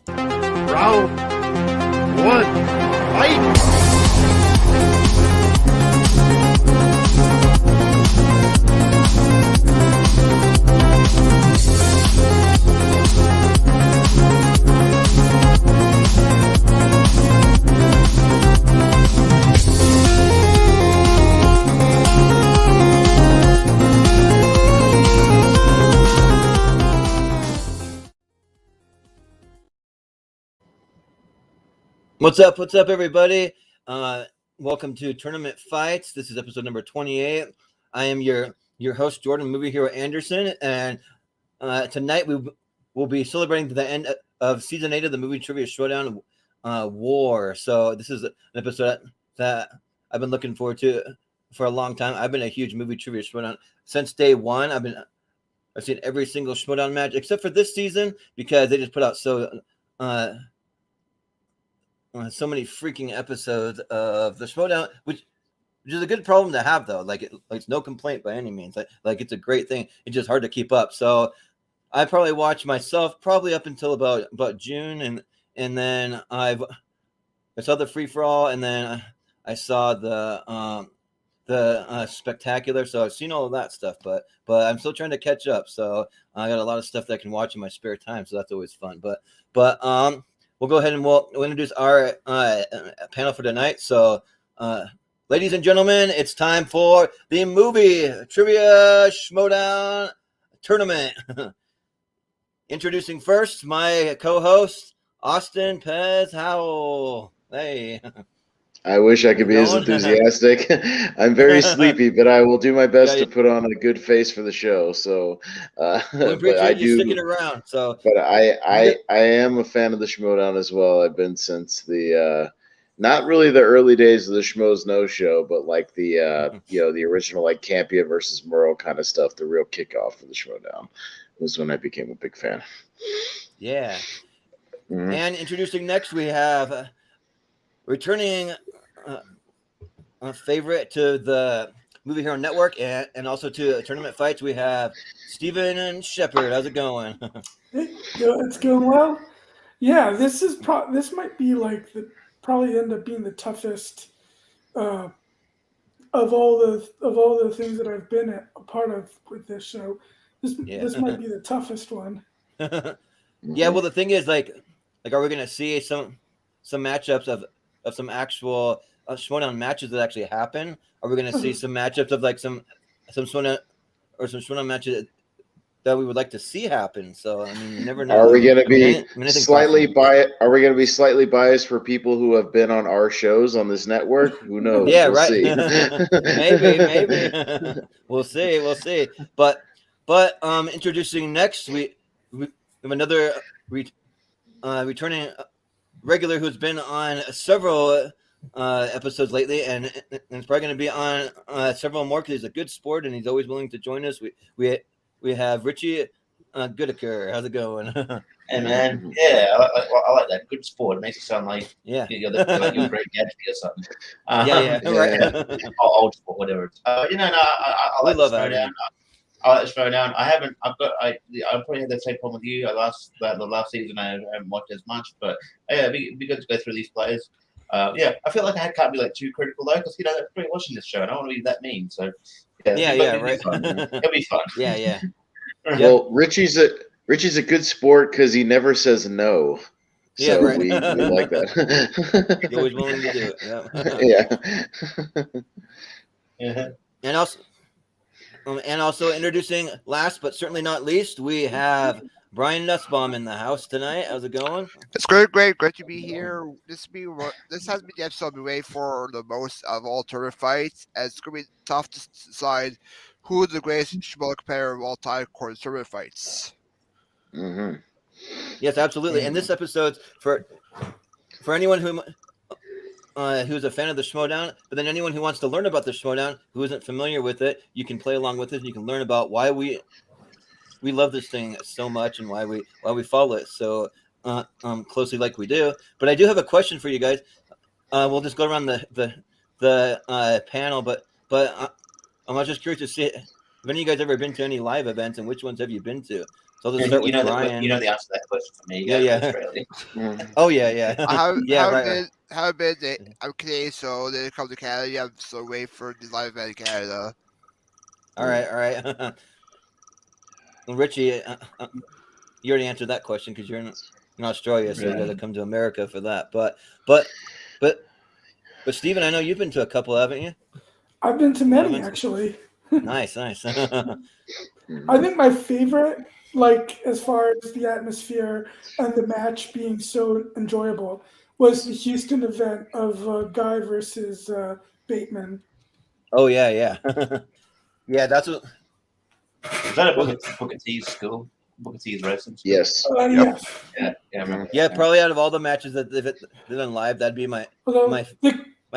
Round one, fight! What's up, everybody? Welcome to Tournament Fights. This is episode number 28. I am your host, Jordan Movie Hero Anderson, and tonight we will be celebrating the end of Season 8 of the Movie Trivia Schmoedown War. So this is an episode that I've been looking forward to for a long time. I've been a huge Movie Trivia Schmoedown since day one. I've seen every single Schmoedown match except for this season because they just put out so many freaking episodes of the Schmoedown, which is a good problem to have, though. It's no complaint by any means. Like it's a great thing. It's just hard to keep up. So I probably watched myself probably up until about June, and then I saw the free for all, and then I saw the spectacular. So I've seen all of that stuff, but I'm still trying to catch up. So I got a lot of stuff that I can watch in my spare time. So that's always fun. But we'll go ahead and we'll introduce our panel for tonight. So, ladies and gentlemen, it's time for the Movie Trivia Schmoedown Tournament. Introducing first my co-host, Austin Pez Howell. Hey. I wish I could be as enthusiastic. I'm very sleepy, but I will do my best to put on a good face for the show. So, we appreciate you sticking around. So, but I am a fan of the Schmoedown as well. I've been since the not really the early days of the Schmoes No Show, but like the the original like Campia versus Merle kind of stuff. The real kickoff for the Schmoedown was when I became a big fan. Yeah, and introducing next we have returning a favorite to the Movie Hero Network and also to Tournament Fights, we have Steven and Shepard. How's it going? It's going well. Yeah, this might be like probably end up being the toughest of all the things that I've been a part of with this show. This might be the toughest one. Yeah, well, the thing is, like, are we gonna see some matchups of some actual Schmoedown matches that actually happen? Are we going to see some matchups of like some Schmoedown or some Schmoedown matches that we would like to see happen? So I mean, you never know. Are we going to be slightly biased? Are we going to be slightly biased for people who have been on our shows on this network? Who knows? Yeah, we'll right. See. maybe. We'll see. But introducing next, we have another returning regular who's been on several episodes lately, and it's probably going to be on several more because he's a good sport and he's always willing to join us. We have Richie Goodacre. How's it going? Hey man, yeah, I like that. Good sport. It makes it sound like you're a great Gatsby or something. Right. Old sport, whatever. I like love Schmoedown. I like Schmoedown. I probably had the same problem with you. The last season I haven't watched as much, but yeah, it'd be good to go through these players. I feel like I can't be like too critical though, because I'm pretty watching this show. And I don't want to be that mean. So right. It'll be fun. Yeah. Well, Richie's a good sport because he never says no. So right. we like that. He's always willing to do it. Yeah. And also introducing, last but certainly not least, we have Brian Nussbaum in the house tonight. How's it going? It's great to be here. This has been the episode we wait for the most of all tournament fights, and it's going to be tough to decide who the greatest Schmoedown competitor of all time for tournament fights. Mm-hmm. Yes, absolutely. And this episode's for anyone who's a fan of the Schmoedown, but then anyone who wants to learn about the Schmoedown who isn't familiar with it, you can play along with it and you can learn about why we love this thing so much and why we follow it so closely like we do. But I do have a question for you guys. We'll just go around the panel, but I'm just curious to see, have any of you guys ever been to any live events, and which ones have you been to? So I'll just start with you know Brian. the answer to that question for me. Yeah. Australia. Oh yeah. How been I'm Canadian, so they come to Canada. Yeah, so wait for the live event in Canada. All right. Well, Richie, you already answered that question because you're in Australia, so you got to come to America for that. But Steven, I know you've been to a couple, haven't you? I've been to many, actually. Nice. I think my favorite, like as far as the atmosphere and the match being so enjoyable, was the Houston event of Guy versus Bateman. Oh yeah. Yeah, that's what. Is that a Booker T's school? Booker T's wrestling school? Yes. Yes. Yeah, I remember. Yeah, probably out of all the matches that they've done live, that'd be my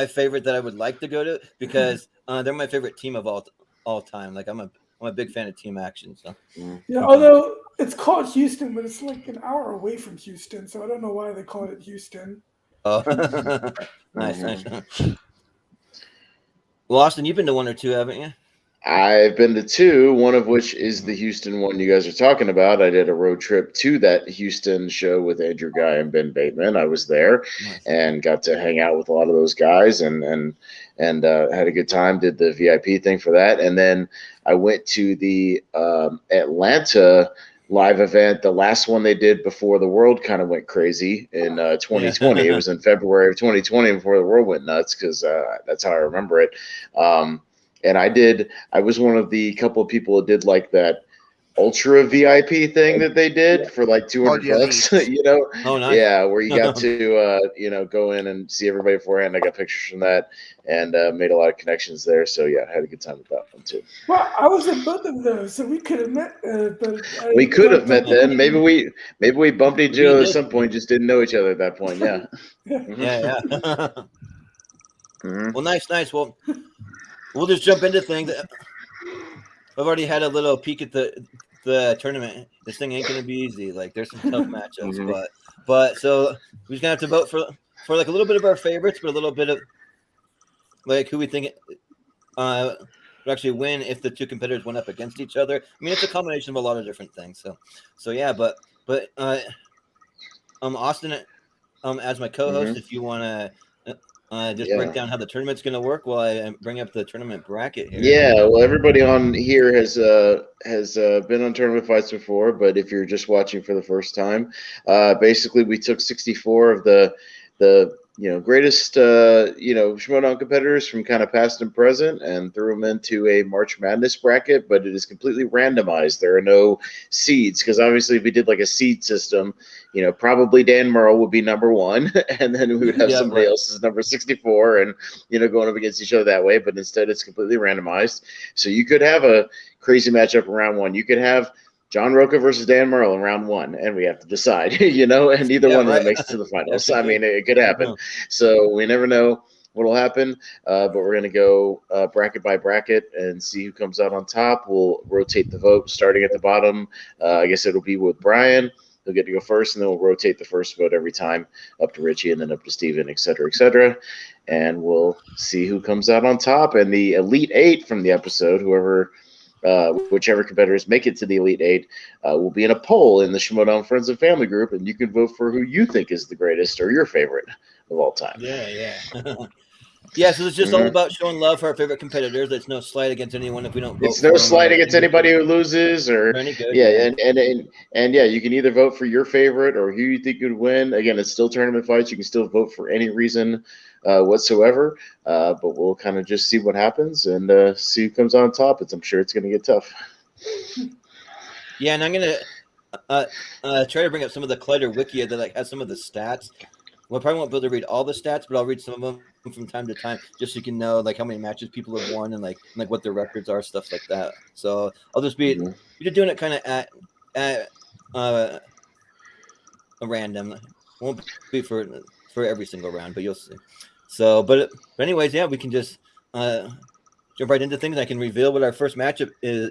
favorite that I would like to go to because they're my favorite team of all time. Like I'm a big fan of team action. So yeah, although it's called Houston, but it's like an hour away from Houston, so I don't know why they call it Houston. Oh, nice. Well, Austin, you've been to one or two, haven't you? I've been to two, one of which is the Houston one you guys are talking about. I did a road trip to that Houston show with Andrew Guy and Ben Bateman. I was there and got to hang out with a lot of those guys and had a good time, did the VIP thing for that. And then I went to the Atlanta live event, the last one they did before the world kind of went crazy in 2020. It was in February of 2020 before the world went nuts because that's how I remember it. And I was one of the couple of people that did like that ultra VIP thing that they did for like $200, you know? Oh, nice. Yeah, where you got to, go in and see everybody beforehand. I got pictures from that and made a lot of connections there. So yeah, I had a good time with that one too. Well, I was at both of those, so we could have met. We could have met then. Maybe we bumped each other at some point, just didn't know each other at that point. Yeah. Yeah. Well, nice. Well, we'll just jump into things. I've already had a little peek at the tournament. This thing ain't gonna be easy. Like there's some tough matchups, but so we're just gonna have to vote for like a little bit of our favorites, but a little bit of like who we think would actually win if the two competitors went up against each other. I mean, it's a combination of a lot of different things. So yeah, but Austin, as my co-host, if you want to. Just break down how the tournament's going to work while I bring up the tournament bracket here. Yeah, well, everybody on here has been on tournament fights before, but if you're just watching for the first time, basically we took 64 of the greatest Schmoedown competitors from kind of past and present and threw them into a March Madness bracket, but it is completely randomized. There are no seeds because obviously if we did like a seed system, probably Dan Merle would be number one, and then we would have somebody else as number 64 and, going up against each other that way. But instead, it's completely randomized. So you could have a crazy matchup in round one. You could have John Roca versus Dan Merle in round one, and we have to decide, and neither one of them makes it to the finals. I mean, it could happen. So we never know what'll happen, but we're going to go bracket by bracket and see who comes out on top. We'll rotate the vote starting at the bottom. I guess it'll be with Brian. He'll get to go first, and then we'll rotate the first vote every time up to Richie and then up to Steven, et cetera, et cetera. And we'll see who comes out on top. And the Elite Eight from the episode, whichever competitors make it to the Elite Eight, will be in a poll in the Schmoedown Friends and Family group, and you can vote for who you think is the greatest or your favorite of all time. Yeah. Yeah, so it's just all about showing love for our favorite competitors. It's no slight against anyone if we don't vote. It's no slight against anybody who loses or any good. Yeah, and you can either vote for your favorite or who you think would win. Again, it's still tournament fights. You can still vote for any reason whatsoever. But we'll kind of just see what happens and see who comes on top. I'm sure it's going to get tough. Yeah, and I'm gonna try to bring up some of the Collider Wiki that has some of the stats. Well, I probably won't be able to read all the stats, but I'll read some of them from time to time, just so you can know like how many matches people have won and like what their records are, stuff like that. So I'll just be doing it kind of at a random. Won't be for every single round, but you'll see. So, but anyways, yeah, we can just jump right into things. I can reveal what our first matchup is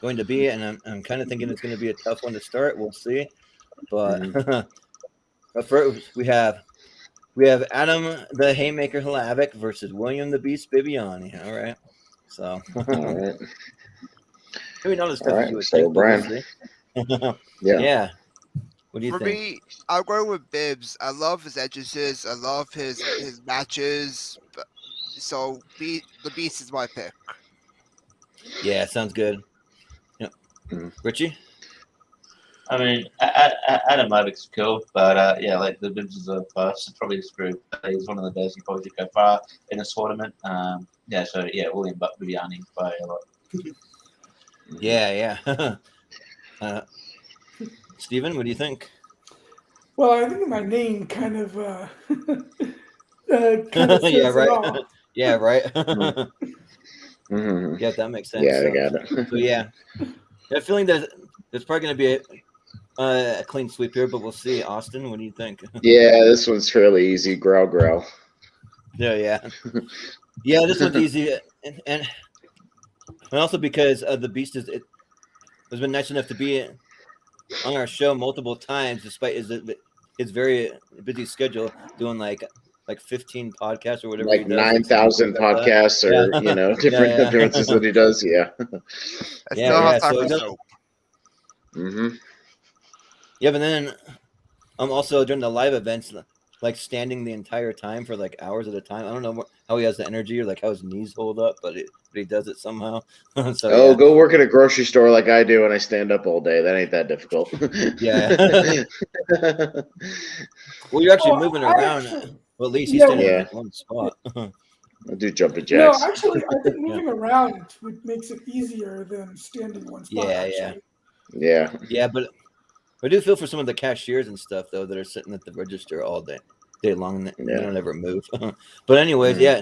going to be, and I'm kind of thinking it's going to be a tough one to start. We'll see, but. But first, we have Adam the Haymaker Hlavik versus William the Beast Bibiani. All right. So, all right. Maybe not as All tough as right, you would so think, but we'll Brian. see. Yeah. Yeah. What do you For think? me, I'll go with Bibbs. I love his entrances. I love his matches. So the Beast is my pick. Yeah, sounds good. Yeah. Mhm. Richie? I mean, Adam Levick's cool, but yeah, like the Bibbs is a first. Probably screwed. He's one of the best. He probably did go far in this tournament. Yeah, so yeah, William Bibiani by a lot. Yeah. Steven, what do you think? Well, I think my name kind of kind of Yeah, says it right. all. Yeah, right. Mhm. Yeah, that makes sense. Yeah, I So, got it. so yeah, I'm feeling that there's probably going to be a clean sweep here, but we'll see. Austin, what do you think? Yeah, this one's fairly easy. Growl, growl. Yeah. This one's easy, and also because the Beast has been nice enough to be on our show multiple times, despite his very busy schedule, doing like 15 podcasts or whatever he Like does. 9,000 podcasts, or Yeah. different Yeah. appearances that he does. Yeah. I Yeah, still have yeah, time so for it does- soap. Mm-hmm. Yeah, but then I'm also during the live events, like standing the entire time for like hours at a time. I don't know how he has the energy or like how his knees hold up, but he does it somehow. So Oh, yeah. go work at a grocery store like I do, and I stand up all day. That ain't that difficult. Yeah. Well, you're actually Oh, moving I around. actually- Well, at least he's Yeah. standing in Yeah. like one spot. I do jumping No, jacks. actually, I think moving around makes it easier than standing in one spot. Yeah. actually. Yeah. Yeah, but I do feel for some of the cashiers and stuff though that are sitting at the register all day long and they Yeah. don't ever move. But anyways, Mhm. yeah.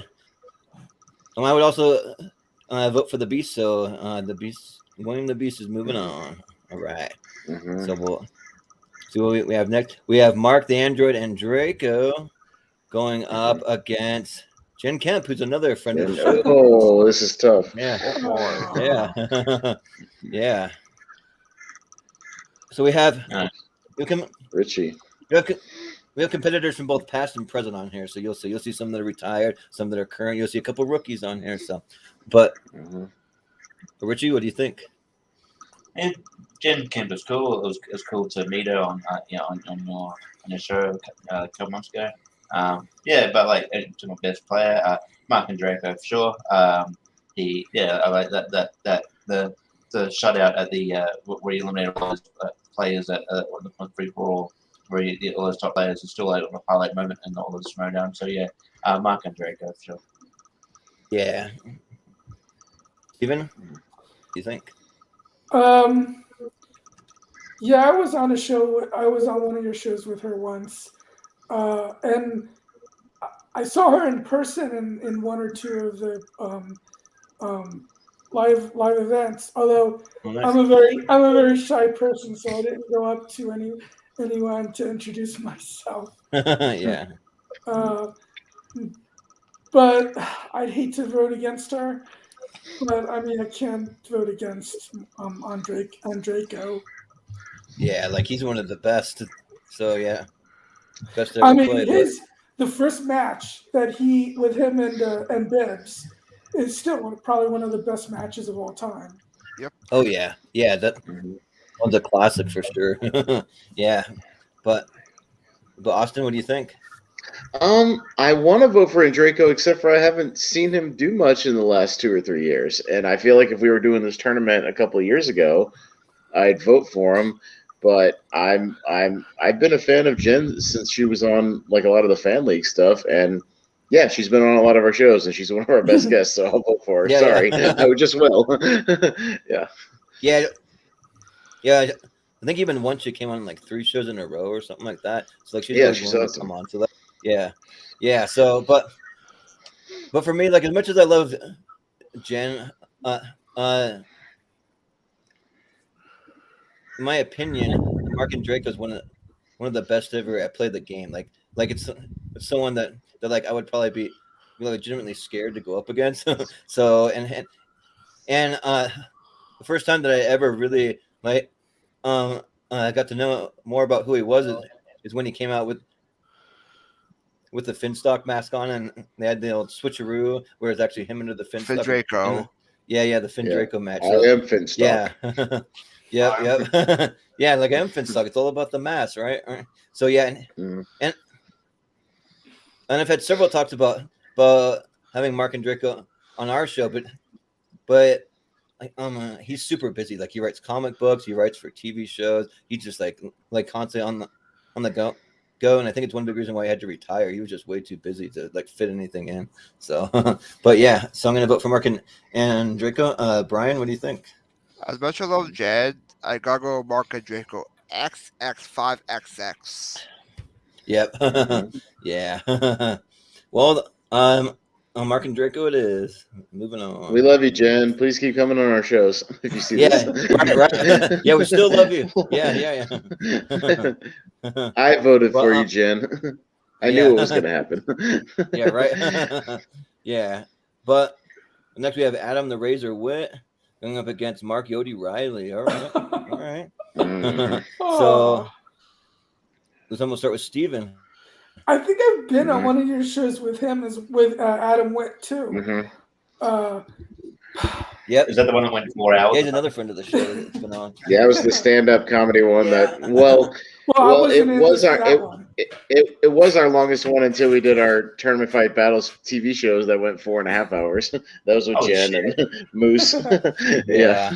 I would also vote for the Beast. So the Beast, William the Beast, is moving on. All right. Mhm. So we'll see what we have next. We have Mark the Android and Draco going up against Jen Kemp, who's another friend of the show. Oh, this is tough. Yeah. Oh. Yeah. Yeah. So we have Richie. we have competitors from both past and present on here. So you'll see some that are retired, some that are current. You'll see a couple rookies on here. So, but Mhm. Richie, what do you think? And Jen Kemp was cool. It was cool to meet her on your show a couple months ago. Yeah, but like to my best player, Mark and Draco for sure. I like that the shutout at the where he eliminated all those players at the free for all, where all those top players is still like a highlight moment in all of the Schmoedown. So yeah, Mark and Draco for sure. Yeah. Steven, what do you think? Yeah, I was on a show. I was on one of your shows with her once, and I saw her in person in one or two of the live events. Although Oh, nice. I'm a very shy person, so I didn't go up to anyone to introduce myself. Yeah. But I'd hate to vote against her. But I mean, I can't vote against Draco. Yeah, like he's one of the best. So yeah, best to I ever mean, play. the first match that he with him and Bibbs is still probably one of the best matches of all time. Oh yeah, that one's a classic for sure. Yeah, but Austin, what do you think? I want to vote for Draco, except for I haven't seen him do much in the last 2 or 3 years, and I feel like if we were doing this tournament a couple of years ago, I'd vote for him. But I've been a fan of Jen since she was on like a lot of the fan league stuff, and yeah, she's been on a lot of our shows, and she's one of our best guests. So I'll vote for her. Yeah, Sorry, yeah. I would just will. Yeah. I think even once she came on like 3 shows in a row or something like that. So like she's Yeah, always she's willing awesome. to come on. So yeah. So but for me, like as much as I love Jen, in my opinion, Mark and Draco is one of the best ever at play the game. Like it's someone that like I would probably be legitimately scared to go up against. So and the first time that I ever really got to know more about who he was is when he came out with the Finstock mask on, and they had the old switcheroo where it's actually him under the Finstock. Draco. Yeah, the Finn Yeah. Draco match. I So, am Finstock. yeah. Yep. Yeah, like I am Finstock. It's all about the mass, right? So yeah, Mhm. and I've had several talks about having Mark and Draco on our show, but like he's super busy. Like he writes comic books, he writes for TV shows. He's just like constantly on the go. And I think it's one big reason why he had to retire. He was just way too busy to like fit anything in. So, but yeah, so I'm gonna vote for Mark and Draco. Brian, what do you think? As much as I love Jed, I gotta go Mark and Draco XX5XX. Yep. Yeah. Well, Mark and Draco it is. Moving on. We love you, Jen. Please keep coming on our shows if you see Yeah, this. right. Yeah, we still love you. Yeah. I voted Well, for you, Jen. I yeah. knew it was going to happen. Yeah, right. Yeah, but next we have Adam the Razor Witt going up against Mark Yodi Riley. All right. Mhm. So let's almost start with Steven. I think I've been on Mhm. one of your shows with him, as with Adam Witt too. Mhm. Yep. Is that the one that went 4 hours? Yeah, he's another friend of the show that's been on. Yeah, it was the stand-up comedy one that. Yeah. Well, I wasn't it in was our that one. it was our longest one until we did our Tournament Fight Battles TV shows that went 4.5 hours. That was with Oh, Jen shit. and Moose. Yeah.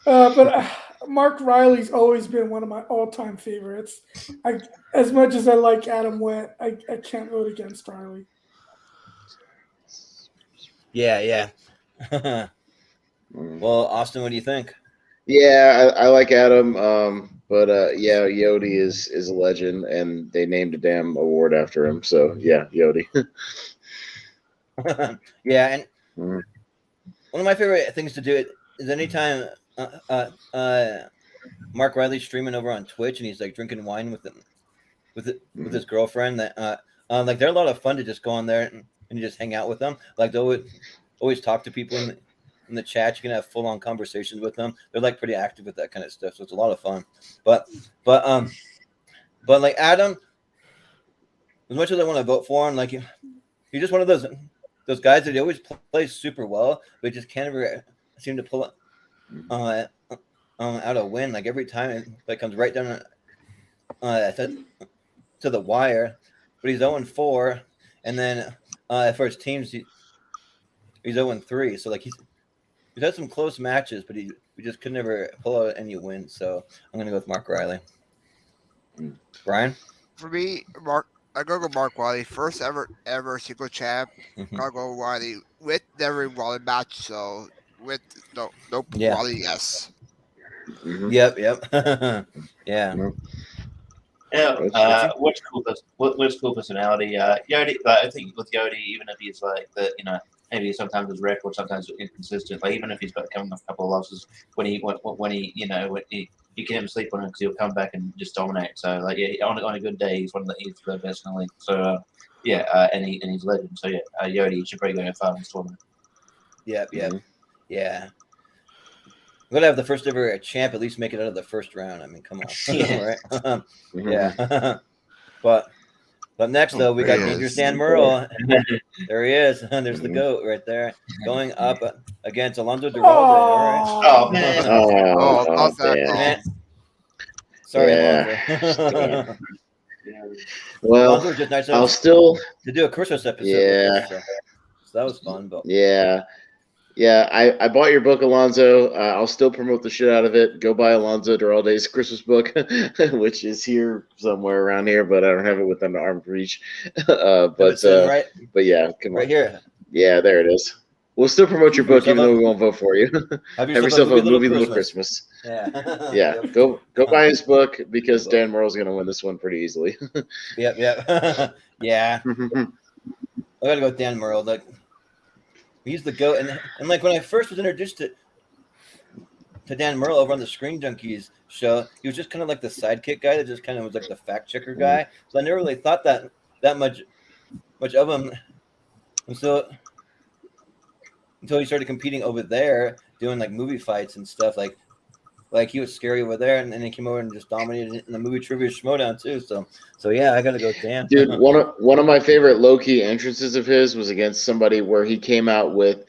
But Mark Riley's always been one of my all-time favorites. As much as I like Adam Witt, I can't vote against Riley. Yeah. Well, Austin, what do you think? Yeah, I like Adam, but yeah, Yodi is a legend, and they named a damn award after him. So yeah, Yodi. Yeah, and Mhm. one of my favorite things to do is anytime Mark Riley's streaming over on Twitch and he's like drinking wine with his girlfriend. That like they're a lot of fun to just go on there and just hang out with them. Like they always talk to people in the chat. You can have full on conversations with them. They're like pretty active with that kind of stuff, so it's a lot of fun. But like Adam, as much as I want to vote for him, like he's just one of those guys that he always plays super well, but just can't ever seem to pull out a win. Like every time it like comes right down to the wire. But he's 0-4, and then for his teams he's 0-3. So like he's had some close matches, but we just could never pull out any wins. So I'm gonna go with Mark Riley. Brian? For me, I gotta go Mark Riley. First ever single champ. Mhm. Gotta go Riley with never Riley match. So with no Yeah. Riley, yes. Mhm. Yep. Yeah. Yeah, what's cool personality? Yodi, like, I think with Yodi, even if he's like the, maybe sometimes his record, sometimes inconsistent. Like even if he's got coming off a couple of losses, when he you can sleep on him because he'll come back and just dominate. So like on a good day, he's he's the best in the league. So and he's a legend. So Yodi should probably go far in this tournament. Yep. Mhm. Yeah. We're gonna have the first ever champ at least make it out of the first round. I mean, come on, Yeah. right? Mhm. Yeah. But next though, we got There he Dangerous is. Dan Merle. There he is. There's the goat right there, going up against Alonso Duralde. All Oh man. Not that. damn. right. Sorry, Yeah. Alonso. Well, Alonso was just nice I'll enough still. to do a Christmas episode. Yeah. With us, so that was fun. But Yeah. I bought your book, Alonzo. I'll still promote the shit out of it. Go buy Alonzo Duralde's Christmas book, which is here somewhere around here, but I don't have it within the arm's reach. it's in right yeah, come on. right here. Yeah, there it is. We'll still promote your book, Yourself even though up. we won't vote for you. Have Have yourself a movie Little Christmas. Yeah. Yeah, go buy his book because Dan Merle's going to win this one pretty easily. Yep. Yeah. I gotta go with Dan Merle. Like he's the goat, and like when I first was introduced to Dan Merle over on the Screen Junkies show, he was just kind of like the sidekick guy that just kind of was like the fact checker guy. So I never really thought that much of him until he started competing over there, doing like movie fights and stuff. Like he was scary over there, and then he came over and just dominated in the movie Trivia Schmoedown too. So yeah, I gotta go with Dan. Dude, one of my favorite low-key entrances of his was against somebody where he came out with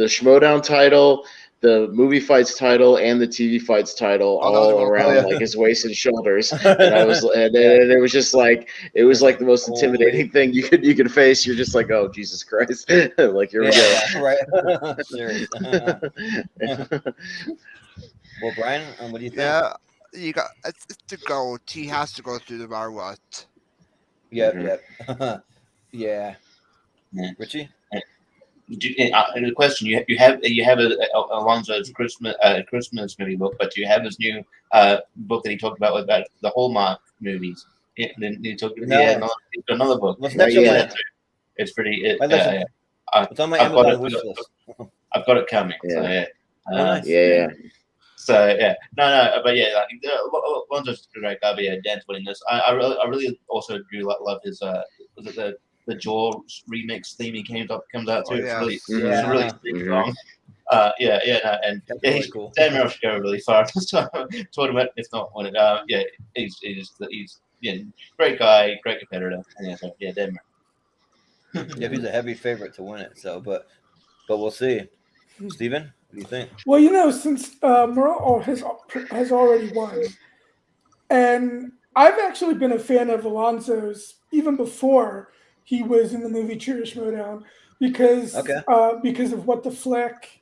Schmoedown title, the movie fights title, and the TV fights title all around like his waist and shoulders. And I was, and it was just like it was like the most intimidating thing you could face. You're just like, oh Jesus Christ, like here we go. Yeah, right. Serious. Well, Brian, what do you think? Yeah, you got it's the GOAT. He has to go through no matter what. Yep. Yeah. Yeah. Richie? The question you have Alonzo's Christmas movie book, but do you have his new book that he talked about the Hallmark movies? Yeah, then he talked. No. He's got another book. What's next on that? It's pretty. It's on my Amazon wish list. I've got it coming. Yeah. So Nice. Yeah. So yeah, no, but yeah, like Alonzo's a great guy. But yeah, Dan's winning this. I really also do love his was it the Jaw remix theme he comes out to. It's really sick song. And That's cool. Dan Merrill should go really far in this tournament, if not win it. He's great guy, great competitor, and Dan Merrill. Yeah, he's a heavy favorite to win it. So, but we'll see. Steven, what do you think? Well, since Merle has already won, and I've actually been a fan of Alonzo's even before he was in the movie Trivia Schmoedown because of What the Flick,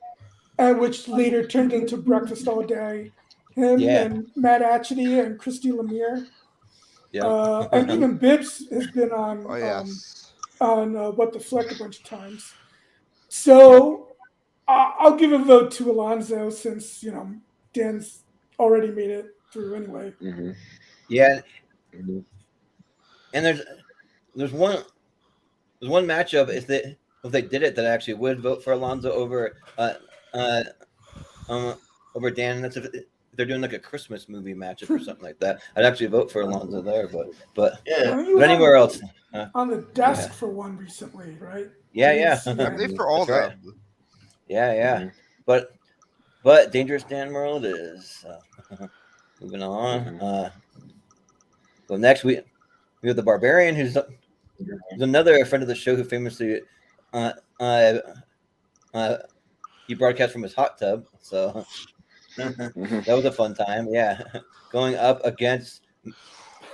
which later turned into Breakfast All Day. Him and Matt Atchity and Christy Lemire. Yeah. And even Bibbs has been on What the Flick a bunch of times. So I'll give a vote to Alonzo since Dan's already made it through anyway. Mm-hmm. Yeah. Mm-hmm. And there's one matchup if they did it that I actually would vote for Alonzo over Dan. That's if they're doing like a Christmas movie matchup or something like that. I'd actually vote for Alonzo there, but anywhere else on the desk for one recently, right? Yeah. I think for all of them. Yeah. But Dangerous Dan Merle is moving on. So next we have the Barbarian, who's another friend of the show who famously he broadcast from his hot tub. So that was a fun time. Yeah, going up against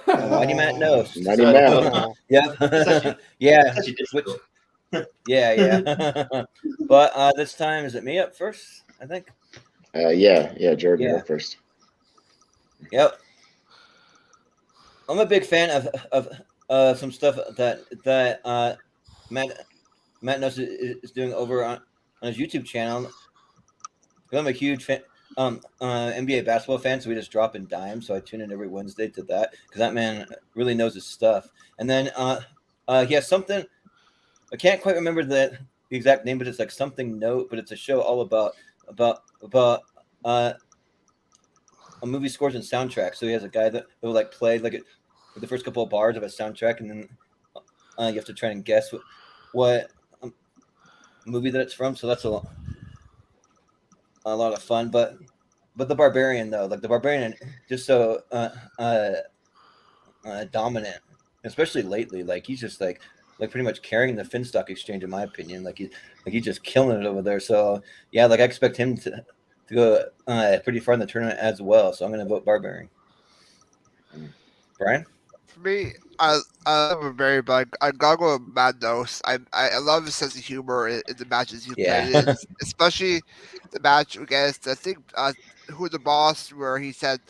Mighty Matt Nose. Mighty Matt. Yeah. But this time, is it me up first? I think. Jordan, you're up first. Yep. I'm a big fan of some stuff that Matt Nose is doing over on his YouTube channel. I'm a huge fan, NBA basketball fan, so we just drop in dimes. So I tune in every Wednesday to that because that man really knows his stuff. And then he has something. I can't quite remember the exact name, but it's like something note. But it's a show all about a movie scores and soundtracks. So he has a guy that will like play like the first couple of bars of a soundtrack, and then you have to try and guess what movie that it's from. So that's a lot of fun. But the Barbarian though, like the Barbarian, just so dominant, especially lately. Like he's just like pretty much carrying the Finstock Exchange, in my opinion. Like he's just killing it over there. So yeah, like I expect him to go pretty far in the tournament as well. So I'm going to vote Barbarian. Brian? For me, I love Barbarian, but I gotta go with Mad Nose. I love his sense of humor in the matches he's played in, especially the match against, I think, Who the Boss, where he said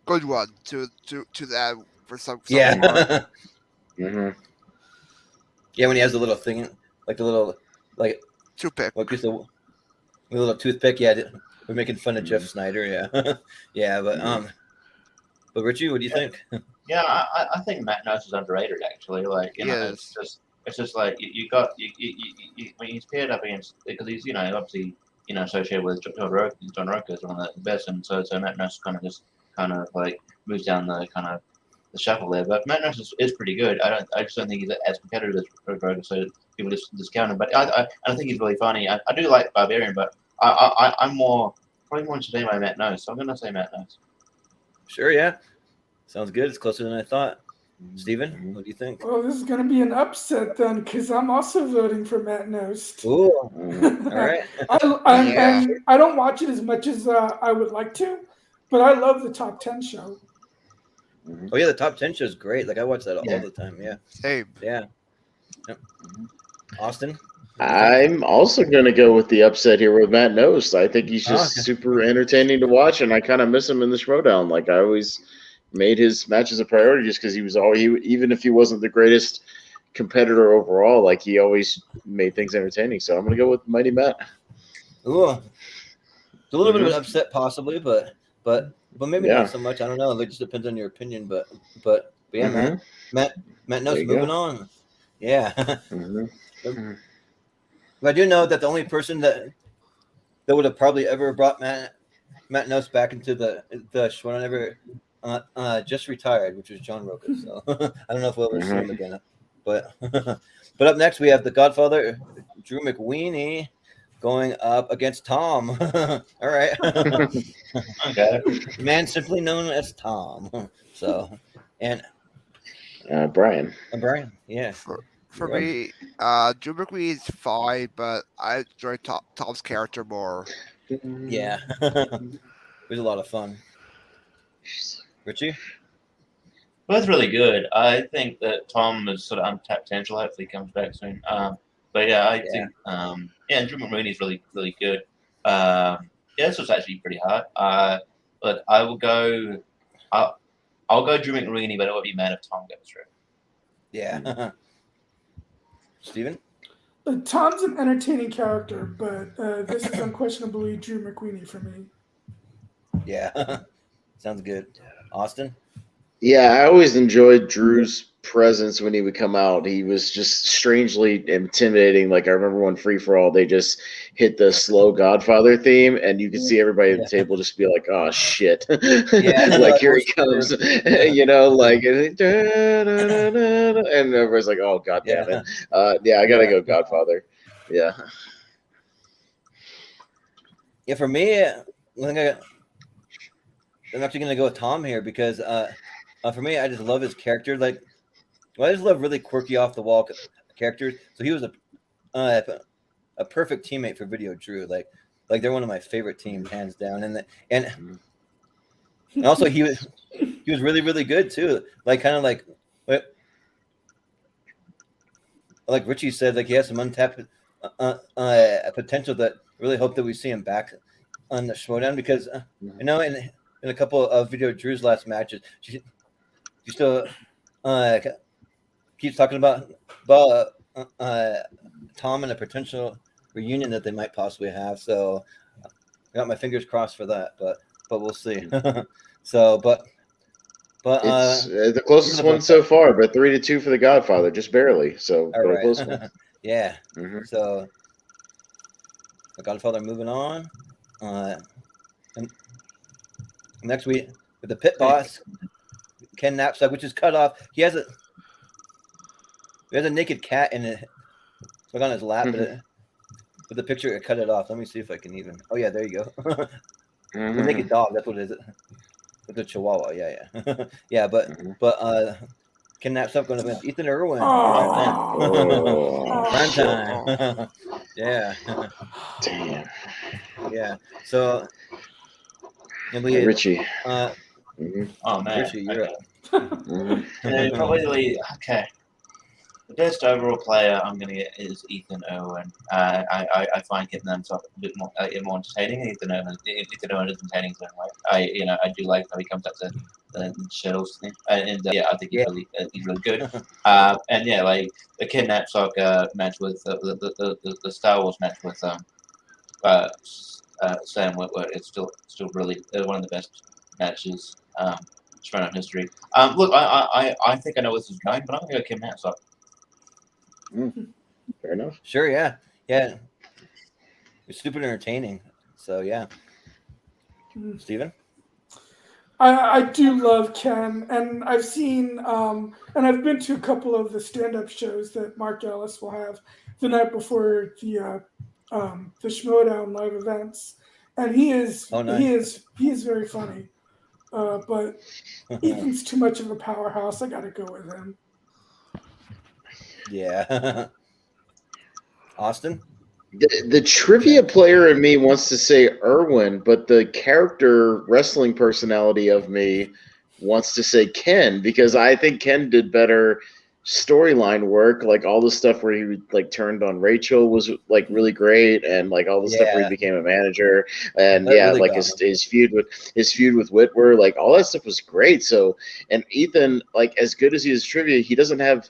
"good one" to them for some Mm-hmm. Yeah, when he has the little thing, like the little toothpick. What piece of the little toothpick? Yeah, we're making fun of Jeff Snyder. Yeah, yeah, but Richie, what do you think? Yeah, I think Matt Nose is underrated actually. Like, it's just like you when he's paired up against, because he's obviously associated with John Roca is one of the best, and so Matt Nose kind of like moves down the kind of the shuffle there. But Matt Nose is pretty good. I just don't think he's as competitive as Roca, so people just discount him. But I think he's really funny. I do like Barbarian, but I'm probably more entertained by Matt Nose, so I'm gonna say Matt Nose. Sure, yeah. Sounds good. It's closer than I thought. Steven, what do you think? Well, this is going to be an upset then, because I'm also voting for Matt Nost. Ooh, all right. And I don't watch it as much as I would like to, but I love the Top 10 show. Oh yeah, the Top 10 show is great. Like I watch that all Yeah. the time. Yeah, Same. yeah. Yep. Austin, I'm also going to go with the upset here with Matt Nost. I think he's just okay. super entertaining to watch, and I kind of miss him in the Schmoedown. Like I always made his matches a priority just because he was even if he wasn't the greatest competitor overall, like he always made things entertaining. So I'm going to go with Mighty Matt. Ooh, it's a little bit of an upset possibly, but maybe Yeah. not so much. I don't know. It just depends on your opinion. But yeah, Matt Nost There you moving go. on. Yeah. Mhm. But I do know that the only person that would have probably ever brought Matt Nost back into the Schmoedown ever just retired, which was John Roca. So I don't know if we'll ever see him again. But but up next we have the Godfather Drew McWeeny going up against Tom. All right. Okay. Man simply known as Tom. So and Brian. Brian, yeah. For Yeah. me, Drew McQueen is fine, but I enjoy Tom's character more. Yeah. It was a lot of fun. Richie? Both really good. I think that Tom is sort of untapped potential. Hopefully, he comes back soon. But yeah, I think and Drew McRooney is really really good. Yeah, this was actually pretty hard. But I will go. I'll go Drew McRooney, but it would be mad if Tom goes through. Yeah. Steven? Tom's an entertaining character, but this is unquestionably Drew McWeeny for me. Yeah. Sounds good. Austin? Yeah, I always enjoyed Drew's presence when he would come out. He was just strangely intimidating. Like I remember when Free for All, they just hit the slow Godfather theme, and you could see everybody at the table just be like, "Oh shit!" Like here he comes, you know, like, and everybody's like, "Oh god damn it!" Yeah, I gotta go Godfather. Yeah. Yeah, for me, I think I'm actually gonna go with Tom here because for me, I just love his character. Like, I just love really quirky, off the wall characters. So he was a perfect teammate for Video Drew. Like they're one of my favorite teams, hands down. And also he was really really good too. Like kind of like Richie said, like he has some untapped potential that really hope that we see him back on the Schmoedown because you know in a couple of Video Drew's last matches, she still keeps talking about Tom and a potential reunion that they might possibly have. So I got my fingers crossed for that, but we'll see. So, but It's the closest one so far, but 3-2 for the Godfather, just barely. So, all but a right. close one. Yeah. So the Godfather moving on. And next we with the pit boss, Ken Knapsack, which is cut off. He has a naked cat in it, like on his lap, but the picture cut it off. Let me see if I can even. Oh yeah, there you go. The naked dog. That's what it is. With the Chihuahua. Yeah. Yeah, but Ken Knapsack going against Ethan Irwin. Prime time. Yeah. Damn. Yeah. So. Hey, Richie. Oh man, Richie, you're up. Probably okay. The best overall player I'm going to get is Ethan Irwin. I find getting them a bit more entertaining. Ethan Irwin is entertaining in his own way. I do like how he comes up to the shuttles thing, and yeah, I think he's really good. And yeah, like the Ken Knapsack match with the Star Wars match with Sam Whitworth. It's still really one of the best matches thrown in history. Look, I think I know where this is going, but I'm going to go Ken Knapsack. Fair enough. Sure, yeah. It's super entertaining. So yeah. Steven? I do love Ken, and I've seen and I've been to a couple of the stand-up shows that Mark Ellis will have the night before the Schmoedown live events, and he is very funny. but Ethan's too much of a powerhouse. I got to go with him. Yeah. Austin? The trivia player in me wants to say Irwin, but the character wrestling personality of me wants to say Ken, because I think Ken did better storyline work. Like all the stuff where he like turned on Rachel was like really great, and like all the stuff where he became a manager, and That really like got his feud with Whitwer, like all that stuff was great. So, and Ethan, like as good as he is trivia, he doesn't have,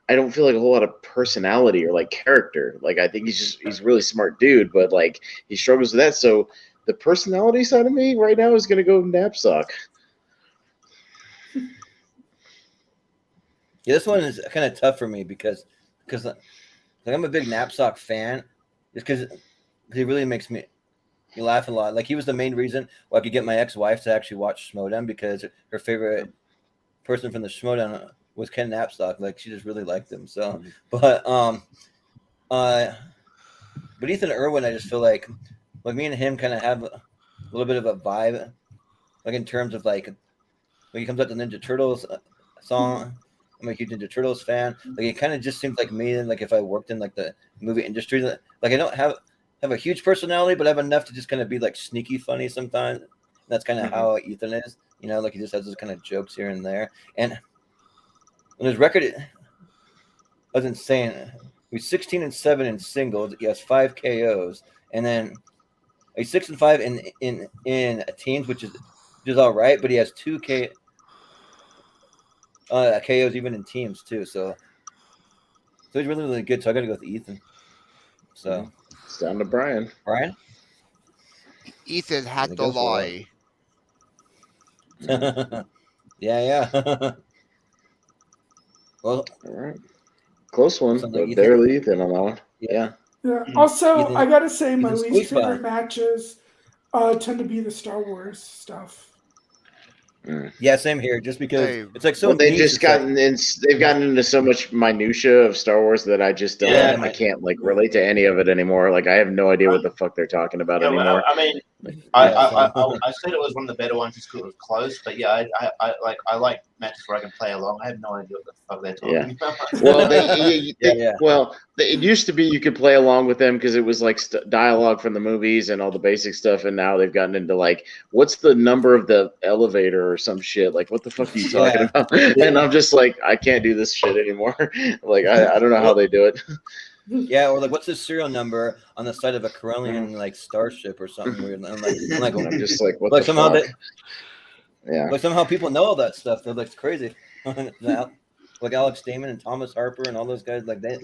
I don't feel like a whole lot of personality or like character. Like I think he's a really smart dude, but like he struggles with that. So the personality side of me right now is gonna go Knapsack. Yeah, this one is kind of tough for me because like, I'm a big Knapsack fan, just because he really makes me laugh a lot. Like he was the main reason why I could get my ex-wife to actually watch Schmoedown, because her favorite person from the Schmoedown was Ken Knapsack. Like she just really liked him. So, but Ethan Irwin, I just feel like me and him kind of have a little bit of a vibe, like in terms of like when he comes out the Ninja Turtles song. I'm a huge Ninja Turtles fan. Like it kind of just seems like me, like if I worked in like the movie industry, like I don't have a huge personality, but I have enough to just kind of be like sneaky funny sometimes. That's kind of how Ethan is, you know, like he just has those kind of jokes here and there. And his record was insane. He's 16-7 in singles. He has 5 KOs, and then he's 6-5 in teams, which is all right. But he has 2 KOs even in teams too. So he's really, really good. So I got to go with Ethan. So it's down to Brian. Brian? Ethan had to lie. Yeah. Well, all right. Close one, like but Ethan. barely Ethan on that one. Yeah. Also, Ethan, I gotta say, my Ethan least Squeakbot. favorite matches tend to be the Star Wars stuff. Yeah, same here. Just because it's like so. Well, they've niche, just it's gotten in. They've gotten into so much minutia of Star Wars that I just don't. Yeah. I can't like relate to any of it anymore. Like I have no idea what the fuck they're talking about Yeah, anymore. I mean, Yeah, I said it was one of the better ones just because it was close, but yeah, I like matches where I can play along. I have no idea what the fuck they're talking about. Well, it used to be you could play along with them because it was like dialogue from the movies and all the basic stuff, and now they've gotten into like, what's the number of the elevator or some shit? Like, what the fuck are you talking about? And I'm just like, I can't do this shit anymore. Like, I don't know how they do it. Yeah, or like, what's the serial number on the side of a Corellian like starship or something weird? And I'm just like, what like the somehow fuck? like somehow people know all that stuff. They're like, it's crazy. Like Alex Damon and Thomas Harper and all those guys, like they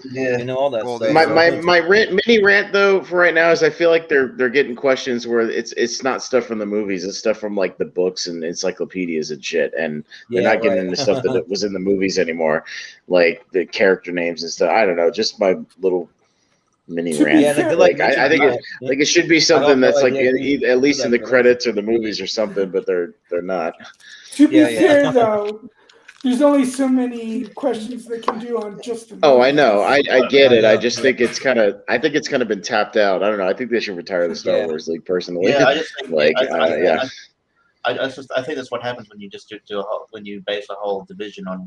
know all that stuff. My mini rant though for right now is I feel like they're getting questions where it's not stuff from the movies, it's stuff from like the books and encyclopedias and shit, and they're not getting into stuff that was in the movies anymore, like the character names and stuff. I don't know, just my little mini rant. Yeah, I think it should be something that's like at least in the credits or the movies or something, but they're not. To be fair though, there's only so many questions they can do on just the movies. Oh, I know. I get it. I just think it's kind of been tapped out. I don't know. I think they should retire the Star Wars League personally. Yeah, I just think like I think that's what happens when you just when you base a whole division on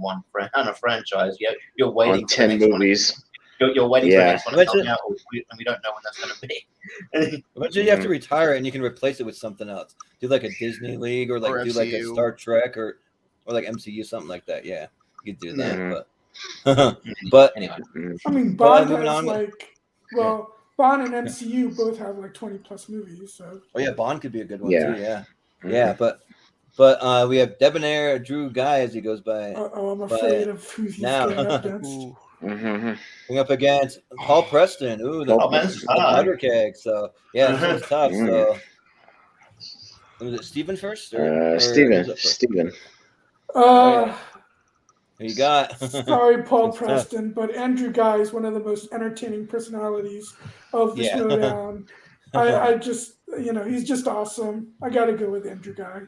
a franchise. You're waiting on 10 movies. You're waiting for the next one to come out, and we don't know when that's going to be. Eventually, you have to retire, and you can replace it with something else. Do like a Disney League, or like do like a Star Trek, or like MCU, something like that. Yeah, you could do that. But anyway, I mean, Bond has Bond and MCU both have like 20+ movies. So Bond could be a good one too. Yeah, but we have Debonair Drew Guy as he goes by. I'm afraid of who he's going up against. Going up against Paul Preston. Ooh, the powder keg. So it's tough. So was it Steven first? Steven. Who you got? Sorry, Paul Preston, but Andrew Guy is one of the most entertaining personalities of the Schmoedown. I just, he's just awesome. I got to go with Andrew Guy.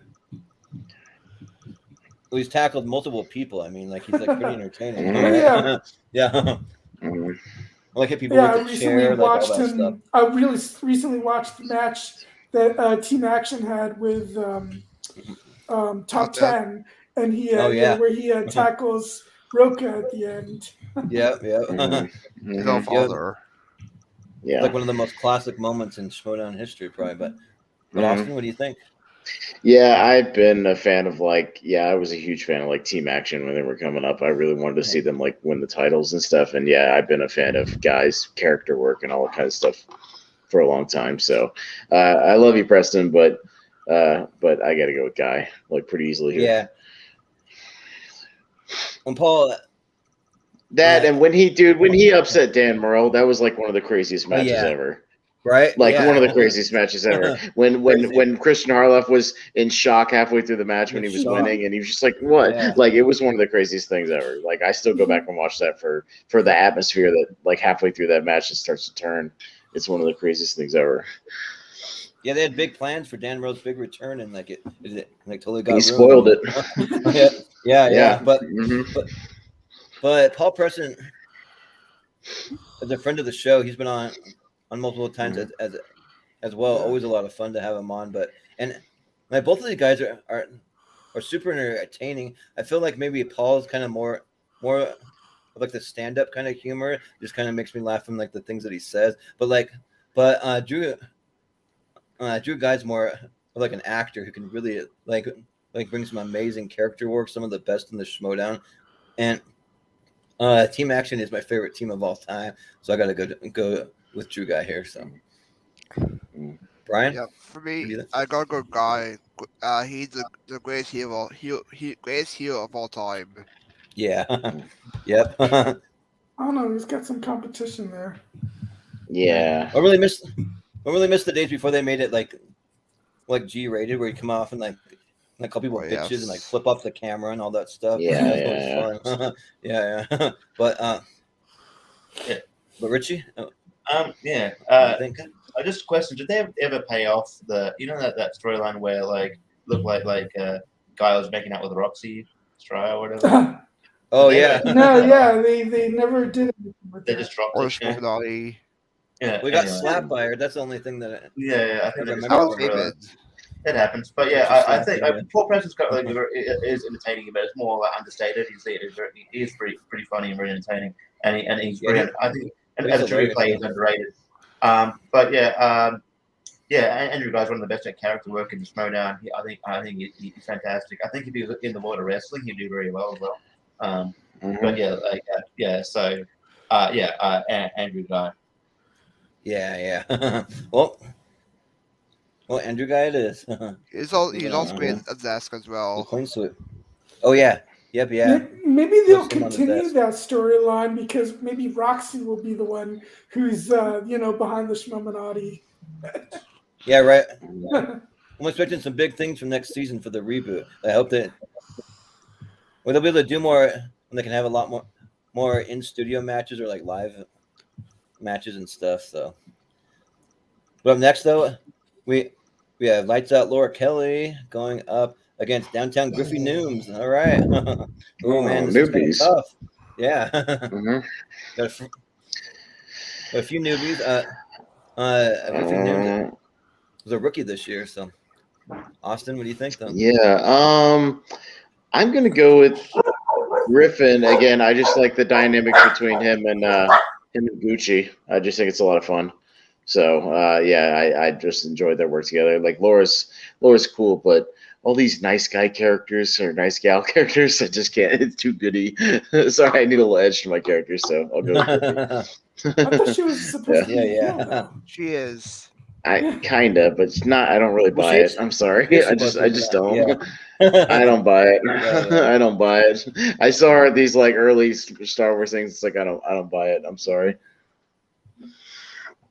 Well, he's tackled multiple people. I mean, like he's like pretty entertaining. Yeah. I like how people with the chair, like all that stuff. I really recently watched the match that Team Action had with top That's it. 10, and he Oh, yeah. where he tackles Roka at the end. Yep. Mhm. His own Mhm. father. Yeah. Like one of the most classic moments in Schmoedown history, probably. But Mhm. Austin, what do you think? Yeah, I've been a fan of I was a huge fan of like Team Action when they were coming up. I really wanted to see them like win the titles and stuff. And yeah, I've been a fan of guys' character work and all that kind of stuff for a long time. So I love you, Preston, but I got to go with Guy like pretty easily here. Yeah. When Paul, That and when he upset Dan Murrell, that was like one of the craziest matches yeah. ever. right? Like Yeah. one of the craziest matches ever. When Christian Harloff was in shock halfway through the match when he was Shock. winning, and he was just like, "What?" Yeah. Like it was one of the craziest things ever. Like I still go back and watch that for the atmosphere that like halfway through that match it starts to turn. It's one of the craziest things ever. Yeah, they had big plans for Dan Rhodes' big return, and like it like totally got He ruined. spoiled it. Yeah. Mhm. But Paul Preston, as a friend of the show, he's been on multiple times as well. Yeah. Always a lot of fun to have him on. But and like both of these guys are super entertaining. I feel like maybe Paul's kind of more of like the stand up kind of humor. Just kind of makes me laugh from like the things that he says. But Drew Guy's more of like an actor who can really like bring some amazing character work, some of the best in the Schmoedown. And Team Action is my favorite team of all time, so I gotta go with Drew Guy here. So, Brian, Yeah, for what do me, you think? I gotta go Guy. He's the greatest heel greatest heel of all time. Yeah, yep. I don't know. He's got some competition there. Yeah. I really miss the days before they made it like G rated, where you come off and like call people bitches and like flip off the camera and all that stuff. Yeah, That's always fun. yeah. But Richie, what do you think? I just question: did they ever pay off that storyline where like looked like Guy was making out with Roxy Stryer or whatever? Oh They yeah, No, yeah, they never did anything with They that. just dropped Or it. Yeah. Schmoedown. Yeah, we got anyway. slapped by her. That's the only thing that I I think they remember. just That was dropped it. Bateman. It happens, but Just I same think thing, yeah. Paul Preston's got like is entertaining, but it's more like understated. He is pretty funny and very entertaining, and he's Yeah, very. I think he's as a trivia hilarious, player, yeah. he's underrated. But Andrew Guy's one of the best at character work in the Schmoedown. I think he's fantastic. I think if he was in the world of wrestling, he'd do very well as well. But Andrew Guy. Yeah. well, Andrew Guy it is. He's also great at Zask as The well. clean sweep. Oh yeah. Yep. Yeah. Maybe they'll Puts him on the continue best. that storyline because maybe Roxy will be the one who's behind the Schmoeminati. Yeah. Right. I'm expecting some big things from next season for the reboot. I hope that they'll be able to do more, and they can have a lot more in studio matches or like live matches and stuff. So, but up next though, we have Lights Out Laura Kelly going up against Downtown Griffin Newman. All right. Oh man, this is kind of newbies. tough. Yeah. Mhm. Got a few newbies. Griffin Newman was a rookie this year. So, Austin, what do you think though? Yeah. I'm gonna go with Griffin again. I just like the dynamic between him and Gucci. I just think it's a lot of fun. So I just enjoyed their work together. Like Laura's cool, but all these nice guy characters or nice gal characters, I just can't. It's too goody. Sorry, I need a little edge to my character, so I'll go with Griffin. I thought she was supposed to be Yeah. heel, though. She is. I kinda, but it's not. I don't really Well, buy she it. is- I'm sorry. she is I just supposed to, don't. yeah. I don't buy it. Yeah. I don't buy it. I saw her at these like early Star Wars things. It's like I don't buy it. I'm sorry.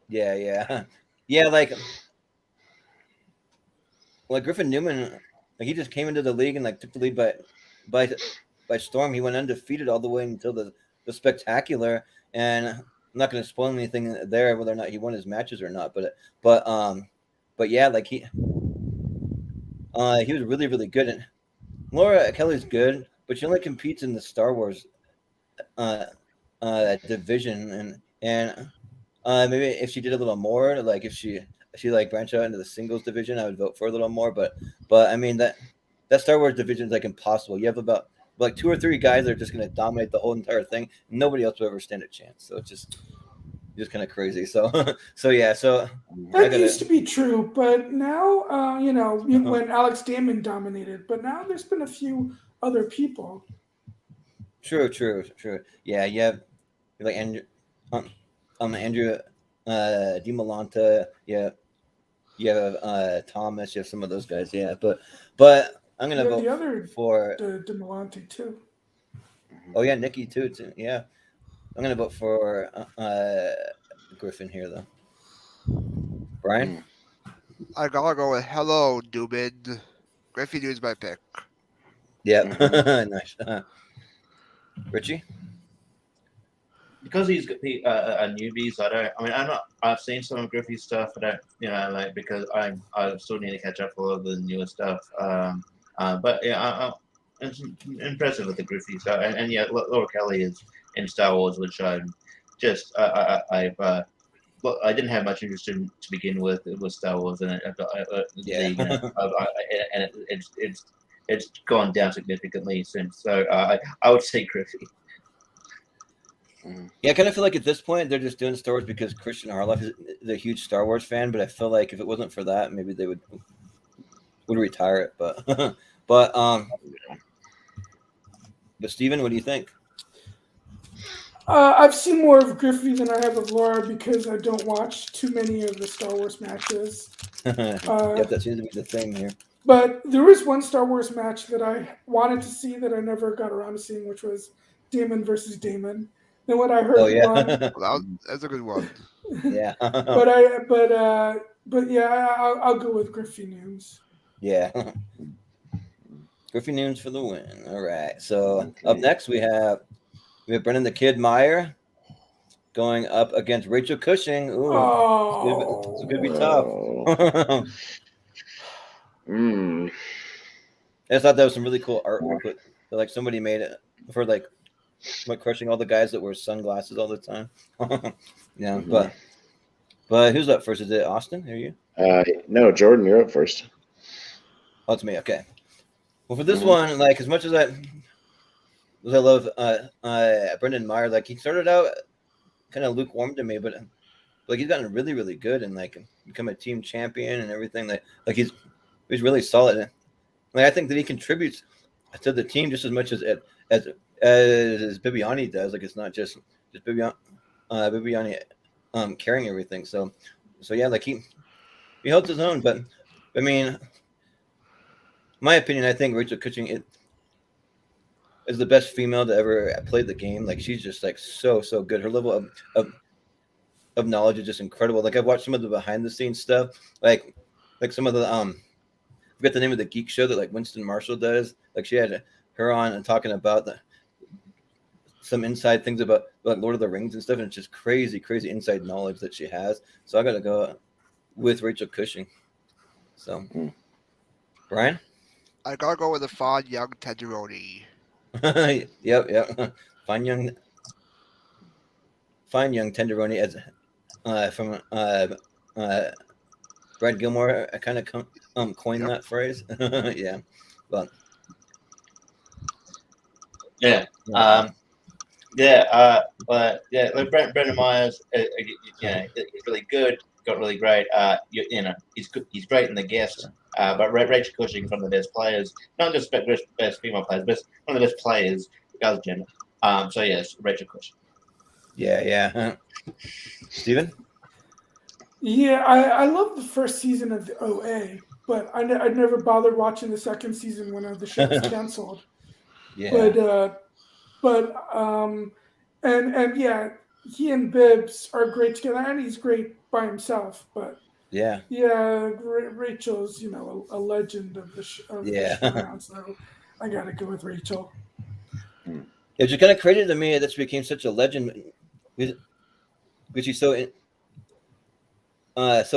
Yeah. Like Griffin Newman, like he just came into the league and like took the lead by storm. He went undefeated all the way until the spectacular. And I'm not going to spoil anything there, whether or not he won his matches or not. But yeah, like he was really really good. And Laura Kelly's good, but she only competes in the Star Wars division, and maybe if she did a little more, like if she like branched out into the singles division, I would vote for a little more. But I mean that Star Wars division is like impossible. You have about like 2 or 3 guys that are just going to dominate the whole entire thing. Nobody else will ever stand a chance. So it's just kind of crazy. So yeah. So that used to be true, but now when Alex Damon dominated, but now there's been a few other people. True. Yeah, you have like Andrew DiMolanta. Yeah, you have Thomas. You have some of those guys. Yeah, but I'm gonna vote the other for DiMolanta too. Oh yeah, Nikki too. Yeah, I'm gonna vote for Griffin here though. Brian, I gotta go with Hello Newman. Griffin is my pick. Yeah, nice. Richie, because he's a newbie, so I've seen some of Griffey's stuff, but because I still need to catch up with all of the newer stuff. But yeah, it's impressive with the Griffey stuff, and yeah, Laura Kelly is in Star Wars, which I'm just I didn't have much interest in to begin with Star Wars, and it's gone down significantly since. So I would say Griffey. Yeah, I kind of feel like at this point they're just doing Star Wars because Christian Harloff is a huge Star Wars fan. But I feel like if it wasn't for that, maybe they would retire it. But Steven, what do you think? I've seen more of Griffey than I have of Laura because I don't watch too many of the Star Wars matches. That seems to be the thing here. But there was one Star Wars match that I wanted to see that I never got around to seeing, which was Damon versus Damon. And what I heard won. That's a good one. Yeah. but yeah, I'll go with Griffin Newman. Yeah. Griffin Newman for the win. All right. So up next we have Brennan the Kid Meyer going up against Rachel Cushing. Ooh, it's gonna be tough. I thought that was some really cool artwork. But like somebody made it for like crushing all the guys that wear sunglasses all the time. Yeah, but who's up first? Is it Austin? Are you? No, Jordan, you're up first. Oh, it's me. Okay. Well, for this one, like as much as I love Brendan Meyer, like he started out kind of lukewarm to me, but like he's gotten really, really good and like become a team champion and everything. Like he's really solid. Like I think that he contributes to the team just as much as Bibiani does. Like it's not just Bibiani carrying everything. So yeah, like he holds his own. But I mean, my opinion, I think Rachel Cushing is the best female to ever play the game. Like she's just like so good. Her level of knowledge is just incredible. Like I've watched some of the behind the scenes stuff, like some of the I forget the name of the geek show that like Winston Marshall does. Like she had her on and talking about some inside things about like Lord of the Rings and stuff, and it's just crazy inside knowledge that she has. So I gotta go with Rachel Cushing. So Brian? I gotta go with a fine young tenderoni. Yep. Fine young tenderoni as from Brad Gilmore. I kind of coined that phrase. Yeah, but yeah, like Brendan Myers, he's really good. Got really great. He's good. He's great in the guest. But Rachel Cushing, one of the best players, not just best female players, but one of the best players, girls gender. So yes, Rachel Cushing. Yeah. Steven? Yeah, I love the first season of the OA, but I never bothered watching the second season when the show was canceled. Yeah. And yeah, he and Bibbs are great together, and he's great by himself. But yeah, Rachel's a legend of the show. So I gotta go with Rachel. It's just kind of crazy to me that she became such a legend because she's so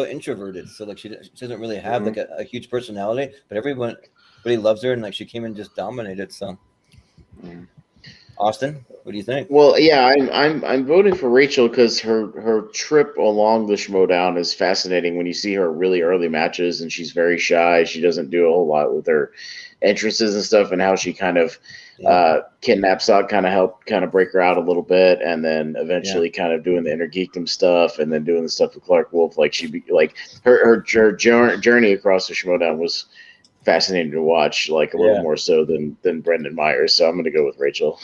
introverted. So like she doesn't really have like a huge personality, but everybody loves her, and like she came and just dominated. So. Austin, what do you think? Well, yeah, I'm voting for Rachel because her trip along the Schmoedown is fascinating. When you see her really early matches, and she's very shy, she doesn't do a whole lot with her entrances and stuff, and how she kind of Yeah. kidnaps out, kind of help kind of break her out a little bit, and then eventually kind of doing the inner geekdom stuff, and then doing the stuff with Clark Wolf. Like her journey across the Schmoedown was fascinating to watch, like a little more so than Brendan Myers. So I'm going to go with Rachel.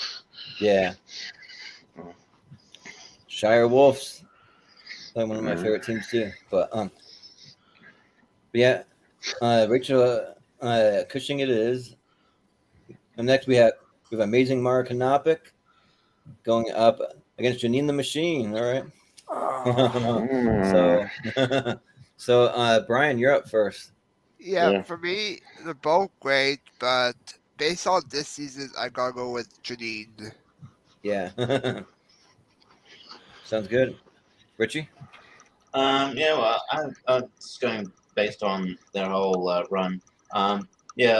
Yeah. Shire Wolves, like one of my favorite teams too. But yeah, Rachel Cushing it is. And next we have Amazing Mara Kanopik going up against Janine the Machine. All right. So Brian, you're up first. Yeah, for me, they're both great, but based on this season, I gotta go with Janine. Yeah. Sounds good. Richie? Yeah, well, I'm just going based on their whole run. Yeah,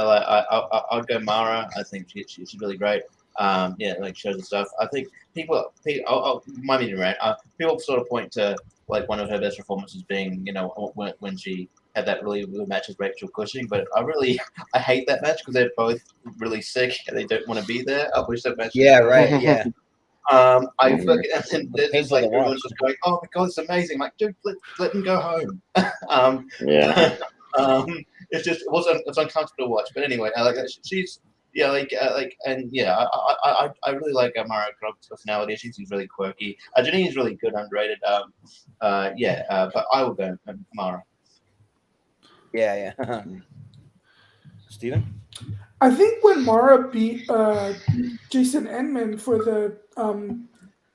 I'll go Mara. I think she's really great. Yeah, like shows and stuff. I think people might be right. People sort of point to like one of her best performances being, when she had that really good match with Rachel Cushing. But I hate that match because they're both really sick and they don't want to be there. I wish that match. Yeah, right. Yeah. I fucking, and then there's just like everyone's just going, "Oh my god, it's amazing!" I'm like, dude, let them go home. It's uncomfortable to watch. But anyway, I like that. She's I really like Mara Grobb's personality. She's really quirky. Janine's really good, underrated. But I will go Mara. Yeah. Steven? I think when Mara beat Jason Enman for the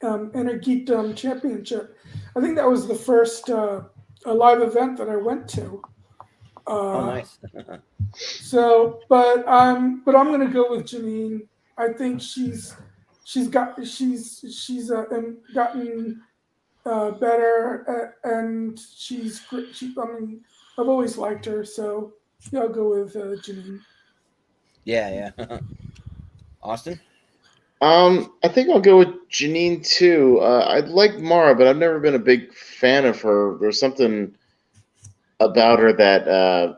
Inner Geekdom Championship, I think that was the first live event that I went to. Nice. But I'm gonna go with Janine. I think she's gotten better and she's great. I've always liked her, so yeah, I'll go with Janine. Yeah. Austin? I think I'll go with Janine too. I like Mara, but I've never been a big fan of her. There's something about her that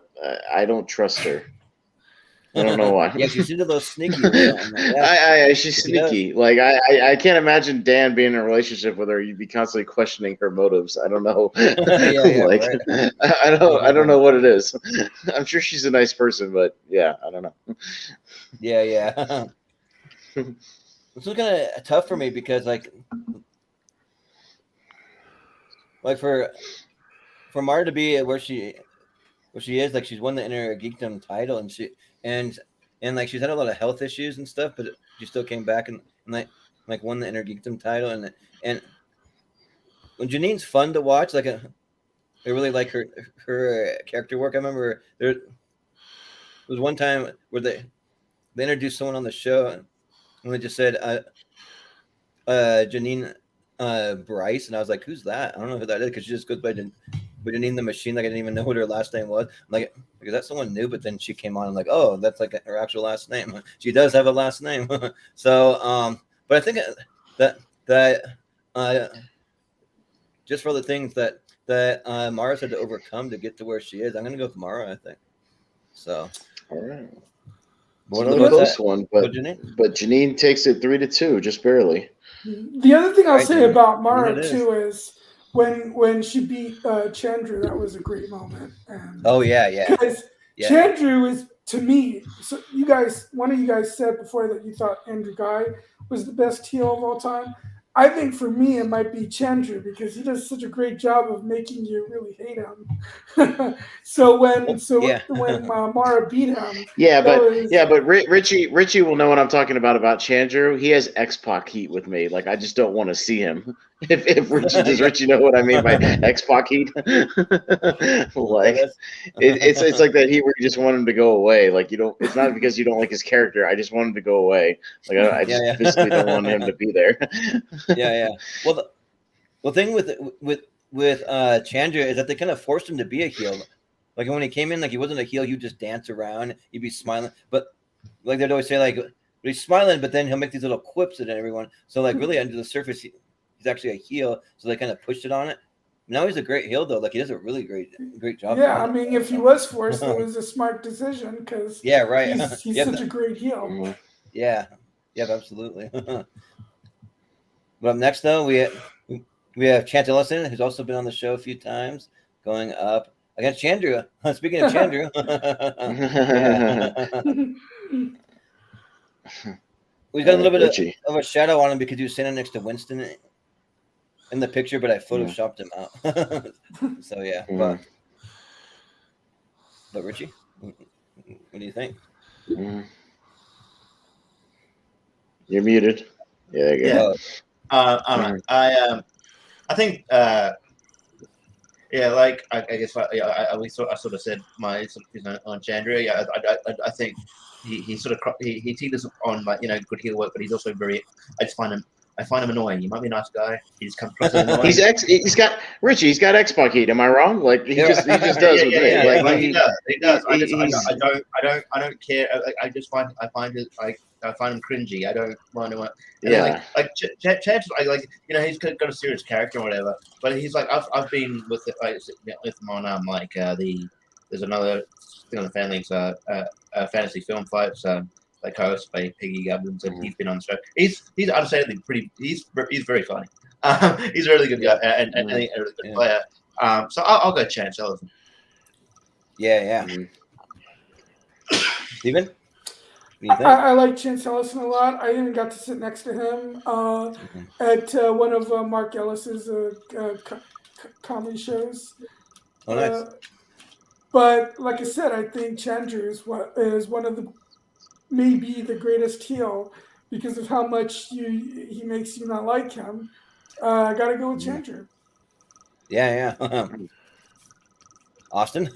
I don't trust her. I don't know why. Yeah, she's a little sneaky. She's sneaky. Like I can't imagine Dan being in a relationship with her. You'd be constantly questioning her motives. I don't know. Right. I don't know what it is. I'm sure she's a nice person, but yeah, I don't know. Yeah. This was kind of tough for me because like for Mara to be where she is, like she's won the Inner Geekdom title and like she's had a lot of health issues and stuff, but she still came back and like won the Inner Geekdom title and when Janine's fun to watch, like I really like her character work. I remember there was one time where they introduced someone on the show and they just said Janine Bryce, and I was like, who's that? I don't know who that is because she just goes by Janine the Machine. Like I didn't even know what her last name was. I'm like, is that someone new? But then she came on. I'm like, oh, that's like her actual last name. She does have a last name. So, but I think that just for the things that Mara's had to overcome to get to where she is, I'm gonna go with Mara. I think so. All right. What It's a close one, but Janine takes it 3-2, just barely. The other thing I'll say about Mara too is when she beat Chandru, that was a great moment. And because Chandru is, to me, so one of you guys said before that you thought Andrew Guy was the best heel of all time. I think for me it might be Chandru because he does such a great job of making you really hate him. So when Mara beat him, but Richie will know what I'm talking about Chandru. He has X-Pac heat with me. Like I just don't want to see him. If Richie does Richie know what I mean by X-Pac heat? Like it's like that heat where you just want him to go away. Like it's not because you don't like his character. I just want him to go away. Like I just physically don't want him to be there. Yeah. Well, the thing with Chandra is that they kind of forced him to be a heel. Like when he came in, like he wasn't a heel. He'd just dance around. He'd be smiling, but like they'd always say, like he's smiling, but then he'll make these little quips at everyone. So like really under the surface, he's actually a heel. So they kind of pushed it on it. Now he's a great heel though. Like he does a really great job. Yeah, I doing it. mean, if he was forced, it was a smart decision because Yeah, right. he's Yeah, such a great heel. Mhm. Yeah, absolutely. But up next, though, we have Chance Ellison, who's also been on the show a few times, going up against Chandru. Speaking of Chandru, we got a little bit Richie. of a shadow on him because he was standing next to Winston in the picture, but I photoshopped him out. So yeah, Mhm. but Richie, what do you think? Mhm. You're muted. Yeah, there you go. Yeah. All right. I think yeah, like I guess I sort of said my sort of on Chandra. Yeah, I think he sort of he teeters on like good heel work, but he's also very. I find him annoying. He might be a nice guy. He just comes across as annoying. He's got X-Pac heat. Am I wrong? Like he just does with me. Yeah, Like he does. He does. I don't care. I find him cringy. I don't want to. Yeah. Chance, he's got a serious character or whatever. But he's like, I've been with him on there's another thing on the family. It's fantasy film fights. Like host by Piggy Gubbins, and he's been on the show. He's unashamedly pretty. He's very funny. He's a really good guy and a really good player. So I'll go Chance Ellison. Yeah. Steven? What do you think? I like Chance Ellison a lot. I even got to sit next to him at one of Mark Ellis's comedy shows. Oh, nice. But like I said, I think Chandru is one of maybe the greatest heel because of how much he makes you not like him. I gotta go with Chandru. Yeah. Austin?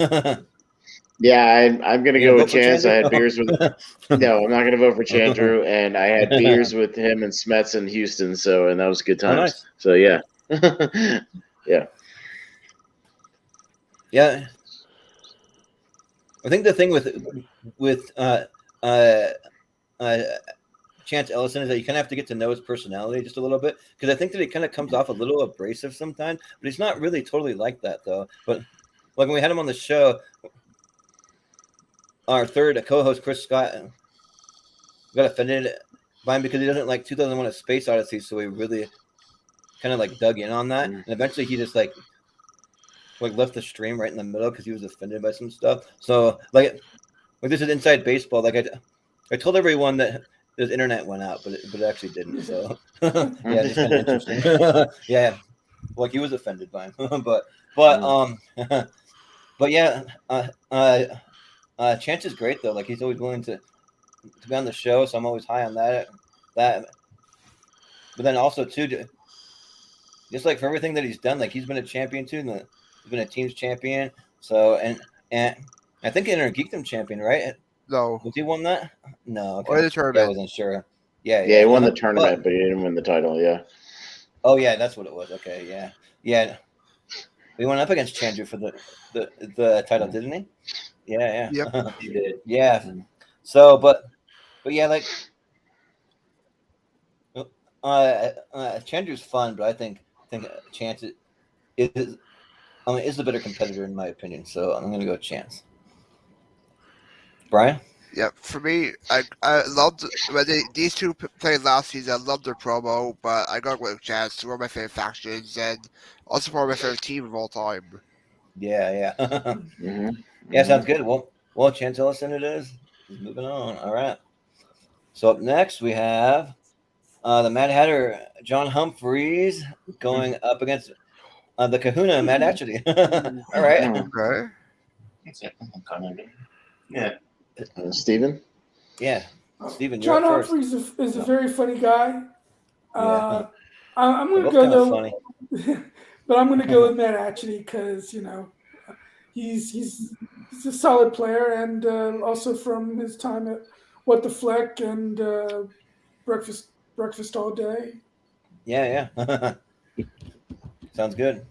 Yeah, I'm gonna go with Chance. Chandru? I had beers with. No, I'm not gonna vote for Chandru, and I had beers with him and Smets in Houston. And that was good times. Nice. So yeah, Yeah. I think the thing with Chance Ellison is that you kind of have to get to know his personality just a little bit because I think that he kind of comes off a little abrasive sometimes, but he's not really totally like that though. But like when we had him on the show, our third co-host Chris Scott got offended by him because he doesn't like 2001: A Space Odyssey, so he really kind of like dug in on that, and eventually he just like left the stream right in the middle because he was offended by some stuff. So like this is inside baseball. Like I told everyone that his internet went out, but it actually didn't. So yeah, it's kind of interesting. Yeah, like he was offended by him, but yeah, Chance is great though. Like he's always willing to be on the show, so I'm always high on that. But then also too, just like for everything that he's done, like he's been a champion too. He's been a team's champion. So and I think Inner Geekdom champion, right? No. Was he won that? No. Okay. Or the tournament. I wasn't sure. Yeah, he won the tournament, but he didn't win the title. Yeah. Oh yeah, that's what it was. Okay, yeah. We went up against Chandru for the title, didn't he? Yeah. Yep. He did. Yeah. So, but yeah, like Chandru's fun, but I think Chance is the better competitor in my opinion. So I'm gonna go with Chance. Brian? Yeah, for me, I loved when these two played last season. I loved their promo, but I got with Chance. One of my favorite factions, and also one of my favorite team of all time. Yeah. Yeah, sounds good. Well, Chance Ellison it is. Moving on. All right. So up next we have the Mad Hatter, John Humphreys, going up against the Kahuna, Matt Atchity. All right. Okay. Yeah. Steven? Yeah. Steven, John you're up first. Humphreys is a very funny guy. Yeah. I'm going to go though, but I'm going to go with Matt Atchity because he's a solid player and also from his time at What the Fleck and Breakfast All Day. Yeah. Sounds good.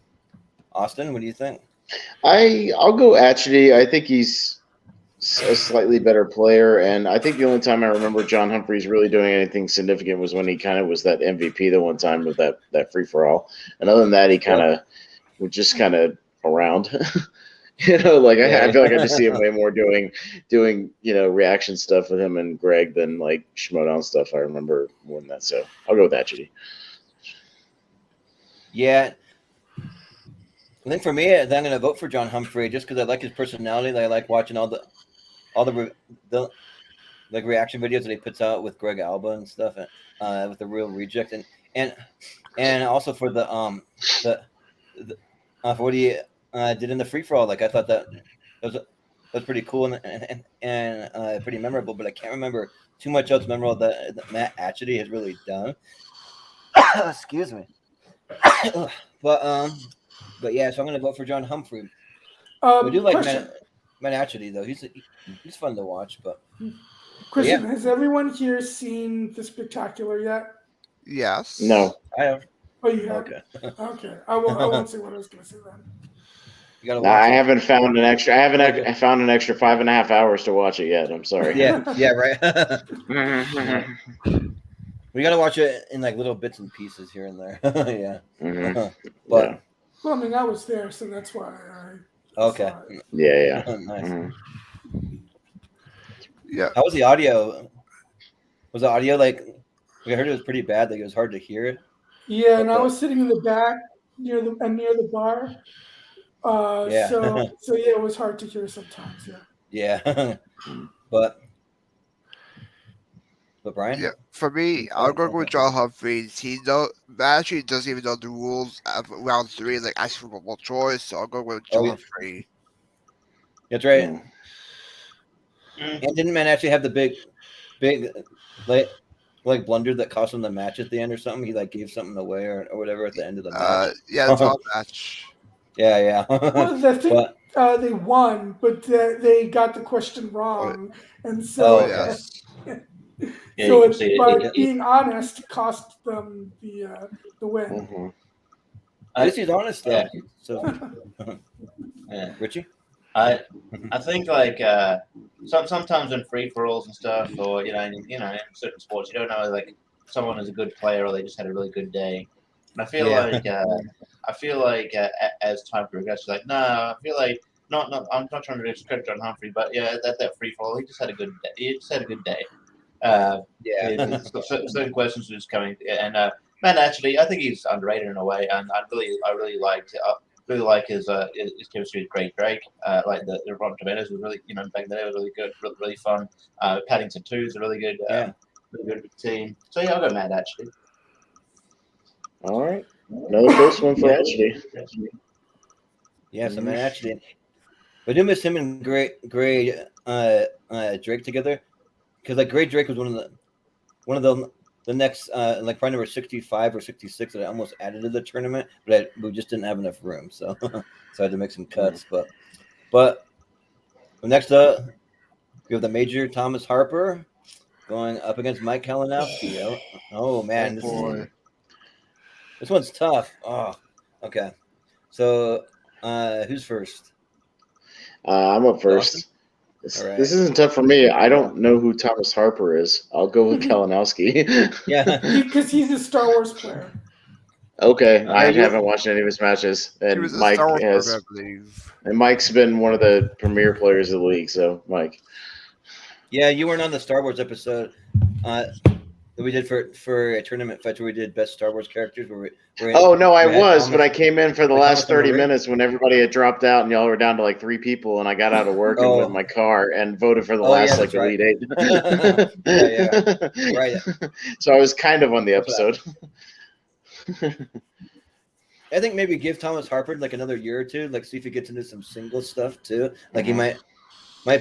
Austin, what do you think? I'll go Atchity. I think he's a slightly better player, and I think the only time I remember John Humphreys really doing anything significant was when he kind of was that MVP the one time with that free for all. And other than that, he kind of with just kind of around. Like I feel like I just see him way more doing reaction stuff with him and Greg than like Schmoedown stuff. I remember more than that, so I'll go with that, Judy. Yeah. I think for me, I'm going to vote for John Humphrey just because I like his personality. I like watching all the like reaction videos that he puts out with Greg Alba and stuff, with the Real Reject, and also for the for what he did in the free for all. Like I thought that was pretty cool and pretty memorable. But I can't remember too much else memorable that Matt Atchity has really done. Excuse me. But yeah, so I'm going to vote for John Humphrey. We do like Matt Atchity though. He's fun to watch. But Christian, has everyone here seen The Spectacular yet? Yes. No. I have. Oh, you have? Okay. Okay. I won't say what I was going to say then. You gotta No, watch I it. haven't found an extra. I found an extra 5.5 hours to watch it yet. I'm sorry. Yeah, right. We gotta watch it in like little bits and pieces here and there. Yeah. Mhm. But Yeah. Well, I mean, I was there, so that's why I okay. saw it. Yeah. Nice. Mhm. Yeah. How was the audio? Was the audio like? I heard it was pretty bad. Like it was hard to hear it. Yeah, and I Okay. was sitting in the back near the bar. Yeah. So yeah, it was hard to hear sometimes. Yeah. Yeah. But Brian? Yeah, for me, I'll go with John Humphreys. He actually doesn't even know the rules of round 3, like actual multiple choice. So I'll go with John Humphrey. That's right. Mm. And didn't man actually have the big like blunder that cost him the match at the end or something? He like gave something away or whatever at the end of the match. Yeah, the top match. Yeah. Well, the thing, they won, but they got the question wrong, and so yes. Yeah, so you can see it. being honest cost them the win. Mhm. At least he's honest though. Yeah. So Yeah. Richie? I think like sometimes in free for alls and stuff, or in certain sports, you don't know like someone is a good player or they just had a really good day. And I feel like as time progresses, like no, I feel like not I'm not trying to discredit John Humphrey, but yeah, that free for all, he just had a good day. He just had a good day. Certain questions were just coming, and man, actually, I think he's underrated in a way, and I really liked it. Really like his chemistry with Great Drake. Like the Rotten Tomatoes was really, back then it was really good, really fun. Paddington 2 is a really good, really good team. So yeah, I'll go Matt actually. All right, another close one for Atchity. Yeah, so man actually, but I do miss him and Gray Drake together, because like Gray Drake was one of the next like probably number 65 or 66 that I almost added to the tournament, but we just didn't have enough room, so so I had to make some cuts. But next up, we have the Major Thomas Harper going up against Mike Kalinowski. Oh man, this one's tough. Oh, okay. So who's first? I'm up first. This isn't tough for me. I don't know who Thomas Harper is. I'll go with Kalinowski. Yeah, because he's a Star Wars player. Okay, I haven't watched any of his matches, and Mike has. I believe. And Mike's been one of the premier players of the league. So, Mike. Yeah, you weren't on the Star Wars episode that we did for a tournament fetch where we did best Star Wars characters. Oh no, I was, but I came in for the last 30 minutes when everybody had dropped out and y'all were down to like 3 people, and I got out of work and went in my car and voted for the last Elite 8. Right. So I was kind of on the episode. I think maybe give Thomas Harper like another year or two, like see if he gets into some single stuff too. Like he might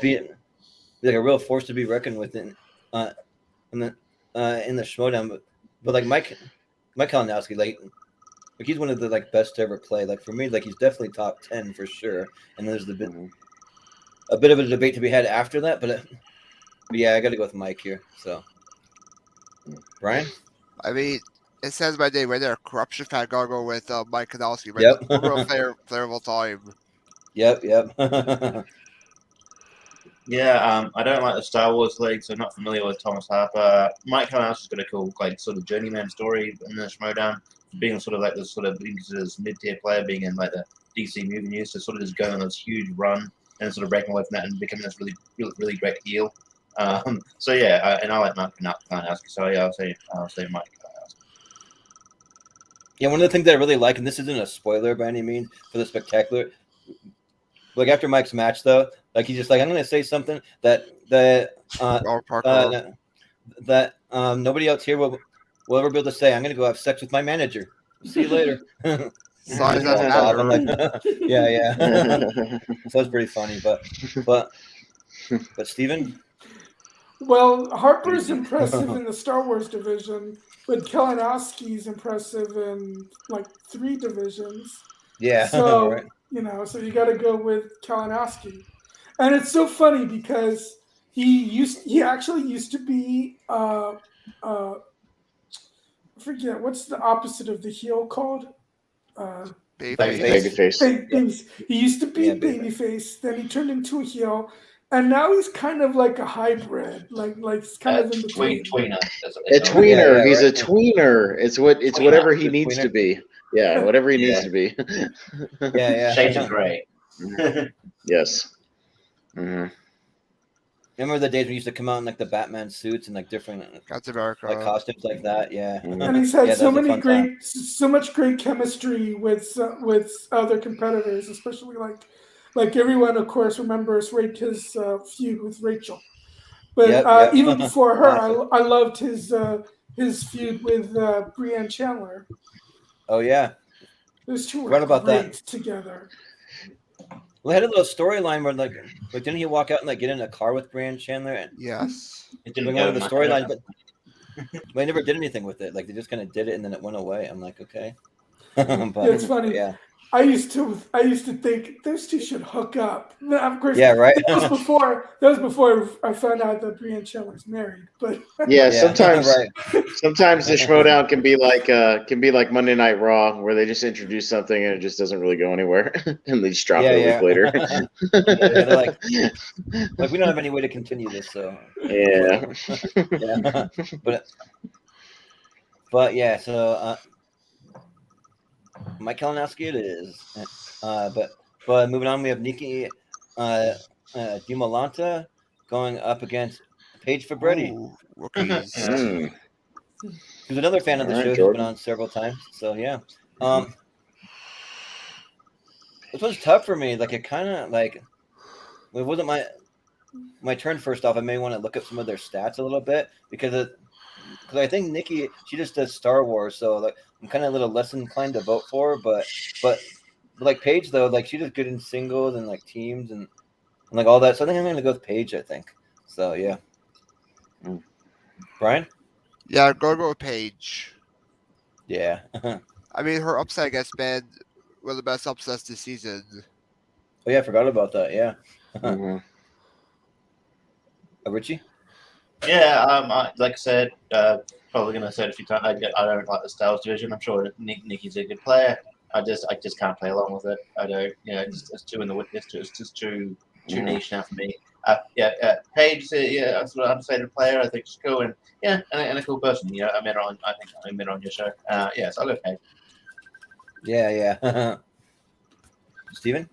be like a real force to be reckoned with in the Schmoedown. But like Mike Kalinowski, like he's one of the like best to ever play. Like for me, like he's definitely top 10 for sure. And there's a bit of a debate to be had after that, but yeah, I got to go with Mike here. So, Brian, I mean, it says my name right there. Corruption fan. Gotta go with Mike Kalinowski. Right? Yep. Overall player of all time. Yep. Yeah, I don't like the Star Wars league, so I'm not familiar with Thomas Harper. Mike Kalinowski's has got a cool, like, sort of journeyman story in the Schmoedown, being sort of like this sort of being considered as mid-tier player, being in like the DC movie news, so sort of just going on this huge run and sort of breaking away from that and becoming this really great heel. So yeah, and I like Mike Kalinowski, so yeah, I'll say Mike Kalinowski. Yeah, one of the things that I really like, and this isn't a spoiler by any means for the Spectacular, like after Mike's match though, like he's just like, I'm gonna say something that nobody else here will ever be able to say. I'm gonna go have sex with my manager. See you later. Size doesn't I'm matter. like, yeah. So it's pretty funny, but Steven? Well, Harper's impressive in the Star Wars division, but Kalinowski's impressive in like 3 divisions. Yeah. So Right. so you got to go with Kalinowski, and it's so funny because he actually used to be I forget what's the opposite of the heel called. Babyface. He used to be Yeah, babyface, then he turned into a heel, and now he's kind of like a hybrid, like he's kind of in between. Tweener. A tweener. Yeah, He's right. a tweener. It's Tweener. whatever he The needs tweener. to be. Yeah, whatever he needs Yeah. to be. Yeah. Shades of grey. Yes. Mm-hmm. Remember the days when we used to come out in like the Batman suits and like different That's America. like costumes like that? Yeah. And he's had Yeah, so that was a many fun so much great chemistry with other competitors, especially like everyone, of course, remembers his feud with Rachel. But Yep. even before her, Classic. I loved his feud with Brianne Chandler. Oh yeah. Those two were Forgot about great that. together. Well, they had a little storyline where like didn't he walk out and like get in a car with Brianne Chandler and Yes. It bring didn't on go the much. storyline, but they never did anything with it. Like they just kind of did it and then it went away. I'm like, okay. But, Yeah, it's funny. Yeah. I used to think those two should hook up. Now, of course, Yeah, right. That was before I found out that Brianne Chandler's married. But Yeah, Yeah, sometimes right. sometimes the Schmoedown can be like Monday Night Raw, where they just introduce something and it just doesn't really go anywhere, and they just drop it a week later. Yeah, they're like we don't have any way to continue this, so Yeah. yeah. But yeah, so Mike Kalinowski it is. But moving on, we have Nikki DiMolanta going up against Paige Fabretti, Ooh, rookies. Mm. who's another fan of the All right, show. Who's Jordan. been on several times. So yeah, this was tough for me. Like it kind of like it wasn't my turn. First off, I may want to look up some of their stats a little bit because I think Nikki she just does Star Wars, so like I'm kind of a little less inclined to vote for her. But like Paige though, like she does good in singles and like teams and like all that. So I think I'm gonna go with Paige. I think so. Yeah. Brian. Yeah, go with Paige. Yeah. I mean, her upset against Ben one of the best upsets this season. Oh yeah, I forgot about that. Yeah. Mhm. Richie. Yeah, like I said, probably gonna say it a few times. I don't like the Styles division. I'm sure Nikki's a good player. I just can't play along with it. I don't. It's too in the witness. It's just too niche now for me. Paige, that's what I'm saying. A player, I think she's cool and and a cool person. I met her on. I think I met her on your show. So I'll go Paige. Yeah. Steven?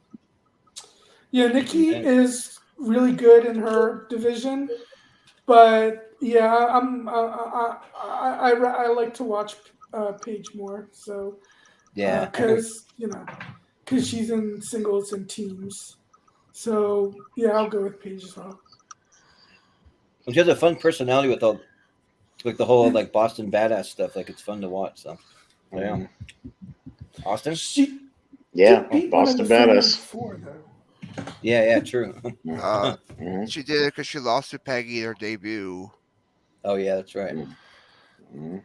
yeah, Nikki is really good in her division, but yeah, I like to watch Paige more. So Yeah. because she's in singles and teams. So yeah, I'll go with Paige as well. She has a fun personality with all, like the whole like Boston badass stuff. Like it's fun to watch. So yeah. Austin? She Yeah, did beat one of Boston the badass. before, though. Yeah, true. Mhm. She did it because she lost to Peggy in her debut. Oh yeah, that's right. Mhm.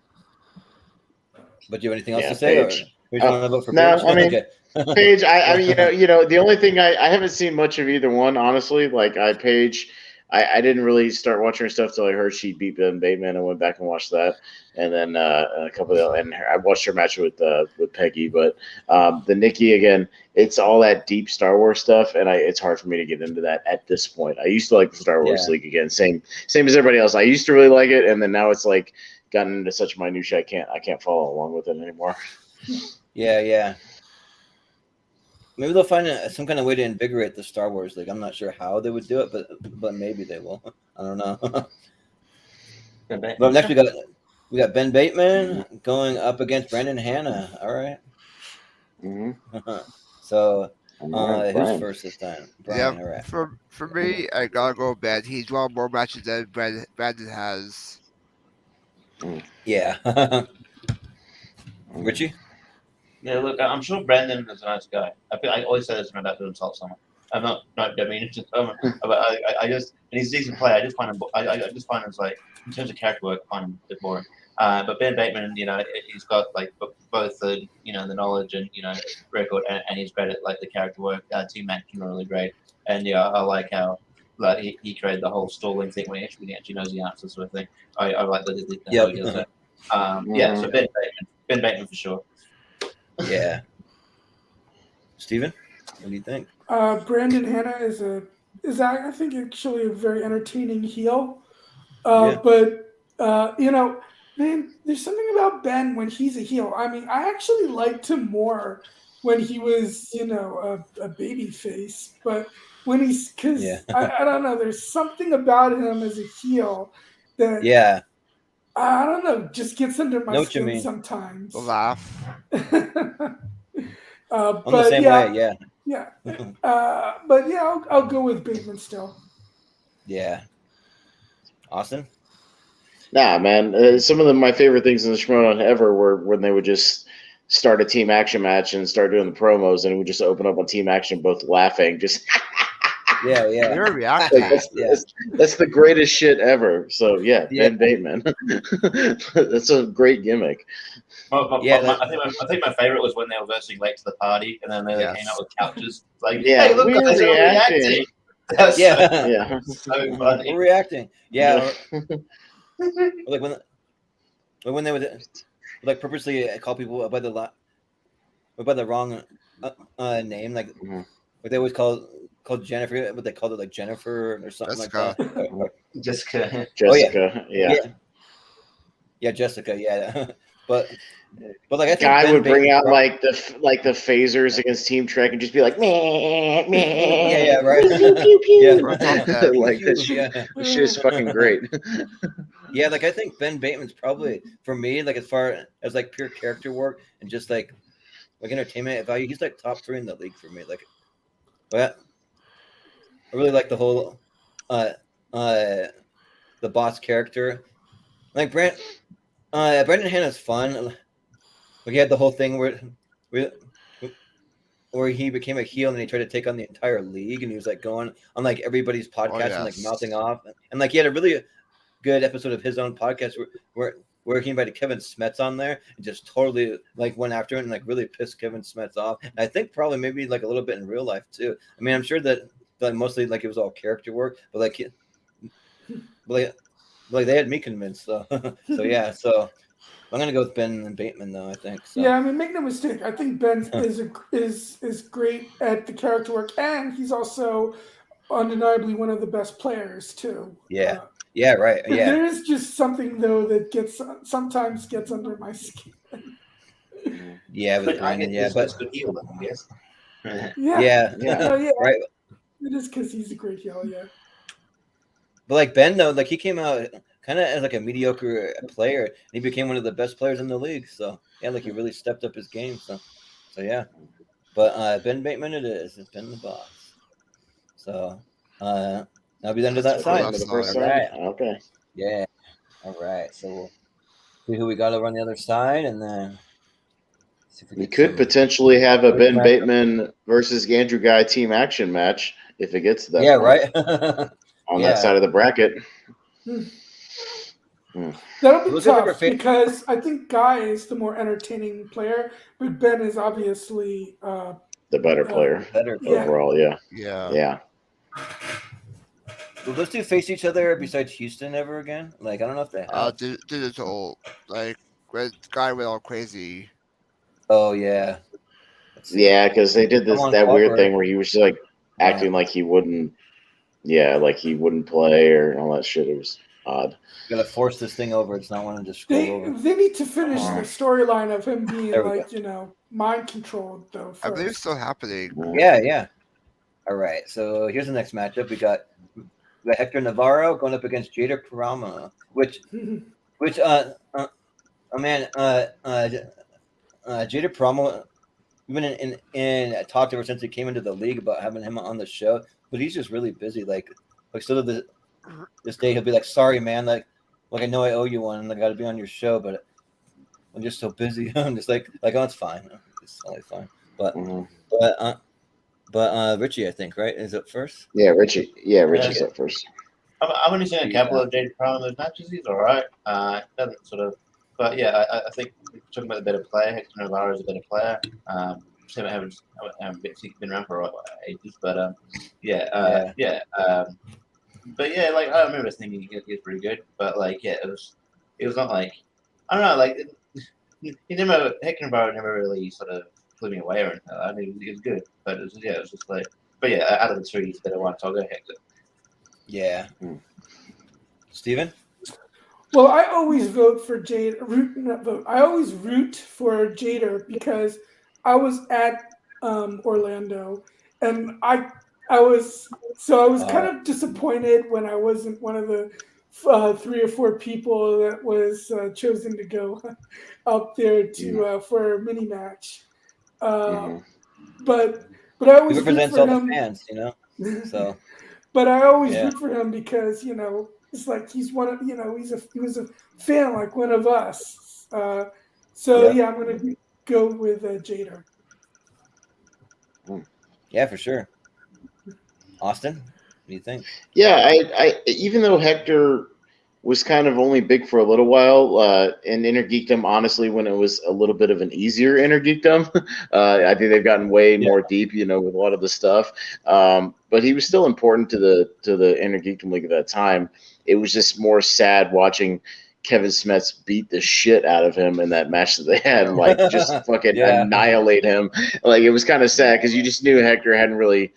But do you have anything else Yeah, to say? Paige. Or you want to vote for No, Paige? I mean, Okay. Paige, I mean, the only thing I haven't seen much of either one, honestly. Like Paige, I didn't really start watching her stuff till I heard she beat Ben Bateman. I went back and watched that, and then a couple of and I watched her match with Peggy. But the Nikki again, it's all that deep Star Wars stuff, and it's hard for me to get into that at this point. I used to like the Star Wars League again, same as everybody else. I used to really like it, and then now it's like gotten into such minutia I can't follow along with it anymore. Yeah. Maybe they'll find some kind of way to invigorate the Star Wars League. I'm not sure how they would do it, but maybe they will. I don't know. But next we got Ben Bateman going up against Brandon Hanna. All right. Mm-hmm. So Right, who's first this time? Brian. Yeah, All right. for me, I gotta go Ben. He's won more matches than Brandon has. Yeah. Richie? Yeah, look, I'm sure Brandon is a nice guy. I always say this when I'm about to insult someone. I'm not meaning to someone, but I just, and he's a decent player. I just find him, I just find him like, in terms of character work, I find him a bit boring. But Ben Bateman, he's got like both the, the knowledge and, record, and he's great at like the character work. Team action are really great. And yeah, I like how like he created the whole stalling thing when he actually knows the answer sort of thing. I like the how he does it. Yeah, so Ben Bateman for sure. Yeah. Steven, what do you think? Brandon Hanna is I think actually a very entertaining heel. Yeah. But man, there's something about Ben when he's a heel. I mean, I actually liked him more when he was, a baby face. But when he's, because I don't know, there's something about him as a heel that I don't know, just gets under my skin sometimes. The laugh. On the same way, yeah. Yeah. But yeah, I'll go with Bateman still. Yeah. Austin? Nah, man. Some of my favorite things in the Schmoedown ever were when they would just start a team action match and start doing the promos, and it would just open up on team action, both laughing, just yeah. They're reacting. That's the greatest shit ever. So yeah. Ben Bateman. That's a great gimmick. I think my favorite was when they were versing late to the party, and then they came out with couches. It's like, yeah, hey, look, we're guys, reacting. Yeah. So funny. We're reacting. Yeah. Like when they would like purposely call people by the wrong name, like what they always called Jennifer, but they called it like Jennifer or something Jessica. like that. Jessica. Yeah, Jessica. Yeah. But like I think Guy Ben would bring Bateman out like the phasers against Team Trek and just be like, meh, meh. Yeah, right. Pew, pew, pew. Yeah. Like that shit is fucking great. Yeah, like I think Ben Bateman's probably, for me, like as far as like pure character work and just like entertainment value, he's like top 3 in the league for me. Like, but I really like the whole the boss character. Like Brandon Hanna's fun. Like he had the whole thing where he became a heel and he tried to take on the entire league, and he was like going on like everybody's podcast and like mouthing off, and like he had a really good episode of his own podcast where he invited Kevin Smets on there and just totally like went after it and like really pissed Kevin Smets off. And I think probably maybe like a little bit in real life too. I mean, I'm sure that like mostly like it was all character work, but like they had me convinced though. So yeah, so I'm gonna go with Ben Bateman though. I think. So. Yeah, I mean, make no mistake. I think Ben is great at the character work, and he's also undeniably one of the best players too. Yeah. Yeah. Right. Yeah. There is just something though that sometimes gets under my skin. Yeah, with Brandon. Yeah, but good heel, I guess. Yeah. Right. It is because he's a great heel. Yeah. But like Ben though, like he came out kind of as like a mediocre player, and he became one of the best players in the league. So yeah, like he really stepped up his game. So yeah. But Ben Bateman it is. It's been the boss. So I'll be under that side. Right. Okay. Yeah. All right. So we'll see who we got over on the other side, and then see if we could potentially have a Ben Bateman versus Andrew Guy team action match if it gets to that. Yeah. Right. On that side of the bracket. That'll be tough because I think Guy is the more entertaining player, but Ben is obviously the better player. Better overall. Yeah. will those two face each other besides Houston ever again? Like, I don't know if they have. Digital, like when the guy went all crazy. Oh yeah. Let's see. Yeah, because they did Come on, that weird cooperate. thing where he was just like acting like he wouldn't. Yeah, like he wouldn't play or all that shit. It was odd. Gotta force this thing over. It's not wanting to scroll over. They need to finish the storyline of him being There we like, mind controlled though. I believe it's First. still happening. Yeah. All right. So here's the next matchup. We got Hector Navarro going up against Jada Parama, which Jada Parama, we've been in talks ever since he came into the league about having him on the show, but he's just really busy. Like still to this day, he'll be like, "Sorry, man. Like I know I owe you one, and I got to be on your show, but I'm just so busy." I'm just like, oh, it's fine. It's totally fine. But Richie, I think, right, is up first. Yeah, Richie. Yeah, Richie's up first. I've only seen a couple of Jada Parama's matches. He's all right. Doesn't sort of, but yeah, I think we're talking about the better player. Hector Navarro is a better player. Haven't been around for ages, but but yeah, like I remember thinking he was pretty good, but like yeah, it was not like I don't know, like Hector Navarro never really sort of blew me away or anything. I mean, he was good, but it was just like, but yeah, out of the two, he's the better one. So I'll go Hector. Yeah. Steven? Well, I always vote for Jada. I always root for Jada because I was at Orlando, and I was kind of disappointed when I wasn't one of the 3 or 4 people that was chosen to go up there to for a mini match. But I always He represents all the fans, So. But I always root for him because it's like he's one of he was a fan like one of us. I'm gonna go with Jada. Yeah, for sure. Austin, what do you think? Yeah, I even though Hector was kind of only big for a little while in Inner Geekdom, honestly, when it was a little bit of an easier Inner Geekdom, I think they've gotten way more deep, with a lot of the stuff. But he was still important to the Inner Geekdom League at that time. It was just more sad watching Kevin Smets beat the shit out of him in that match that they had, like just fucking annihilate him. Like it was kind of sad because you just knew Hector hadn't really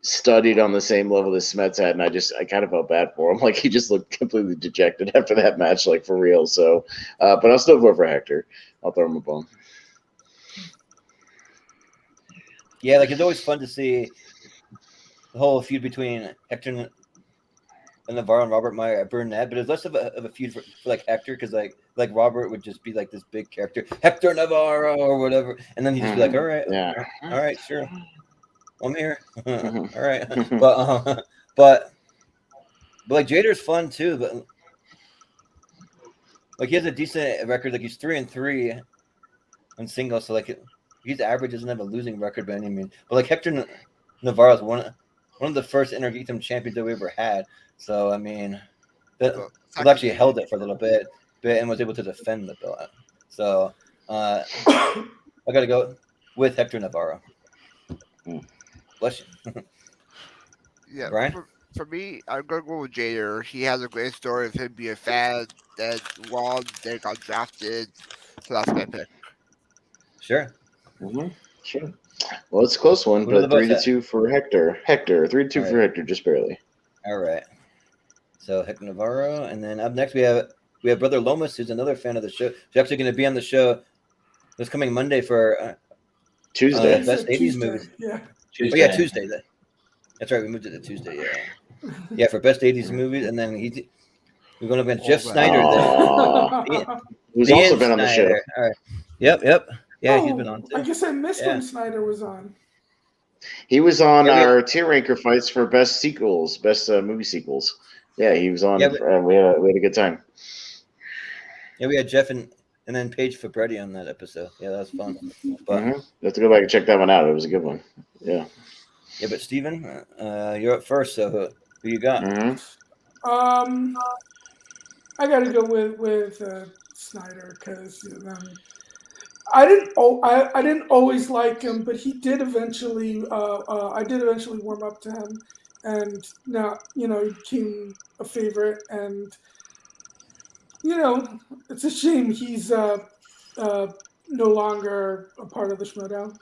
studied on the same level as Smets had, and I kind of felt bad for him. Like he just looked completely dejected after that match, like for real. So, but I'll still vote for Hector. I'll throw him a bone. Yeah, like it's always fun to see the whole feud between Hector and Navarro and Robert Meyer at Burnett, but it's less of a feud for like Hector because like Robert would just be like this big character, Hector Navarro or whatever, and then he'd just be like, all right, sure. I'm here. All right. But like Jader's fun too, but like he has a decent record. Like he's 3-3 in singles, so like his average doesn't have a losing record by any means. But like Hector Navarro is one of the first Inner Geekdom champions that we ever had. So I mean, he actually held it for a little bit and was able to defend the belt. So I got to go with Hector Navarro. Bless you. Yeah, Brian? For me, I'm gonna go with Jader. He has a great story of him being a fan, then won, then got drafted. So that's my pick. Sure. Sure. Well, it's a close one, but 3-2 for Hector. 3-2 for Hector, just barely. All right. So Hector Navarro, and then up next we have Brother Lomas, who's another fan of the show. He's actually going to be on the show this coming Monday for Tuesday. Best 80s movies. Yeah. Tuesday. Oh, yeah, Tuesday. That's right. We moved it to Tuesday. Yeah. Yeah, for Best 80s movies, and then we're going up against Jeff Snyder. Who's also been on the show. All right. Yep. Yeah, he's been on too. I guess I missed when Snyder was on. He was on our tier ranker fights for best sequels, best movie sequels. Yeah, he was on. We had a good time. Yeah, we had Jeff and then Paige Fabretti on that episode. Yeah, that was fun. But you have to go back and check that one out. It was a good one. Yeah. Yeah, but Steven, you're up first. So who you got? I got to go with Snyder because I didn't always like him, but he did eventually. I did eventually warm up to him, and now he became a favorite, and it's a shame he's no longer a part of the Schmoedown.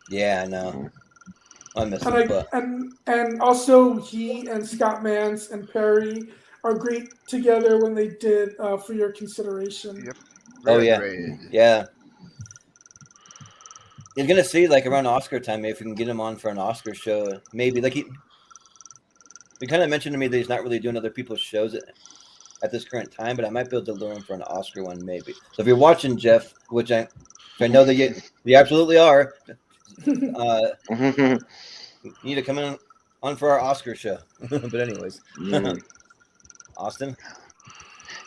Yeah, I know. I miss And him, but and also he and Scott Mance and Perry are great together when they did For Your Consideration. Yep. oh Very yeah, underrated. yeah. You're gonna see like around Oscar time, maybe if we can get him on for an Oscar show, maybe like he kind of mentioned to me that he's not really doing other people's shows at this current time, but I might be able to lure him for an Oscar one maybe. So if you're watching, Jeff, which I know that you absolutely are, you need to come in on for our Oscar show. But anyways, Austin.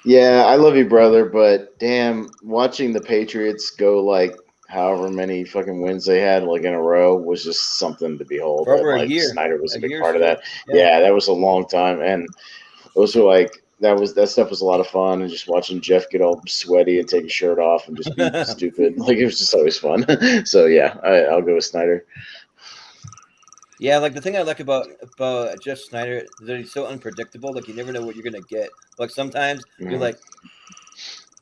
Yeah, I love you, brother, but damn, watching the Patriots go like however many fucking wins they had like in a row was just something to behold. For over And, a like year. Snyder was a big year part of straight. that. Yeah, that was a long time, and those were like that stuff was a lot of fun, and just watching Jeff get all sweaty and take his shirt off and just be stupid, like it was just always fun. So yeah, I'll go with Snyder. Yeah, like the thing I like about Jeff Snyder is that he's so unpredictable. Like you never know what you're gonna get. Like sometimes you're like,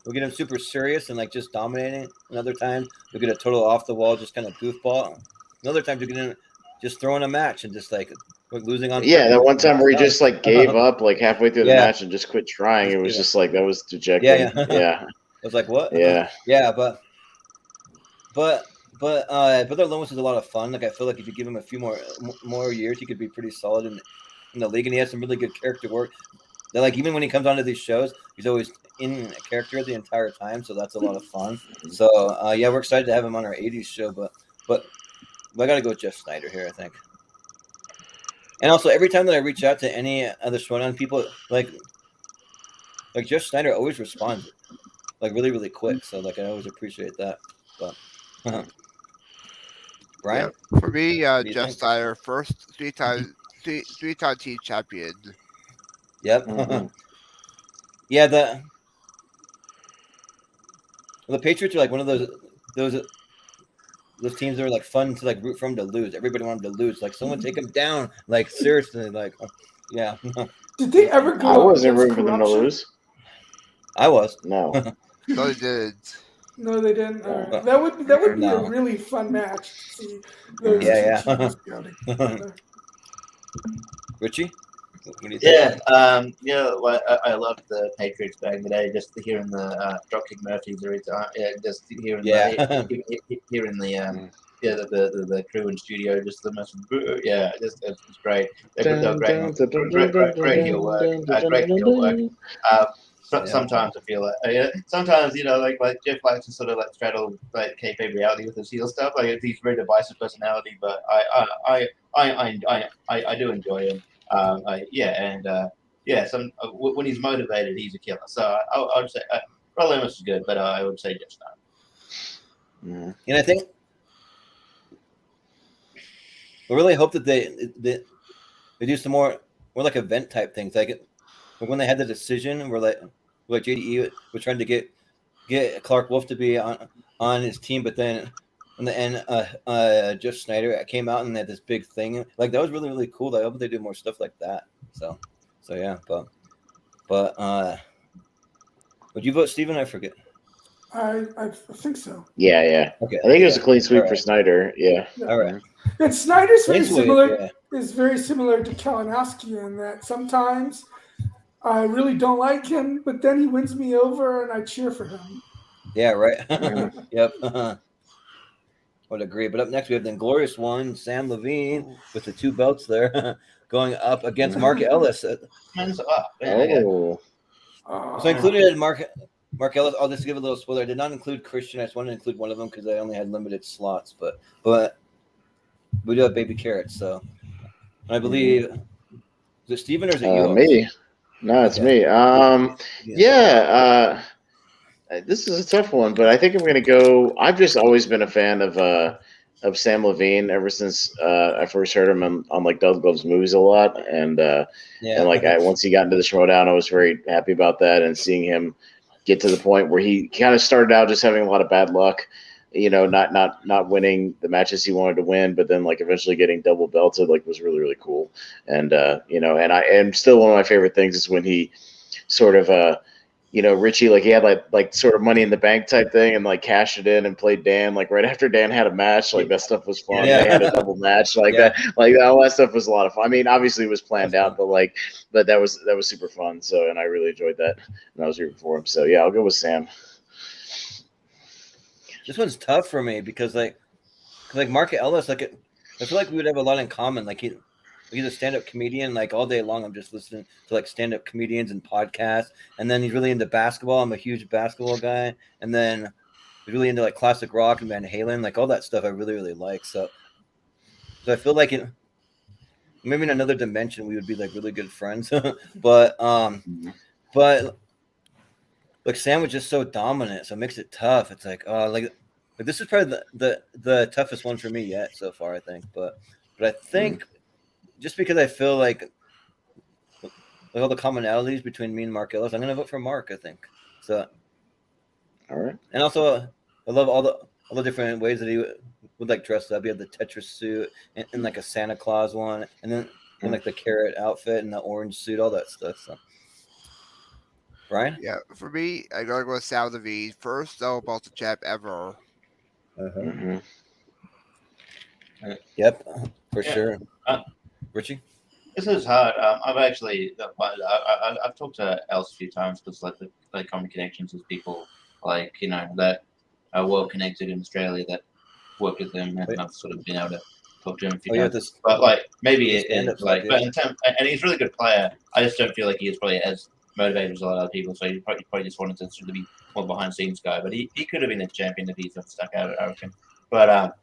we'll get him super serious and like just dominating. Another time you'll get a total off the wall, just kind of goofball. Another time you'll get him just throwing a match and just like losing on. Yeah, that one purpose. time where he just like gave up like halfway through the Yeah. match and just quit trying. It was just like that was dejecting. Yeah. Yeah. I was like, what? Yeah. Yeah, but Brother Lewis is a lot of fun. Like I feel like if you give him a few more years, he could be pretty solid in the league, and he has some really good character work. That like even when he comes onto these shows, he's always in a character the entire time, so that's a lot of fun. So yeah, we're excited to have him on our '80s show, but I got to go with Jeff Snyder here, I think. And also, every time that I reach out to any other Schmoedown people, like Jeff Snyder always responds like really, really quick. So like I always appreciate that. But Brian, For me, do you Jeff think? Snyder, first three-time team champion. Yep. Yeah, the Patriots are like one of those teams that are like fun to like root for them to lose. Everybody wanted to lose. Like someone take them down. Like seriously, like yeah. Did they ever go? I wasn't against rooting for them to corruption? lose. I was. No. No, they didn't. No, they didn't. That would be No. a really fun match to see those Yeah, two teams go together. Richie, what do you think? Yeah, well, I loved the Patriots back in the day. Just hearing the Dropkick Murphys every time, just hearing hearing the crew in studio, just the most, just it's great. They put out great heel work. Sometimes I feel like sometimes like Jeff likes to sort of like straddle like kayfabe reality with his heel stuff. Like he's a very divisive personality, but I do enjoy him. When he's motivated, he's a killer. So I would say Roll Amos is good, but I would say Jeff Snyder. And I think I really hope that they do some more like event type things. Like when they had the decision, where like JDE was trying to get Clark Wolf to be on his team, but then in the end, Jeff Snyder came out and they had this big thing. Like that was really, really cool. I hope they do more stuff like that. So yeah, but would you vote Steven? I forget. I think so. Yeah. Okay. I think it was a clean sweep for Snyder. Yeah. All right. And Snyder's very Clean sweep, similar. yeah. Is very similar to Kalinowski in that sometimes I really don't like him, but then he wins me over and I cheer for him. Yeah, right. Yep. Would agree. But up next, we have the Inglorious One, Sam Levine, with the two belts there, going up against Mark Ellis. Hands up. Oh. So included in Mark Ellis. I'll just give a little spoiler. I did not include Christian. I just wanted to include one of them because I only had limited slots. But we do have Baby Carrots. So I believe is it Steven or is it you? Me. No, it's me. This is a tough one, but I think I'm going to go. I've just always been a fan of Sam Levine ever since I first heard him on like Doug Loves Movies a lot, and like once he got into the Schmoedown, I was very happy about that, and seeing him get to the point where he kind of started out just having a lot of bad luck, not winning the matches he wanted to win, but then like eventually getting double belted like was really, really cool. And and I am still one of my favorite things is when he sort of Richie, like he had like sort of Money in the Bank type thing and like cashed it in and played Dan like right after Dan had a match. Like that stuff was fun. Yeah. They had a double match like that. Like all that stuff was a lot of fun. I mean, obviously it was planned out, but that was super fun. So, and I really enjoyed that, and I was rooting for him. So yeah, I'll go with Sam. This one's tough for me because like Mark Ellis, I feel like we would have a lot in common. Like he's a stand-up comedian. Like all day long, I'm just listening to like stand-up comedians and podcasts. And then he's really into basketball. I'm a huge basketball guy. And then he's really into like classic rock and Van Halen, like all that stuff. I really, really like. So I feel like maybe in another dimension we would be like really good friends. but like Sam was just so dominant, so it makes it tough. It's like like this is probably the toughest one for me yet so far, I think. But I think just because I feel like all the commonalities between me and Mark Ellis, I'm gonna vote for Mark, I think. So all right. And also I love all the different ways that he would like dress up. He had the Tetris suit and like a Santa Claus one, and then like the carrot outfit and the orange suit, all that stuff. So Brian? Yeah, for me, I gotta go with Sam Levine. First, though, about the champ ever. Yep, for sure. Richie? This is hard. I've actually, I've talked to Ellis a few times because like the common connections with people like that are well connected in Australia that work with him, and I've sort of been able to talk to him a few times. But like maybe it's like, but in terms, and he's a really good player. I just don't feel like he is probably as motivated as a lot of other people. So he probably just wanted to sort of be more behind the scenes guy. But he could have been a champion if he sort of stuck out, I reckon. But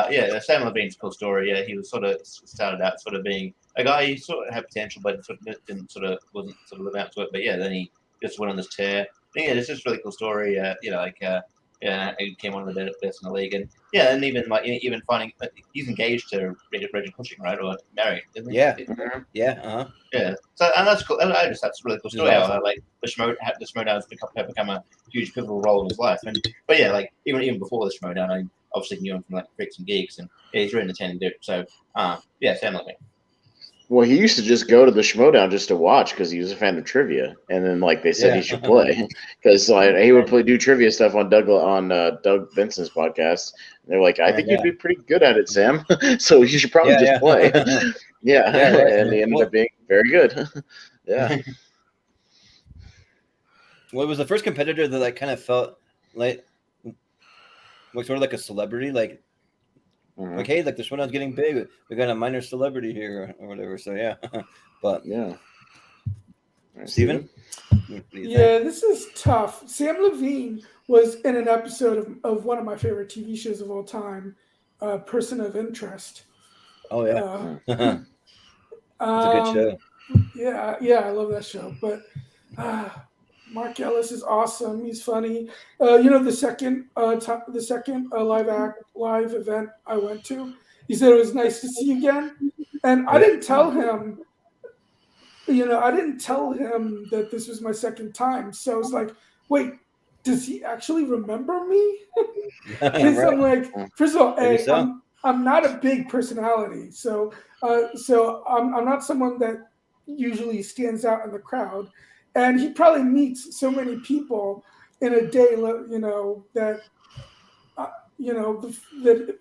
yeah, Sam Levine's a cool story. Yeah, he was sort of started out sort of being a guy who sort of had potential, but wasn't living up to it. But yeah, then he just went on this tear. Yeah, it's just a really cool story. He became one of the best in the league, and yeah, and even finding he's engaged to Reggie Cushing, right, or married, isn't he? Yeah. Yeah. So and that's cool. That's a really cool story. How like the Schmoedown has become a huge pivotal role in his life. But yeah, like even before the Schmoedown, I obviously knew him from like Freaks and Geeks, and yeah, he's really entertaining dude. So yeah, Sam Levine. Well, he used to just go to the Schmoedown just to watch because he was a fan of trivia, and then like they said he should play because he would do trivia stuff on Doug Benson's podcast. And they're like, I think you'd be pretty good at it, Sam. So you should probably just play. And he ended up being very good. Yeah. Well, it was the first competitor that like kind of felt like sort of like a celebrity, like. Like, hey, like the Schmoedown's getting big. We got a minor celebrity here or whatever. So yeah, but yeah. Steven? Yeah, this is tough. Sam Levine was in an episode of one of my favorite TV shows of all time, Person of Interest. Oh yeah, it's a good show. Yeah, I love that show. But Mark Ellis is awesome. He's funny. The second live event I went to, he said it was nice to see you again, and I didn't tell him. I didn't tell him that this was my second time. So I was like, wait, does he actually remember me? Because I'm like, first of all, I'm not a big personality, so I'm not someone that usually stands out in the crowd. And he probably meets so many people in a day, that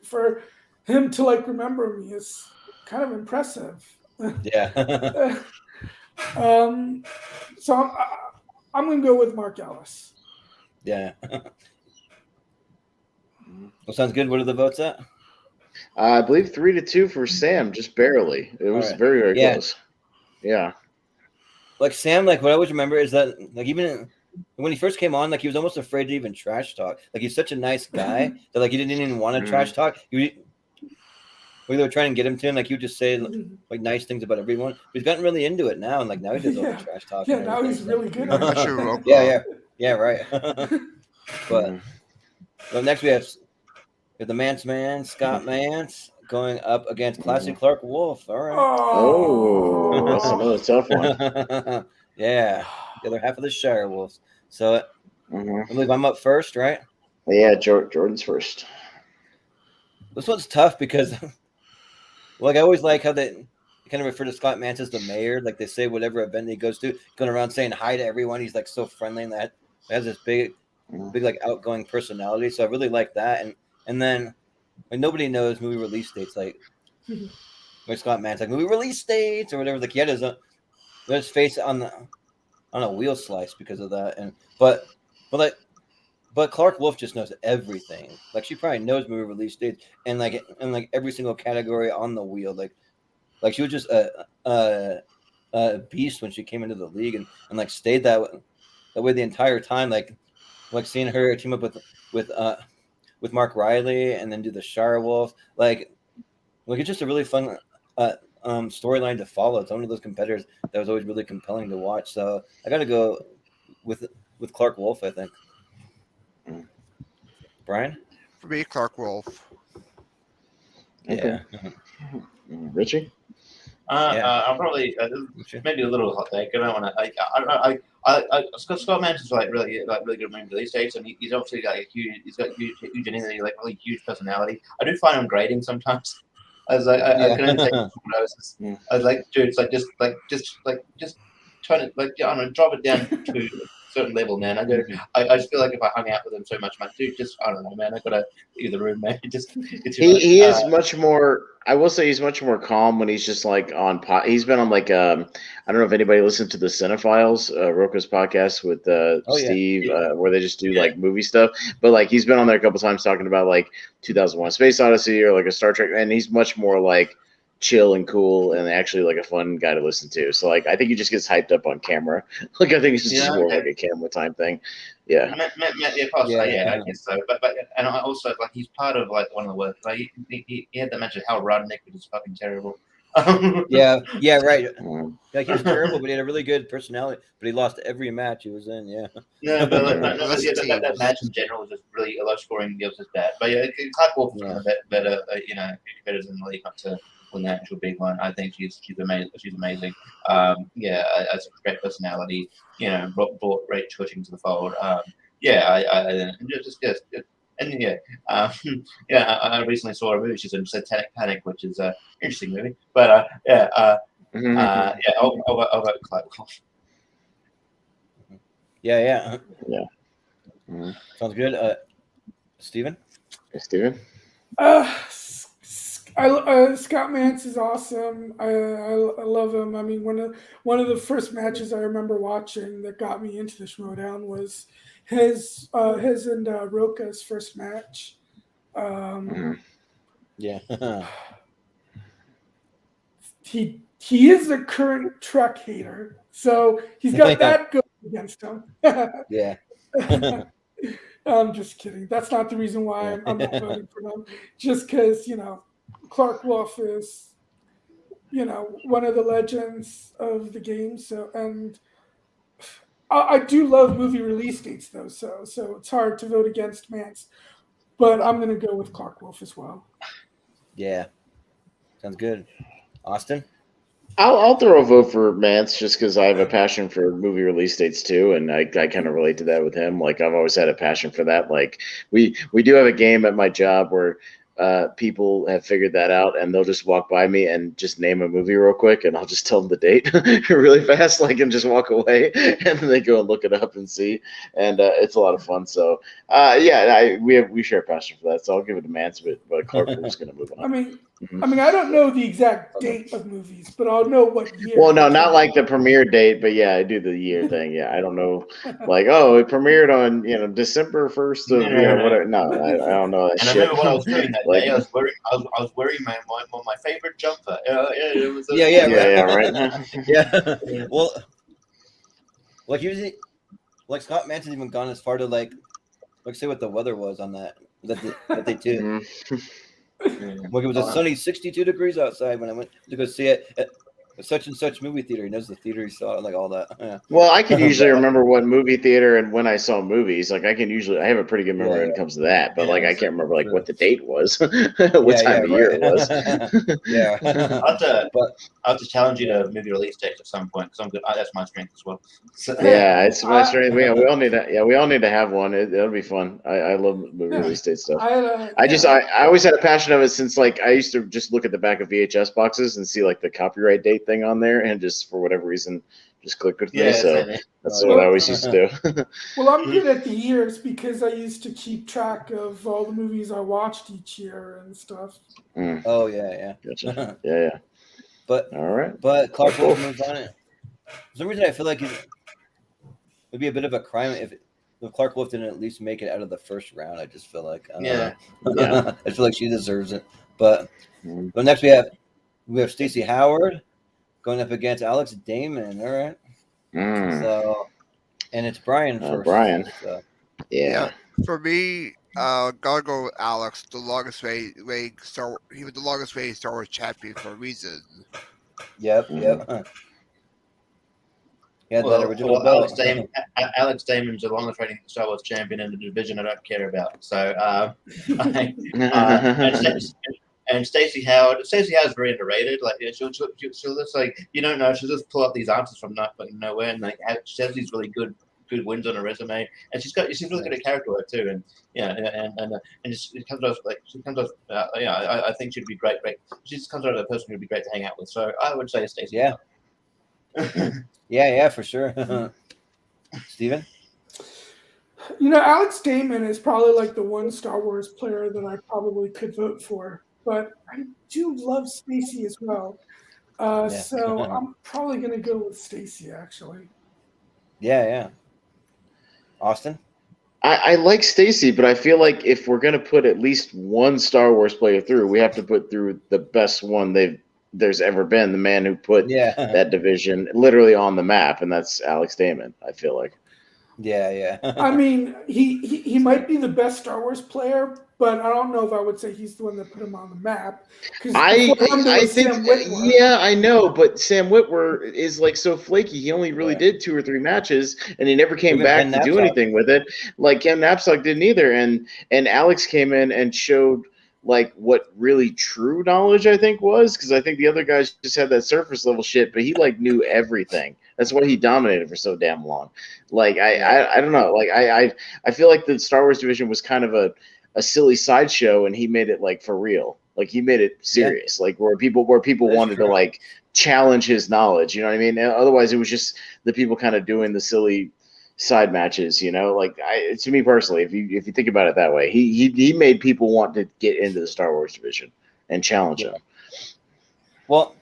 for him to like remember me is kind of impressive. Yeah. So I'm gonna go with Mark Ellis. Yeah. Well, sounds good. What are the votes at? I believe 3-2 for Sam, just barely. It was very, very close. Yeah. Like Sam, like what I always remember is that like even when he first came on, like he was almost afraid to even trash talk. Like he's such a nice guy that like he didn't even want to trash talk. We were trying to get him to, and like he would just say like nice things about everyone. But he's gotten really into it now, and like now he does all the trash talk. Yeah, now he's really good at it. Yeah, right. But next we have the Mance Man, Scott Mance, going up against Classic Clark Wolf. All right. Oh, that's another tough one. Yeah, the other half of the Shire Wolves. So I believe I'm up first, right? Yeah, Jordan's first. This one's tough because, like, I always like how they kind of refer to Scott Mance as the mayor. Like, they say whatever event he goes to, going around saying hi to everyone. He's like so friendly and that has this big like outgoing personality. So I really like that. And then like nobody knows movie release dates. Like Scott Mance, like movie release dates or whatever. Like he had his face on a wheel slice because of that. And but Clark Wolf just knows everything. Like she probably knows movie release dates and like every single category on the wheel. Like she was just a beast when she came into the league and like stayed that way the entire time. Like seeing her team up with Mark Riley and then do the Shire Wolf. Like it's just a really fun storyline to follow. It's one of those competitors that was always really compelling to watch. So I got to go with Clark Wolf, I think. Brian? For me, Clark Wolf. Yeah. Richie? I'm probably maybe a little hot take. I don't want to. Scott Mance is really good movie release dates, and he's obviously got huge anything, like really huge personality. I do find him grating sometimes. I can only take doses. I was like, dude, it's just turn it, I don't know, drop it down to a certain level, man. I just feel like if I hung out with him so much, my dude, I don't know, man. I gotta leave the room, man. He is much more. I will say he's much more calm when he's just like on pot. He's been on like I don't know if anybody listened to the Cinephiles, Roka's podcast with Steve, where they just do like movie stuff. But like he's been on there a couple times talking about like 2001: Space Odyssey or like a Star Trek, and he's much more like chill and cool and actually like a fun guy to listen to. So like I think he just gets hyped up on camera. Like I think it's just more like a camera time thing. Yeah. I guess so. But and I also like he's part of like one of the worst. Like he had that match with Howard Rodnick, which is fucking terrible. yeah, right. Like he was terrible, but he had a really good personality. But he lost every match he was in. Yeah. No, but that match in general was just really a low scoring. It was just bad. But yeah, Clark Wolf is one of the better, competitors in the league up to win the actual big one. I think she's amazing. She's amazing. As a great personality, brought Ray Cushing to the fold. I recently saw a movie. She's in Satanic Panic, which is an interesting movie. But I'll vote Clark Wolf. Yeah. Mm-hmm. Sounds good. Steven? Hey, Steven? Scott Mance is awesome. I love him. I mean, one of the first matches I remember watching that got me into the Schmoedown was his and Roka's first match. He is a current truck hater, so he's got that going against him. Yeah. I'm just kidding. That's not the reason why I'm not voting for them. Just because, Clark Wolf is, one of the legends of the game. So, and I do love movie release dates, though. So it's hard to vote against Mance. But I'm going to go with Clark Wolf as well. Yeah. Sounds good. Austin? I'll throw a vote for Mance just because I have a passion for movie release dates too, and I kind of relate to that with him. Like I've always had a passion for that. Like we do have a game at my job where people have figured that out, and they'll just walk by me and just name a movie real quick, and I'll just tell them the date really fast, like, and just walk away, and then they go and look it up and see, and it's a lot of fun. So we share a passion for that, so I'll give it to Mance, but Clark is going to move on. I mean, I don't know the exact date of movies, but I'll know what year. Well, no, not like the premiere date, but yeah, I do the year thing. Yeah, I don't know, like, oh, it premiered on December 1st of whatever. No, I don't know that and shit. I remember when I was doing that day, I was wearing my favorite jumper. It was Right. Yeah. Well, like usually, like Scott Mance has even gone as far to like say what the weather was on that they did. Like it was a sunny 62 degrees outside when I went to go see it. such and such movie theater. He knows the theater he saw, like all that. Yeah. Well, I can usually remember what movie theater and when I saw movies. Like I have a pretty good memory when it comes to that, but like I can't remember like what the date was, what time of year it was. Yeah. I'll have to challenge you to movie release dates at some point because I'm good. That's my strength as well. So, Yeah, it's my strength. We all need to. Yeah, we all need to have one. It'll be fun. I love movie release date stuff. I always had a passion of it since like I used to just look at the back of VHS boxes and see like the copyright date thing on there, and just for whatever reason just clicked with me. So that's what I always used to do. Well, I'm good at the years because I used to keep track of all the movies I watched each year and stuff. Oh yeah. Gotcha. Yeah. But all right. But Clark Wolf moves on it. For some reason, I feel like it would be a bit of a crime if Clark Wolf didn't at least make it out of the first round. I just feel like I feel like she deserves it. But next we have Stacy Howard going up against Alex Damon. All right. So, and it's Brian first. Brian. So. Yeah. For me, gotta go with Alex. The longest way he was the longest reigning Star Wars champion for a reason. Yep. Yeah, that original belt. Alex Damon's the longest reigning Star Wars champion in the division I don't care about. So, and Stacy Howard. Stacy Howard's very underrated. Like she'll just like you don't know. She'll just pull up these answers from nowhere, and like she has these really good wins on her resume, and she's really good at character work too. And it comes off like I think she'd be great. She just comes out of a person who'd be great to hang out with. So I would say Stacy. Yeah. Yeah, for sure. Steven? Alex Damon is probably like the one Star Wars player that I probably could vote for, but I do love Stacy as well. So I'm probably going to go with Stacy, actually. Yeah. Austin? I like Stacy, but I feel like if we're going to put at least one Star Wars player through, we have to put through the best one there's ever been, the man who put that division literally on the map, and that's Alex Damon, I feel like. Yeah. I mean, he might be the best Star Wars player, but I don't know if I would say he's the one that put him on the map. I think, yeah, I know, but Sam Witwer is like so flaky. He only really did 2 or 3 matches, and he never came back to do anything with it. Like Ken Knapsack didn't either, and Alex came in and showed like what really true knowledge I think was, because I think the other guys just had that surface level shit, but he like knew everything. That's why he dominated for so damn long. Like I don't know. Like I feel like the Star Wars division was kind of a silly sideshow, and he made it like for real. Like he made it serious. Like where people wanted to like challenge his knowledge. You know what I mean? Otherwise, it was just the people kind of doing the silly side matches, like to me personally, if you think about it that way, he made people want to get into the Star Wars division and challenge him. Well,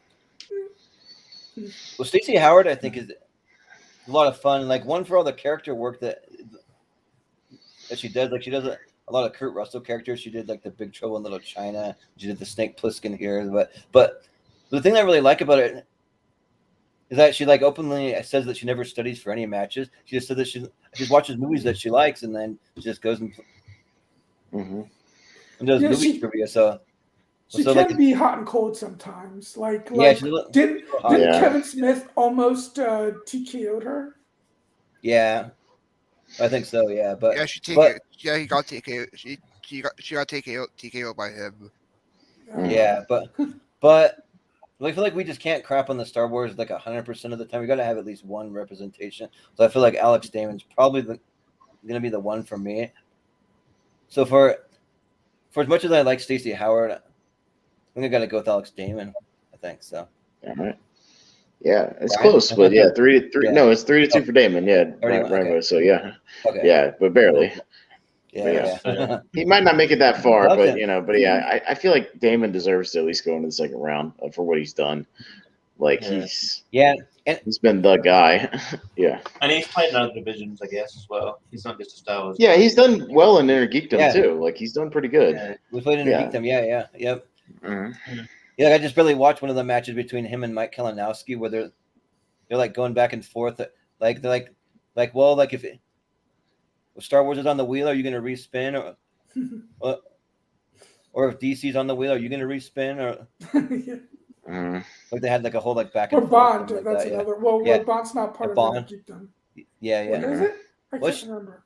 Stacy Howard, I think, is a lot of fun. Like one for all the character work that she does. Like she does a lot of Kurt Russell characters. She did like the Big Trouble in Little China. She did the Snake Plissken here. But the thing I really like about it is that she like openly says that she never studies for any matches. She just said that she watches movies that she likes, and then she just goes and does movie trivia. So she can be hot and cold sometimes. Didn't Kevin Smith almost TKO'd her? Yeah, I think so. Yeah, but he got TKO. She got TKO by him. Yeah, but. I feel like we just can't crap on the Star Wars like 100% of the time. We got to have at least one representation. So I feel like Alex Damon's probably going to be the one for me. So for as much as I like Stacy Howard, I think I got to go with Alex Damon. I think so. All right. Yeah, it's close, but 3-3. Yeah. No, it's 3-2 for Damon. Yeah, right. So but barely. Yeah. He might not make it that far, but I feel like Damon deserves to at least go into the second round for what he's done. Like he's been the guy. And he's played in other divisions, I guess, as well. He's not just a Star Wars. Yeah, he's done well in Inner Geekdom too. Like he's done pretty good. Yeah. We played in Inner Geekdom. Yep. Mm-hmm. Yeah, I just barely watched one of the matches between him and Mike Kalinowski where they're like going back and forth. Like they're like well, like if Star Wars is on the wheel, are you going to respin? Or if DC's on the wheel, are you going to respin? Or Like they had like a whole like back Or and forth Bond. thing like That's that, another. Well, Yeah. Bond's not part A of Bond. the Geekdom. Yeah, What yeah. is it? I Which- can't remember.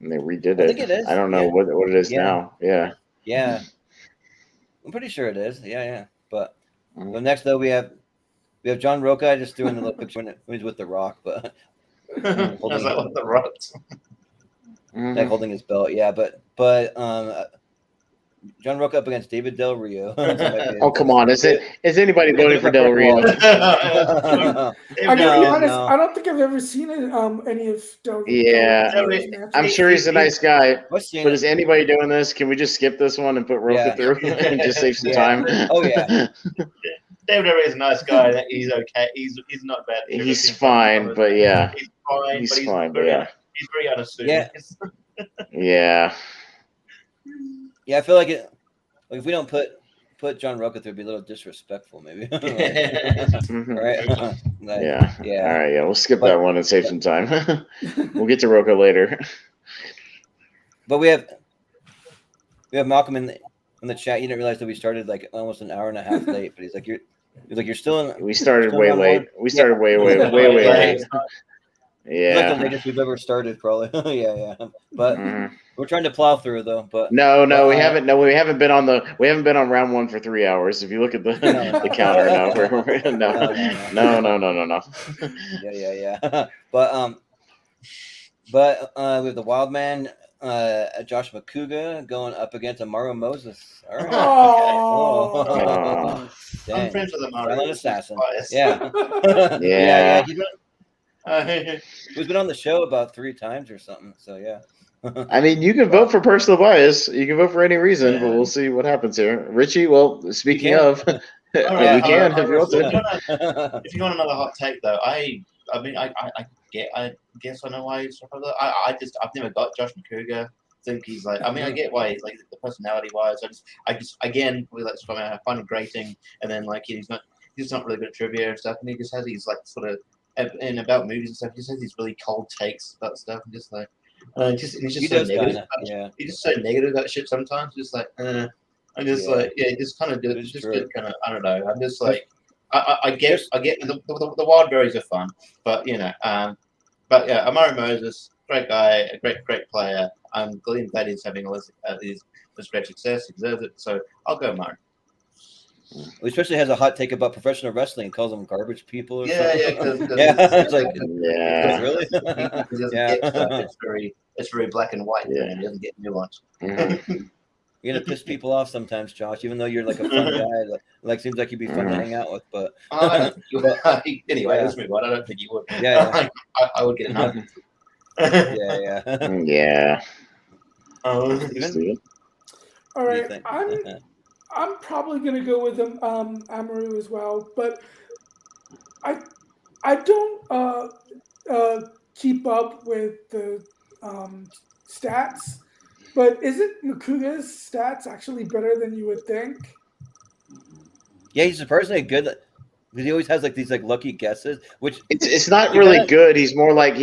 And they redid I it. think it is, I don't know yeah. what it is Yeah. now. Yeah. Yeah. I'm pretty sure it is. Yeah, yeah. But Mhm. so next though we have John Roca. I just threw in the little picture when he's with the Rock, but I was like, what the rocks? like holding his belt. Yeah, but John Roca up against David Del Rio. So it might be Oh, come on. Is anybody voting for Del Rio? I gotta be No, honest. no. I don't think I've ever seen any of Del. Yeah. Del Rio's matches. I'm sure he's a nice guy. I've seen But it. is anybody doing this? Can we just skip this one and put Roca Yeah. through and just save some Yeah. time? Oh, yeah. David Ray is a nice guy. He's okay. He's not bad. He's fine, but yeah. He's fine. He's But he's fine, but very, yeah. He's very unassuming. Yeah. Yeah. Yeah, I feel like it. Like if we don't put John Roca through, it'd be a little disrespectful, maybe. Mhm. Right? Like, Yeah. Yeah. All right. Yeah. We'll skip that one and save some time. We'll get to Roca later. But we have Malcolm in the chat. He didn't realize that we started like almost an hour and a half late. But he's like, you're still in. We started Still way on late. one? We started way Yeah. late. It's like the Yeah. latest we've ever started, probably. yeah. But Mhm. we're trying to plow through though. But No, we But, haven't. No, we haven't been on round one for 3 hours. If you look at the No. the counter, no, no. Yeah. But we have the Wild Man, Josh McCouga going up against Amaro Moses. All right. Oh. Oh. I'm Dang. friends with Amaro. Silent assassin. Biased. Yeah. Yeah. He's been on the show about 3 times or something. So yeah. I mean, you can vote for personal bias. You can vote for any reason, but Yeah. we'll see what happens here. Richie, well, speaking can. of, All we right, can all if you want right. to. If you want another hot take, though, I guess I know why he's I've never got Josh McCouga. I think he's like, I mean, I get why he's like the personality wise. I just again, we like to I find him grating, and then like he's not really good at trivia and stuff, and he just has these like sort of and about movies and stuff. He just has these really cold takes about stuff, and just like. He's just He so does negative. kinda, yeah. He's just so negative about shit sometimes. Just like, I'm just Yeah. like, yeah, just kind of It's just true. kind of, I don't know. I'm just like, I get the wild berries are fun, but but yeah, Amaro Moses, great guy, a great player. I'm glad he's having this great success. He deserves it. So I'll go Amaro. He especially has a hot take about professional wrestling and calls them garbage people or Yeah, something. yeah, It's like, Yeah. really? He doesn't Yeah. get stuff. It's very black and white. Yeah. And he doesn't get nuance. Mhm. You're gonna piss people off sometimes, Josh. Even though you're like a fun guy, like seems like you'd be fun to hang out with. But Anyway, let's move on. I don't think he would. Yeah. I would get another. yeah. Yeah. Steven? Steven? All What do you right, think? I'm probably gonna go with Amaru as well, but I don't keep up with the stats. But isn't Makuga's stats actually better than you would think? Yeah, he's surprisingly good because he always has like these like lucky guesses, which It's not You really gotta- good. He more like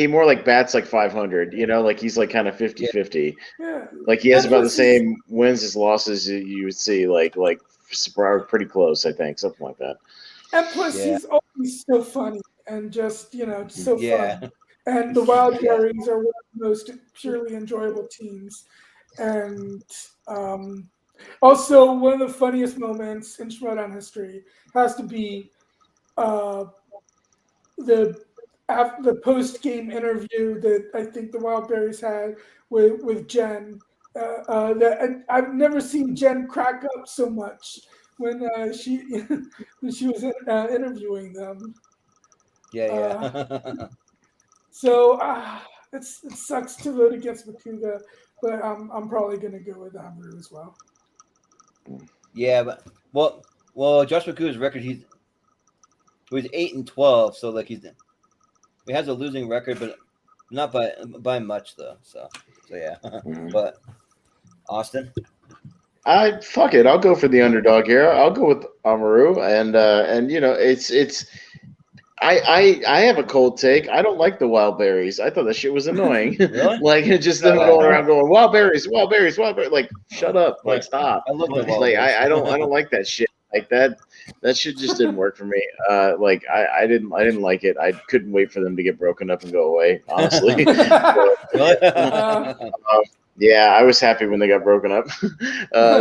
bats like 500. Like he's like kind of 50-50. Yeah. Like he has And about the plus he's- same wins as losses you would see. Like pretty close, I think, something like that. And plus, Yeah. he's always so funny and just so Yeah. fun. And the Wild Yeah. Berries are one of the most purely enjoyable teams. And also, one of the funniest moments in Schmoedown history has to be the post game interview that I think the Wild Berries had with Jen. And I've never seen Jen crack up so much when she was interviewing them. Yeah. So it sucks to vote against Makuga, but I'm probably gonna go with Amaru as well. Yeah, but well, Josh McCouga's record, he was 8-12, so like he has a losing record, but not by much though. So yeah. But Austin, Fuck it. I'll go for the underdog here. I'll go with Amaru, and it's. I have a cold take. I don't like the wild berries. I thought that shit was annoying. Really? Like just them going around going wild berries. Like shut up. Like stop. I love the Like Wild Berries. I don't like that shit. Like that shit just didn't work for me. Like I didn't like it. I couldn't wait for them to get broken up and go away. Honestly. Yeah, I was happy when they got broken up.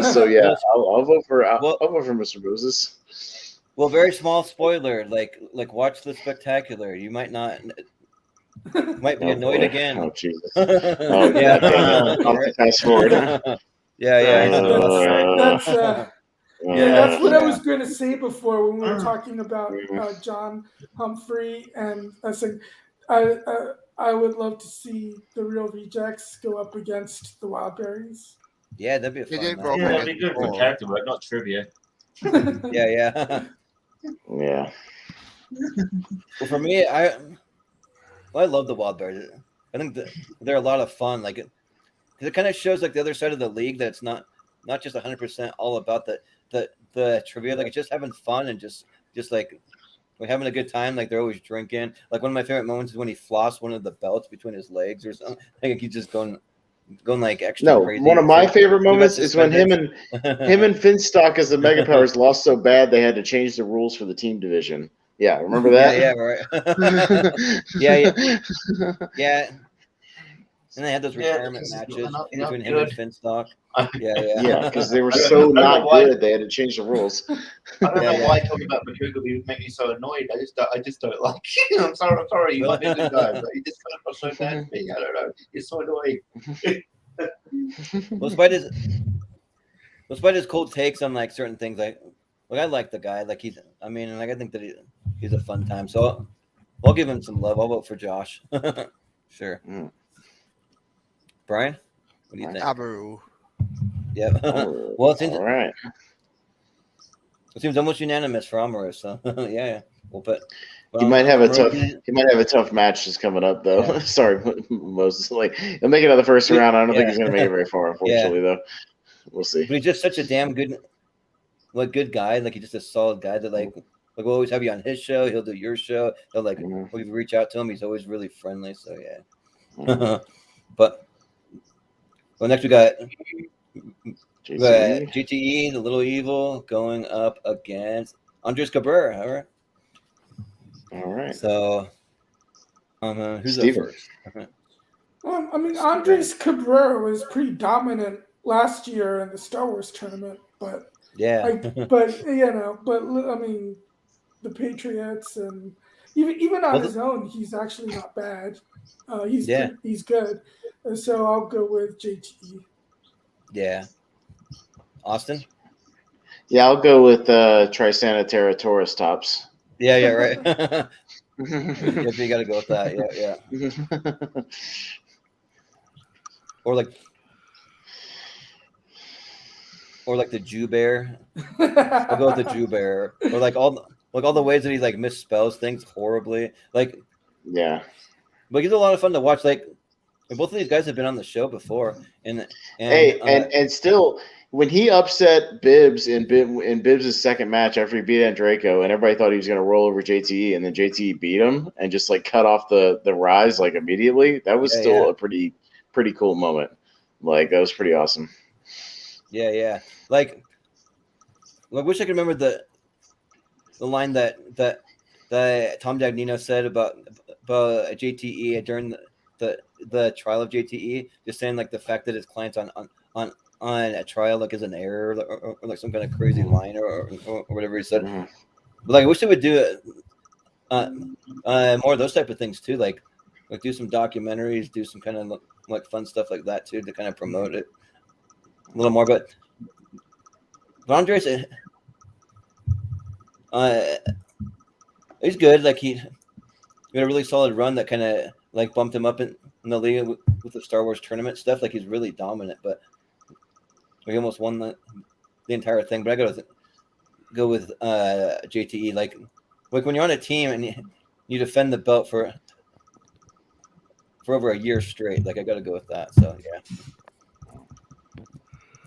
So yeah, I'll vote for Mr. Moses. Well, very small spoiler. Like watch the spectacular. You might be annoyed boy. again. Oh Jesus! Oh Yeah. yeah, I'll have to fast forward. Yeah. That's what I yeah. was going to say before when we were talking about John Humphrey, and I said I would love to see the Real Rejects go up against the Wildberries. Yeah, that'd be a They fun did match. go up Yeah, that'd against be good for Paul. character work, not trivia. Yeah. Yeah. Well, for me, I love the Wildberries. I think they're a lot of fun. Like, because it kind of shows like the other side of the league that it's not just 100% all about the trivia. Like, it's just having fun and just like having a good time. Like, they're always drinking. Like, one of my favorite moments is when he flossed one of the belts between his legs or something. I think he's just going like extra crazy. One of my favorite we got moments is when him and Finstock as the Mega Powers lost so bad they had to change the rules for the team division. Yeah, remember that? Yeah, right. Yeah. And they had those retirement matches between him and Finstock. Yeah, because they were so not good, they had to change the rules. I don't know why talking about Makuga would make me so annoyed. I just don't like it. I'm sorry. You might be a good guy, but you just come across so bad to me. I don't know. It's so annoying. Well, despite his cold takes on like certain things, like I like the guy. Like I think that he's a fun time. So I'll give him some love. I'll vote for Josh. Sure. Brian, what do you think? Navarro. Yeah. Well, it seems all right. It seems almost unanimous for Amaru. So yeah. We'll put. He might have a tough match just coming up though. Yeah. Sorry, Moses. Like he'll make it out of the first round. I don't think he's gonna make it very far, unfortunately, though. We'll see. But he's just such a damn good guy. Like he's just a solid guy that like we'll always have you on his show. He'll do your show. He'll like if you reach out to him, he's always really friendly. So yeah. But next we got GTE, the Little Evil, going up against Andres Cabrera. All right. So, who's Steven. up first? Andres Cabrera was pretty dominant last year in the Star Wars tournament, but the Patriots and even on his own, he's actually not bad. He's good. So I'll go with JTE. Yeah. Austin? Yeah, I'll go with Trisana Terra Taurus tops. Yeah, right. You got to go with that. Yeah. Or like the Jew Bear. I'll go with the Jew Bear. Or like all the ways that he like misspells things horribly. Like yeah. But he's a lot of fun to watch. Like both of these guys have been on the show before, and still when he upset Bibbs in Bibbs' second match after he beat Andraco, and everybody thought he was going to roll over JTE, and then JTE beat him and just like cut off the rise like immediately. That was a pretty cool moment. Like that was pretty awesome. Yeah. Like I wish I could remember the line that Tom Dagnino said about JTE during the trial of JTE, just saying like the fact that his client's on a trial like is an error or like some kind of crazy line or whatever he said. Mm-hmm. But like I wish they would do more of those type of things too, like do some documentaries, do some kind of like fun stuff like that too to kind of promote it a little more. But Andres, he's good. Like he had a really solid run that kind of like bumped him up in the league with the Star Wars tournament stuff. Like he's really dominant, but he almost won the entire thing. But I gotta go with JTE. Like when you're on a team and you defend the belt for over a year straight, like I gotta go with that. So yeah,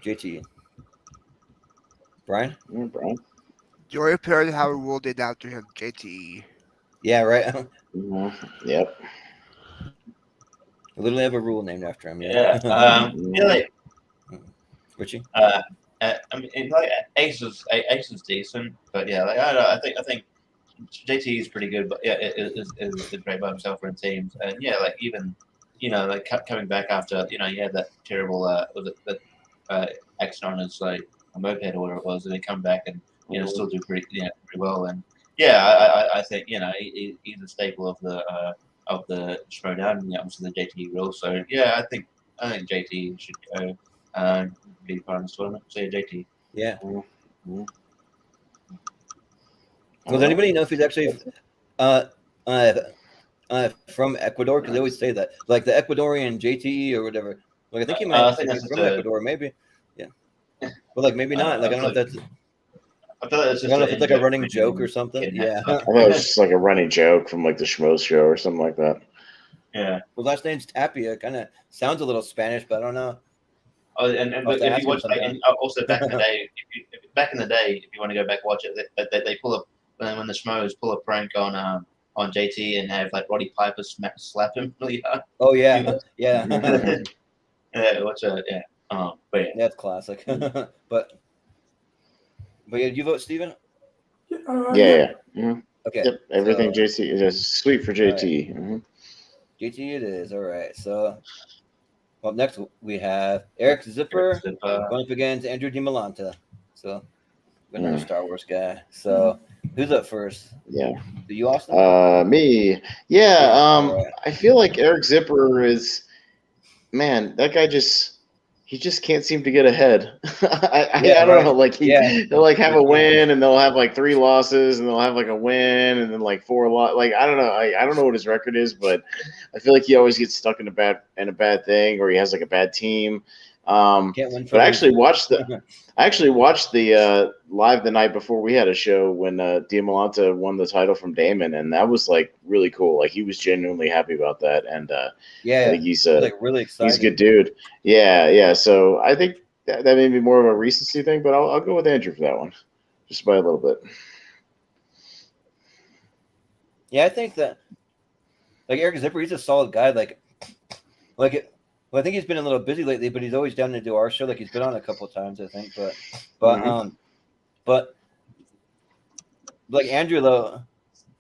JTE. Brian? Brian? The only player that have a rule named after him, JTE. Yeah, right. Mm-hmm. Yep. I literally have a rule named after him. Yeah. Richie? I mean, like Ace is decent, but yeah, like I think JT is pretty good, but yeah, is great by himself or in teams, and yeah, like even like coming back after he had that terrible was it that accident on his like a moped or whatever it was, and he come back and still do pretty pretty well, and yeah, I think he's a staple of the Schmoedown, obviously the JT rules, so yeah, I think JT should go be part of the tournament. So yeah, JT. Yeah. Mhm. Does anybody know if he's actually uh, uh, from Ecuador? Because they always say that, like the Ecuadorian JTE or whatever. Like I think he might I think be that's from just Ecuador, maybe. Yeah, but like maybe not. Like I don't know if that's. I feel like it's I just don't know if it's like a in-joke running for joke or him something. getting Yeah. that I thought it was just like a running joke from like the Schmo show or something like that. Yeah. Well, last name's Tapia. Kind of sounds a little Spanish, but I don't know. Oh, and I'll have but to if ask you him watch like, sometime. and also back in the day, if you want to go back watch it, they pull up when the Schmoes pull a prank on JT and have like Roddy Piper slap him really hard. Oh yeah, yeah. Yeah, watch it. Yeah. But yeah. That's classic. but yeah, you vote Steven? Yeah. Mhm. Okay. Yep. Everything so, JT is sweet for JT. Mhm. JT it is. All right. So up next we have Eric Zipper going up against Andrew DiMolanta. So another Star Wars guy. So who's up first? Yeah. Do you, Austin? Me. Yeah. All right. I feel like Eric Zipper is, man, that guy he just can't seem to get ahead. I don't know. Like they'll like have a win and they'll have like 3 losses and they'll have like a win and then like 4 Like I don't know. I don't know what his record is, but I feel like he always gets stuck in a bad thing, or he has like a bad team. Can't win for But I actually watched the live the night before we had a show when DiMolanta won the title from Damon, and that was like really cool. Like he was genuinely happy about that, and I think he's like really excited. He's a good dude. Yeah. So I think that may be more of a recency thing, but I'll go with Andrew for that one, just by a little bit. Yeah, I think that like Eric Zipper, he's a solid guy. Well, I think he's been a little busy lately, but he's always down to do our show. Like he's been on a couple of times, I think. But like Andrew though,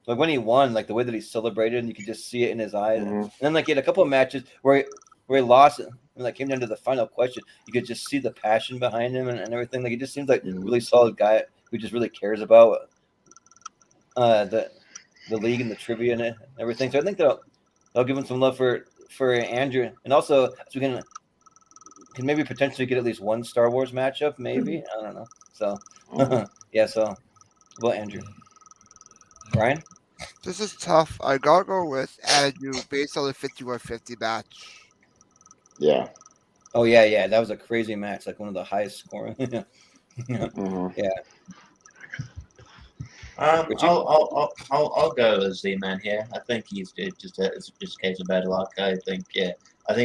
like when he won, like the way that he celebrated, and you could just see it in his eyes. And then like he had a couple of matches where he lost it, and like came down to the final question. You could just see the passion behind him and everything. Like he just seems like a really solid guy who just really cares about the league and the trivia and everything. So I think they'll give him some love for Andrew, and also so we can maybe potentially get at least one Star Wars matchup, maybe. I don't know. So yeah, so well, Andrew. Brian? This is tough. I gotta go with Andrew based on the 51-50 match. Yeah. Oh yeah, that was a crazy match, like one of the highest scoring. Yeah. I'll go as Z-Man here. I think he's just a case of bad luck. I think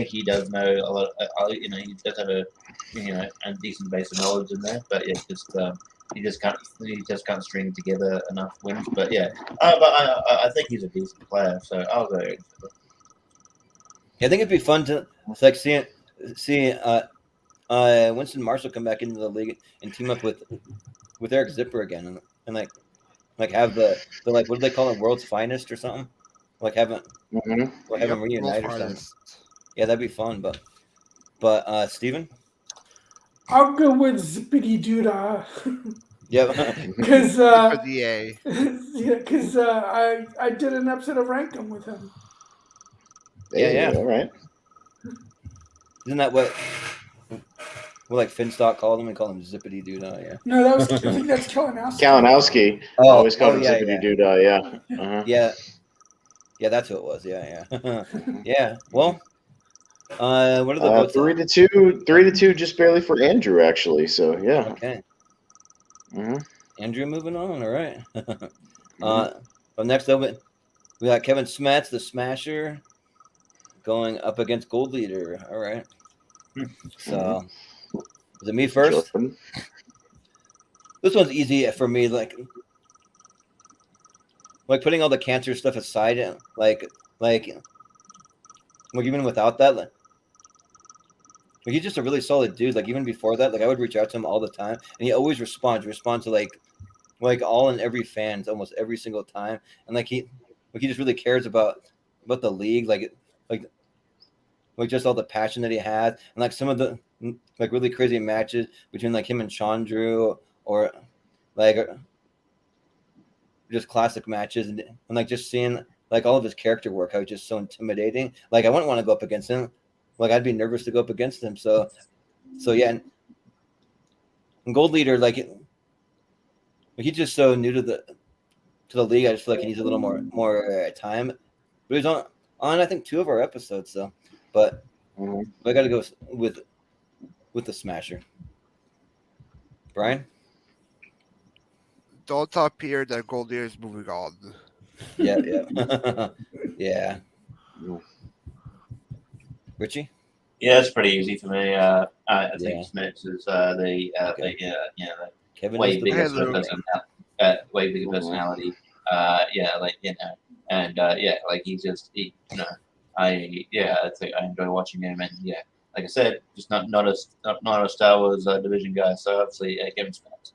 he does know a lot. He does have a decent base of knowledge in there, but yeah, he just can't string together enough wins. But yeah, but I think he's a decent player, so I'll go. Yeah, I think it'd be fun to like see Winston Marshall come back into the league and team up with Eric Zipper again, and like have the like what do they call it, world's finest or something? Like have them reunite or something. Yeah, that'd be fun. But Steven? I'll go with Zippity Doodah. Yeah. Because because I did an episode of Rankum with him. Yeah. All right. Isn't that what like Finstock called him? We call him Zippity Doodah. Yeah. No, I think that's Kalinowski. Kalinowski. Oh, always called him yeah, Zippity Doodah. Yeah. Yeah, that's who it was. Yeah. Yeah. Well, what are the votes? 3-2, just barely for Andrew, actually. So yeah. Okay. Andrew moving on. All right. Well, next up, we got Kevin Smets, the Smasher, going up against Gold Leader. All right. So, is it me first? Jordan. This one's easy for me. Like putting all the cancer stuff aside, like even without that, Like, he's just a really solid dude. Like, even before that, like, I would reach out to him all the time, and he always responds to like all and every fans almost every single time, and like he just really cares about the league, like just all the passion that he has, and like some of the like really crazy matches between like him and Chandru, or like just classic matches, and like just seeing like all of his character work, how it's just so intimidating. Like, I wouldn't want to go up against him. Like, I'd be nervous to go up against him. So yeah, and Gold Leader, like he's just so new to the league. I just feel like he needs a little more time. But he's on I think 2 of our episodes, so but I got to go with the Smasher. Brian? Don't tell Peter that Gold Leader is moving on. Yeah. Yeah. Richie? Yeah, it's pretty easy for me. I Yeah. think Smith is Kevin way is the bigger best. way bigger personality. Like he's just I think I enjoy watching him, and like I said, just not a Star Wars division guy. So obviously Kevin Smith.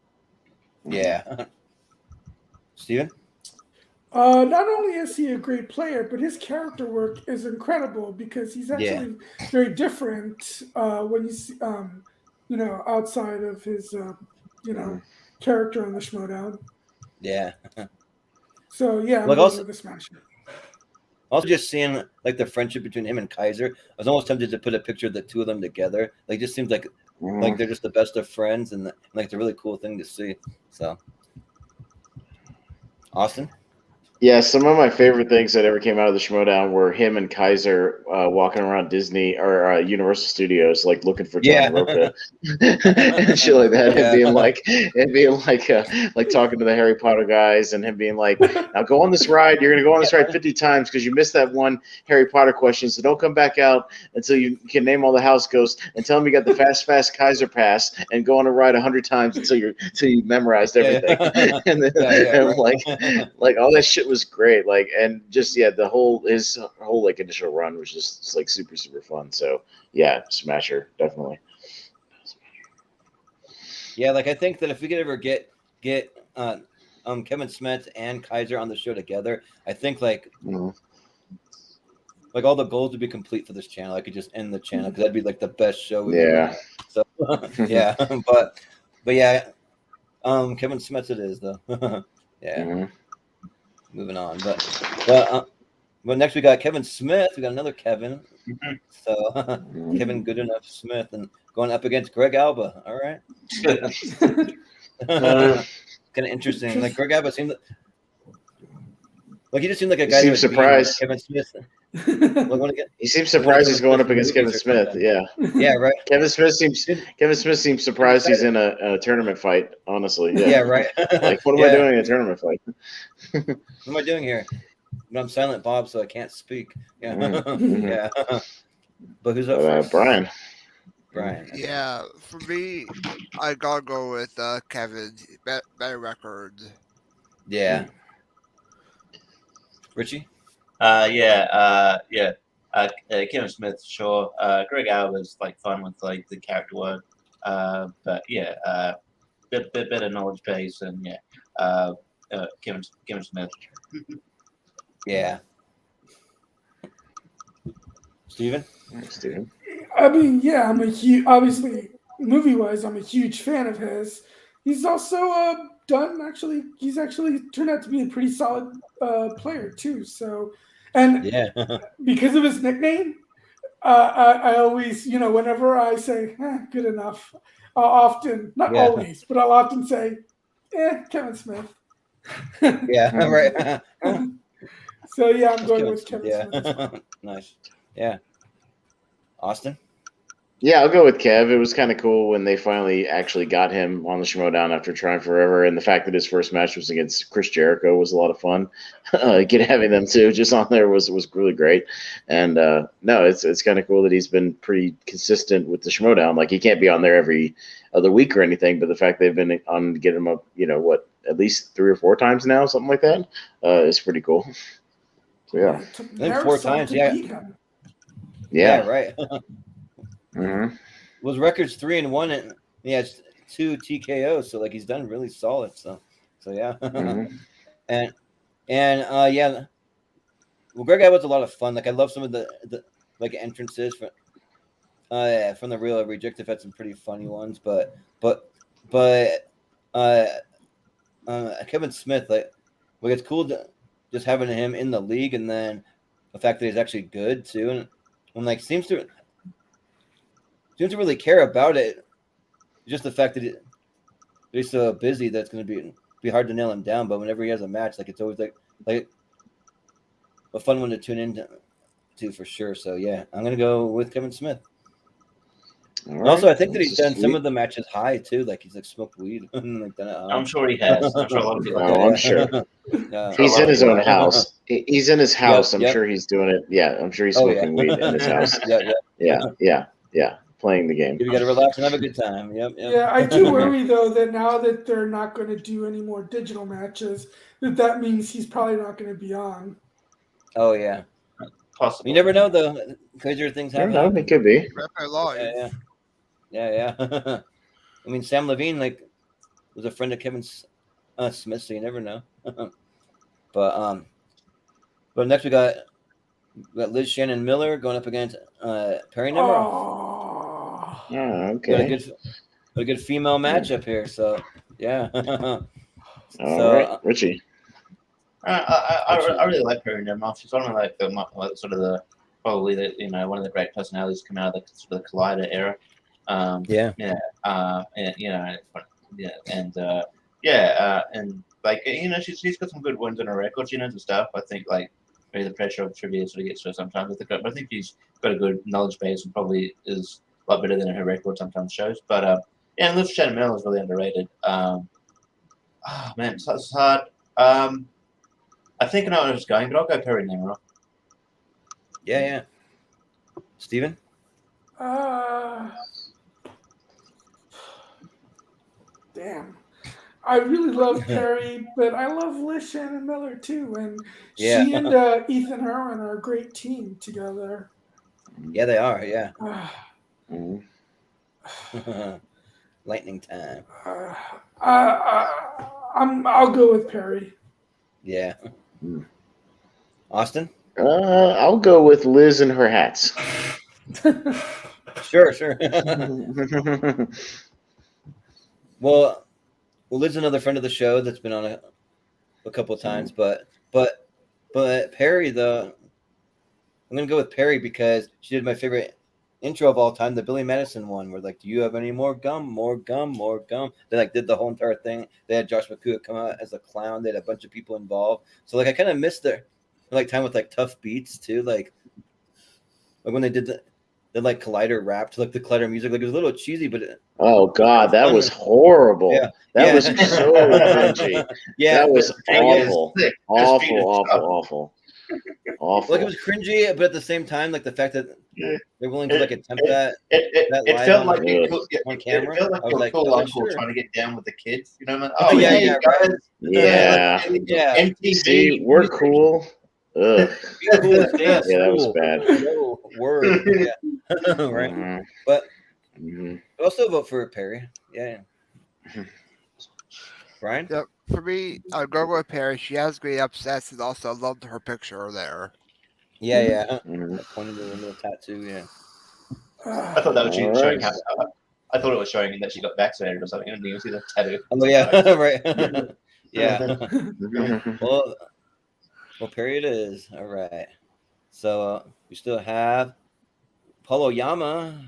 Yeah. Steven? Not only is he a great player, but his character work is incredible because he's actually very different when you see, outside of his, character on the Schmoedown. Yeah. So yeah, I'm Like, going also- with the Smasher. Also, just seeing like the friendship between him and Kaiser, I was almost tempted to put a picture of the two of them together. Like, it just seems like they're just the best of friends, and like it's a really cool thing to see. So, Austin? Yeah, some of my favorite things that ever came out of the Schmoedown were him and Kaiser walking around Disney or Universal Studios, like looking for Johnny Roca and shit like that, and being like talking to the Harry Potter guys, and him being like, "Now go on this ride. You're gonna go on this ride 50 times because you missed that one Harry Potter question. So don't come back out until you can name all the house ghosts and tell them you got the fast Kaiser pass and go on a ride 100 times until you memorized everything." And then, like all that shit was great, like, and just his whole like initial run was just like super fun. So yeah, Smasher, definitely. Yeah, like I think that if we could ever get Kevin Smith and Kaiser on the show together, I think like all the goals would be complete for this channel. I could just end the channel because that'd be like the best show we've ever had. So yeah, but yeah, Kevin Smith it is though. Yeah. Moving on, but next we got Kevin Smith. We got another Kevin. So Kevin Goodenough Smith, and going up against Greg Alba. All right. Kind of interesting. Like, Greg Alba seemed like he just seemed like a guy. He seems surprised. Kevin Smith. He seems surprised he's going up against Kevin Smith. Yeah. Yeah. Right. Kevin Smith seems surprised he's in a tournament fight. Honestly. Yeah. Right. Like, what am I doing in a tournament fight? What am I doing here? But I'm Silent Bob, so I can't speak. Yeah. Yeah. But who's up first? Brian. Brian. Yeah, for me, I gotta go with Kevin. Better record. Yeah. Richie? Kevin Smith, sure. Greg Alba's like fun with like the character work. But yeah, bit better knowledge base, and Kevin Smith. Yeah. Steven? I mean, yeah, obviously, movie-wise, I'm a huge fan of his. He's also he's actually turned out to be a pretty solid player, too. So, and because of his nickname, I always, whenever I say, good enough, I'll often, not always, but I'll often say, Kevin Smith. Yeah, right. So, yeah, I'm going with Kevin Smith. Nice. Yeah. Austin? Yeah, I'll go with Kev. It was kind of cool when they finally actually got him on the Schmoedown after trying forever, and the fact that his first match was against Chris Jericho was a lot of fun. Having them two just on there was really great. And no, it's kind of cool that he's been pretty consistent with the Schmoedown. Like, he can't be on there every other week or anything, but the fact they've been on to get him up, at least 3 or 4 times now, something like that, is pretty cool. So yeah, I think 4 times. Yeah. Yeah. Right. his record's 3-1, and he has 2 TKOs. So like he's done really solid. So yeah. and yeah. Well, Greg Abbott was a lot of fun. Like I love some of the like entrances from the real Rejected had some pretty funny ones, but Kevin Smith, like it's cool just having him in the league, and then the fact that he's actually good too, and like seems to really care about it. Just the fact that he's so busy that it's going to be hard to nail him down. But whenever he has a match, like it's always like a fun one to tune in to for sure. So yeah, I'm going to go with Kevin Smith. All Also, right. I think that he's This is done some sweet. of the matches high too. Like he's like smoked weed and like done it high. I'm sure he has. I'm sure a lot of people. Oh, I'm sure. Yeah. He's in his own house. He's in his house. I'm Yep. sure he's doing it. Yeah, I'm sure he's Oh, smoking weed in his house. Yeah. Playing the game. You got to relax and have a good time. Yep. Yeah, I do worry though that now that they're not going to do any more digital matches, that means he's probably not going to be on. Oh yeah. Possibly. You never know though. Crazier things I don't happen. know. It could be. Record live. Yeah. I mean, Sam Levine like was a friend of Kevin Smith, so you never know. But next we got Liz Shannon Miller going up against Perry Nemiroff. Oh, Oh, Got okay. a good female matchup here. So yeah. All right, Richie. I really like Perry Nemiroff. She's one of like sort of the probably one of the great personalities coming out of the sort of the Collider era. And like she's got some good wins on her record. She knows the stuff. I think like maybe the pressure of trivia sort of gets to her sometimes. But I think she's got a good knowledge base and probably is a lot better than her record sometimes shows. But Liv Shannon Miller is really underrated. Man, it's hard. I think I know where I was going, but I'll go Perry Nemiroff. Yeah. Steven? damn. I really love Perry, but I love Liz Shannon Miller too, and Yeah. she and Ethan Irwin are a great team together. Yeah, they are. Yeah. Mhm. Lightning time. I'll go with Perry. Yeah. Austin? I'll go with Liz and her hats. Sure. Well, Liv's another friend of the show that's been on a couple of times, but Perry though, I'm gonna go with Perry because she did my favorite intro of all time, the Billy Madison one, where like, do you have any more gum? More gum, more gum. They like did the whole entire thing. They had Josh McCool come out as a clown. They had a bunch of people involved. So like I kind of missed their like time with like Tough Beats too, like when they did the like Collider rap to like the Collider music, like it was a little cheesy, but Oh God, that was horrible. Yeah. That was so cringy. Yeah, That was awful. Sick. Awful. like it was cringy, but at the same time, like the fact that they're willing to like attempt that. It live felt on like on camera. It felt like I was a like, cool oh, uncle sure. trying to get down with the kids. You know what I mean? Oh, Oh yeah, yeah, yeah, guys. Yeah. Yeah. MTV. We're cool. Ugh. Cool dance, Yeah, that was cool. bad. No word. Yeah. Right. Mhm. But Mhm. I'll still vote for Perry. Yeah. Brian? Yep. For me, I'll go with Perry. She has great upsets, and also loved her picture there. Yeah. Mhm. Pointing to the little tattoo. Yeah. I thought that was All showing right. how. I thought it was showing that she got vaccinated or something. I didn't even see the tattoo. Oh yeah. Right. Yeah. Mhm. Well, Perry it is. All right. So we still have Paulo Yama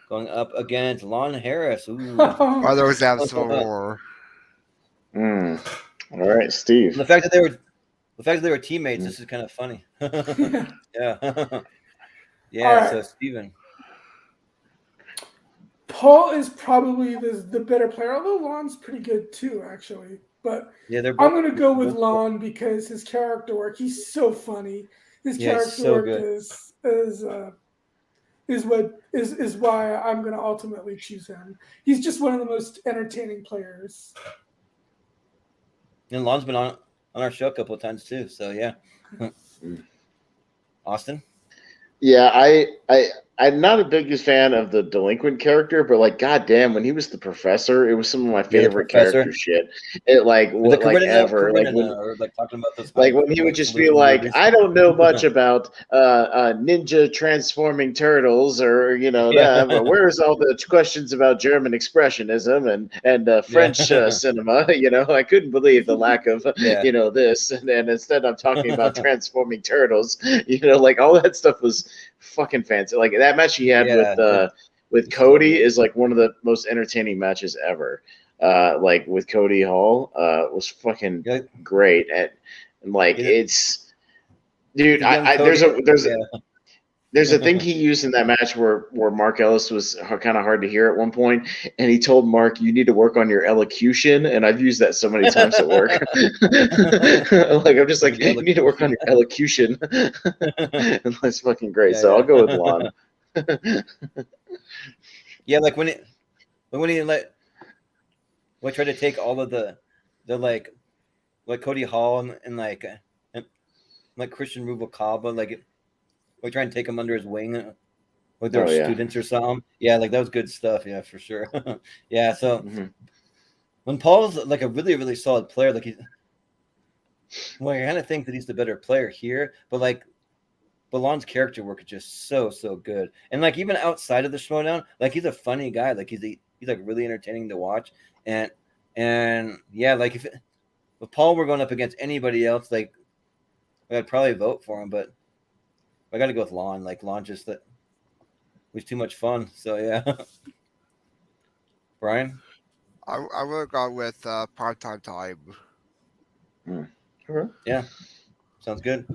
going up against Lon Harris. Ooh. Are those absolute war? Mm. All right, Steve. The fact that they were teammates, this is kind of funny. Yeah. Yeah. All right. So Steven. Paul is probably the better player, although Lon's pretty good too, actually. But Yeah, they're I'm both, going to go with Lon because his character work, he's so funny. His Yeah, character so work good. is why I'm going to ultimately choose him. He's just one of the most entertaining players. and Lon's been on our show a couple of times too. So yeah. Austin. Yeah, I'm not a biggest fan of the delinquent character, but like, goddamn, when he was the professor, it was some of my favorite character shit. It Was it ever like when or like talking about this like when he would just be like, I don't know much about ninja transforming turtles, or but where's all the questions about German expressionism and French cinema? I couldn't believe the lack of this, and instead I'm talking about transforming turtles. Like all that stuff was fucking fancy. Like that match he had with Cody is like one of the most entertaining matches ever. Like with Cody Hall, was fucking great. And like it's, dude, there's a thing he used in that match where Mark Ellis was kind of hard to hear at one point, and he told Mark, "You need to work on your elocution." And I've used that so many times at work. Like I'm just like, you need to work on your elocution. And that's fucking great. So I'll go with Lon. Yeah, like when he like tried to take all of the like Cody Hall and like Christian Rubalcaba, like try and take him under his wing, like they're students or something. Yeah, like that was good stuff. Yeah, for sure. Yeah, so when Paul's like a really, really solid player, like I kind of think that he's the better player here, but Lon's character work is just so good, and like even outside of the Schmoedown, like he's a funny guy. Like he's like really entertaining to watch, and yeah, like if Paul were going up against anybody else, like I'd probably vote for him, but I got to go with Lon. Like Lon just that was too much fun. So yeah, Brian, I would have gone with part-time time. Yeah, sounds good.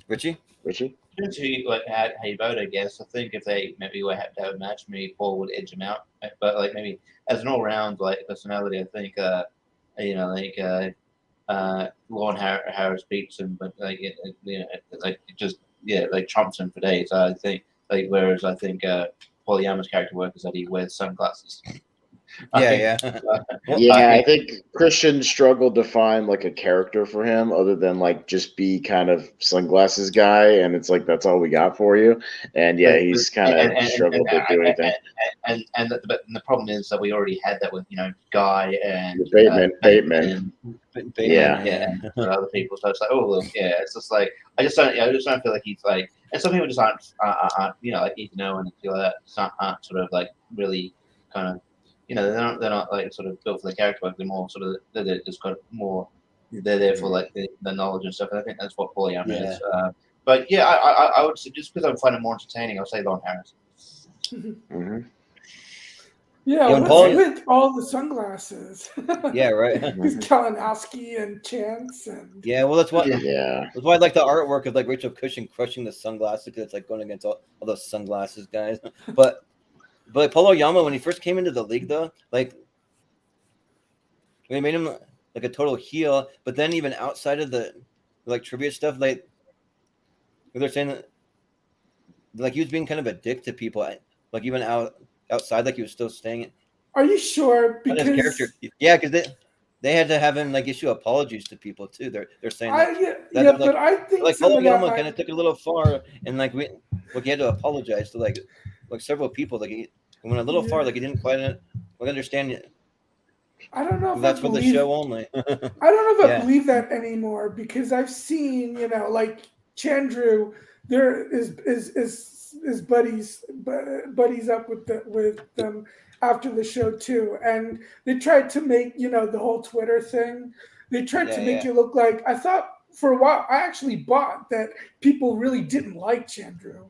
Richie. Depends how you vote, I guess. I think if they maybe would have to have a match, maybe Paul would edge him out. But like maybe as an all-round like personality, I think Lon Harris beats him, but like it just like trumps him for days. I think whereas I think Paul Yama's character work is that he wears sunglasses. I think Christian struggled to find like a character for him other than like just be kind of sunglasses guy, and it's like that's all we got for you. And he's kind of struggled to do anything. And the problem is that we already had that with Guy and Bateman. And other people. So it's like, it's just like I just don't feel like he's like, and some people just aren't like Ethan Owen and feel like that aren't sort of like really kind of. They're not like sort of built for the character work. They're more sort of they're just got more. They're there for like the knowledge and stuff. And I think that's what Paul Yama is. But I would say just because I find it more entertaining, I'll say Lon Harris. Yeah, what's with all the sunglasses? Yeah, right. Kalinowski and Chance and well, that's why. That's why I like the artwork of like Rachel Cushing crushing the sunglasses, because it's like going against all those sunglasses guys, But Polo Yama, when he first came into the league, though, like they made him like a total heel. But then even outside of the like trivia stuff, like they're saying that like he was being kind of a dick to people, like even outside, like he was still staying. Are you sure? Because his character, because they had to have him like issue apologies to people too. They're saying but I think like Polo Yama kind of took it a little far, and like he had to apologize to like several people. Like he went a little far. Like he didn't quite understand it. I don't know if that's for the show only. I don't know if I believe that anymore, because I've seen like Chandru, there is buddies up with them after the show too, and they tried to make the whole Twitter thing. They tried to make it look like, I thought for a while I actually bought that people really didn't like Chandru.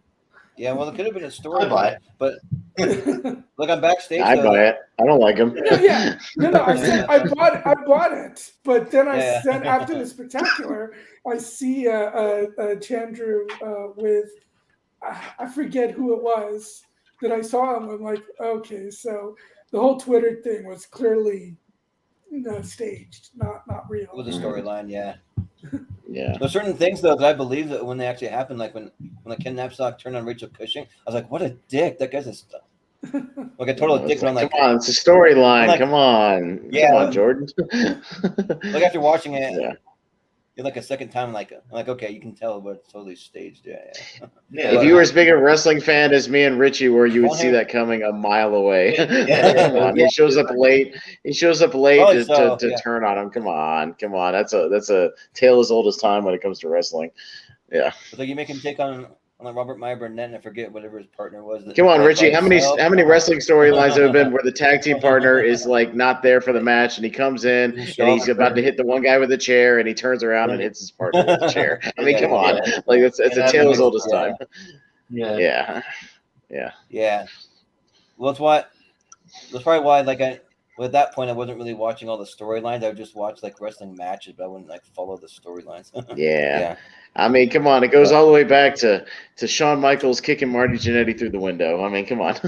Yeah, well, it could have been a story, but look, I'm backstage. I buy it. I don't like him. No. I said I bought it, but then I said after the spectacular, I see Chandru with I forget who it was that I saw him. I'm like, okay, so the whole Twitter thing was clearly staged, not real. It was a storyline, Yeah. There's certain things though that I believe that when they actually happened, like when Ken Knapsack turned on Rachel Cushing, I was like, what a dick! That guy's like a total dick. Like, come on, it's a storyline. Like, come on, Jordan. Like after watching it, like a second time, like okay, you can tell, but it's totally staged. Yeah. If you were as big a wrestling fan as me and Richie were, you would see that coming a mile away. Come on, he shows up late. He shows up late to turn on him. Come on. That's a tale as old as time when it comes to wrestling. Yeah. It's like you make him take on Robert Meyer Burnett, and I forget whatever his partner was. Come on, Richie. How many wrestling storylines have been where the tag team partner is like not there for the match, and he comes in and he's about to hit the one guy with a chair, and he turns around and hits his partner with the chair. I mean, come on, like it's a tale as old as time. Yeah. Well, that's probably why. Like at that point, I wasn't really watching all the storylines. I would just watch like wrestling matches, but I wouldn't like follow the storylines. Yeah. I mean, come on. It goes all the way back to Shawn Michaels kicking Marty Jannetty through the window. I mean, come on. All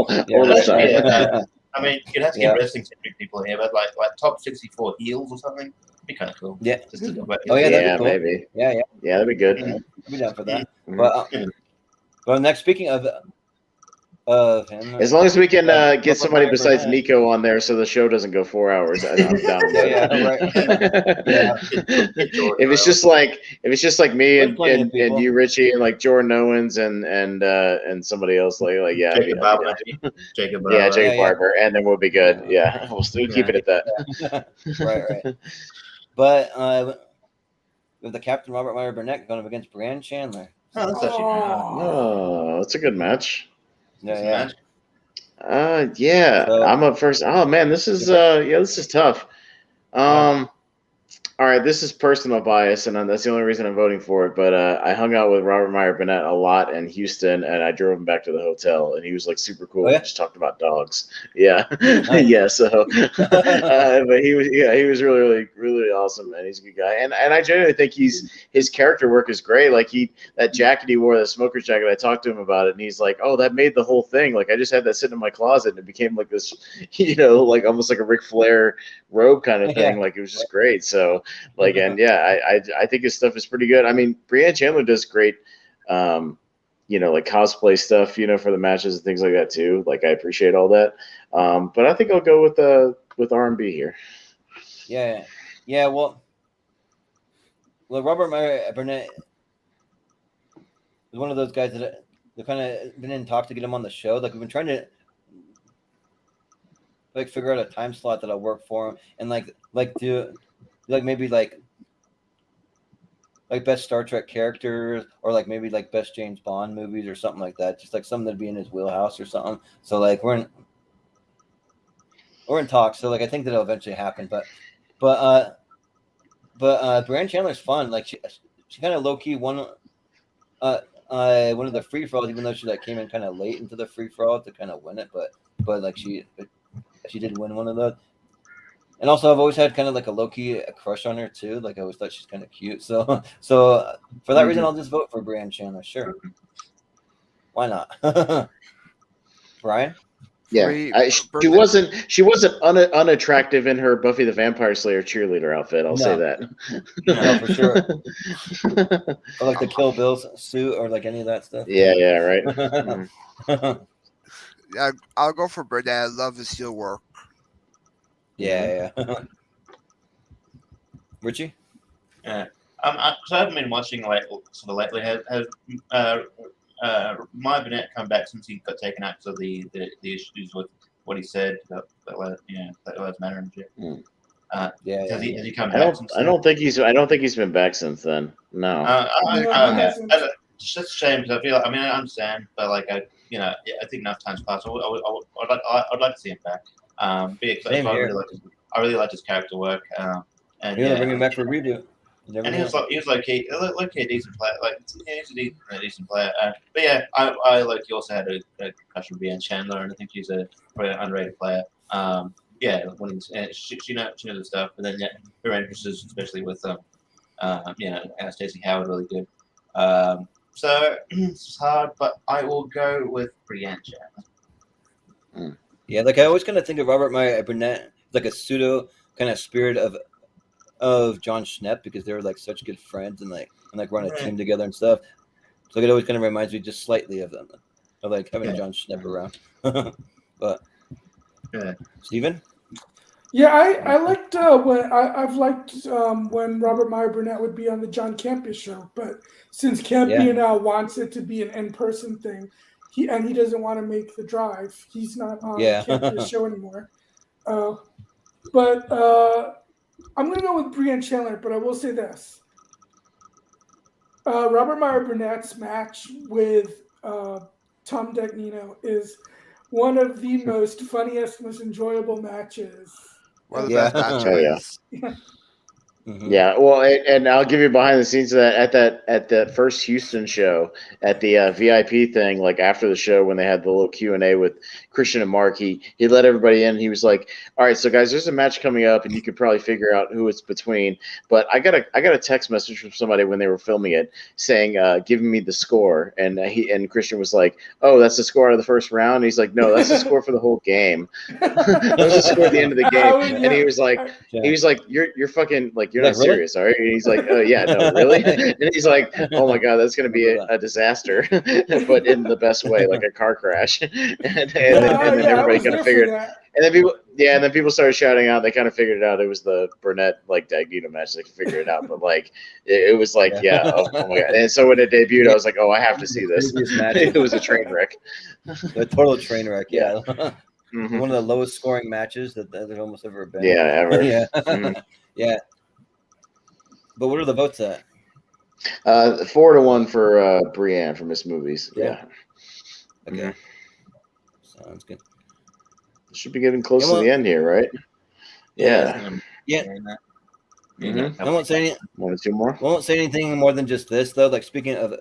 the time. I mean, you'd have to get wrestling centric people here, but like top 64 heels or something. It'd be kind of cool. Yeah. Just to go back. Yeah, cool. maybe. Yeah, that'd be good. I'd be down for that. Mhm. But next, speaking of him, as long as we can get somebody besides Nico on there, so the show doesn't go 4 hours, I'm down with that. If it's just like me and you, Richie, and like Jordan Owens and somebody else, like Jacob Barber. Jacob Barber, and then we'll be good. Yeah, we'll still keep it at that. Right. But with the Captain Robert Meyer Burnett going up against Brian Chandler. Oh, that's actually that's a good match. Yeah. So, I'm up first. Oh man, this is tough. All right, this is personal bias, and that's the only reason I'm voting for it. But I hung out with Robert Meyer Burnett a lot in Houston, and I drove him back to the hotel, and he was like super cool. Oh, yeah? We just talked about dogs. Yeah, yeah. So, but he was really, really awesome, and he's a good guy. And I genuinely think his character work is great. Like that jacket he wore, the smoker's jacket. I talked to him about it, and he's like, "Oh, that made the whole thing. Like I just had that sitting in my closet, and it became like this, like almost like a Ric Flair robe kind of thing. Like it was just great." So. Like, and I think his stuff is pretty good. I mean, Brianne Chandler does great, like cosplay stuff, for the matches and things like that too. Like, I appreciate all that. But I think I'll go with R&B here. Yeah. Well, Robert Meyer Burnett is one of those guys that they've kind of been in talks to get him on the show. Like, we've been trying to like figure out a time slot that'll work for him, and do. Maybe like best Star Trek characters, or like maybe like best James Bond movies or something like that. Just like something that'd be in his wheelhouse or something. So like we're in talks. So like I think that'll eventually happen. But Brianne Chandler's fun. Like she kind of low key won one of the free for alls, even though she like came in kind of late into the free for all to kind of win it. But like she did win one of those. And also, I've always had kind of like a low-key crush on her too. Like I always thought she's kind of cute. So for that reason, I'll just vote for Brianne Chandler. Sure, why not? Brian? Yeah, she wasn't unattractive in her Buffy the Vampire Slayer cheerleader outfit. I'll say that. No, for sure. Or like the Kill Bill suit, or like any of that stuff. Yeah, right. Yeah, I'll go for Burnett. I love his heel work. Yeah. Richie? Yeah. I haven't been watching like sort of lately. Has Meyer Burnett come back since he got taken out because of the issues with what he said about that Lives Matter and shit? Has he come back? I don't think he's been back since then. No. Okay. It's just a shame because I feel like, I understand, but like I think enough time's passed. I'd like to see him back. I really like his character work. And you're gonna bring him back for a redo. And he was low-key a decent player. Like he's a decent player. But yeah, I like he also had a crush on Brianne Chandler, and I think she's a pretty underrated player. When she knows the stuff. But then her entrances, especially with Stacy Howard, really good. So it's hard, but I will go with Brianne Chandler. Yeah, like I always kind of think of Robert Meyer Burnett like a pseudo kind of spirit of John Schnepp, because they were like such good friends and run a team together and stuff. So it always kind of reminds me just slightly of them, of like having John Schnepp around. But Steven? Yeah, I liked I've liked when Robert Meyer Burnett would be on the John Campea show, but since Campea now wants it to be an in-person thing, he doesn't want to make the drive. He's not on Campea's show anymore. But I'm gonna go with Brienne Chandler, but I will say this: Robert Meyer Burnett's match with Tom Dagnino is one of the most funniest, most enjoyable matches. One of the best matches. Mm-hmm. Yeah, well, and I'll give you behind the scenes of that at that first Houston show at the VIP thing. Like after the show, when they had the little Q&A with Christian and Mark, he let everybody in. He was like, "All right, so guys, there's a match coming up, and you could probably figure out who it's between. But I got a text message from somebody when they were filming it saying, giving me the score, and Christian was like, "Oh, that's the score out of the first round." And he's like, "No, that's the score for the whole game. That was the score at the end of the game." And he was like, "You're fucking like." You're not serious, all right? And he's like, "Oh yeah, no, really?" And he's like, "Oh my god, that's gonna be a disaster," but in the best way, like a car crash. and then everybody kind of figured. And then people started shouting out. They kind of figured it out. It was the Burnett like Dagnino match. They could figure it out, but like it was like, oh my god. And so when it debuted, I was like, "Oh, I have to see this." It was a train wreck. A total train wreck. Yeah. Mm-hmm. One of the lowest scoring matches that there's almost ever been. Yeah, ever. Yeah. Mm-hmm. Yeah. But what are the votes at? 4-1 for Brienne from Miss Movies. Yeah. Okay. Mm-hmm. Sounds good. Should be getting close to the end here, right? Yeah. Mm-hmm. I won't say any, one or two more. I won't say anything more than just this though. Like speaking of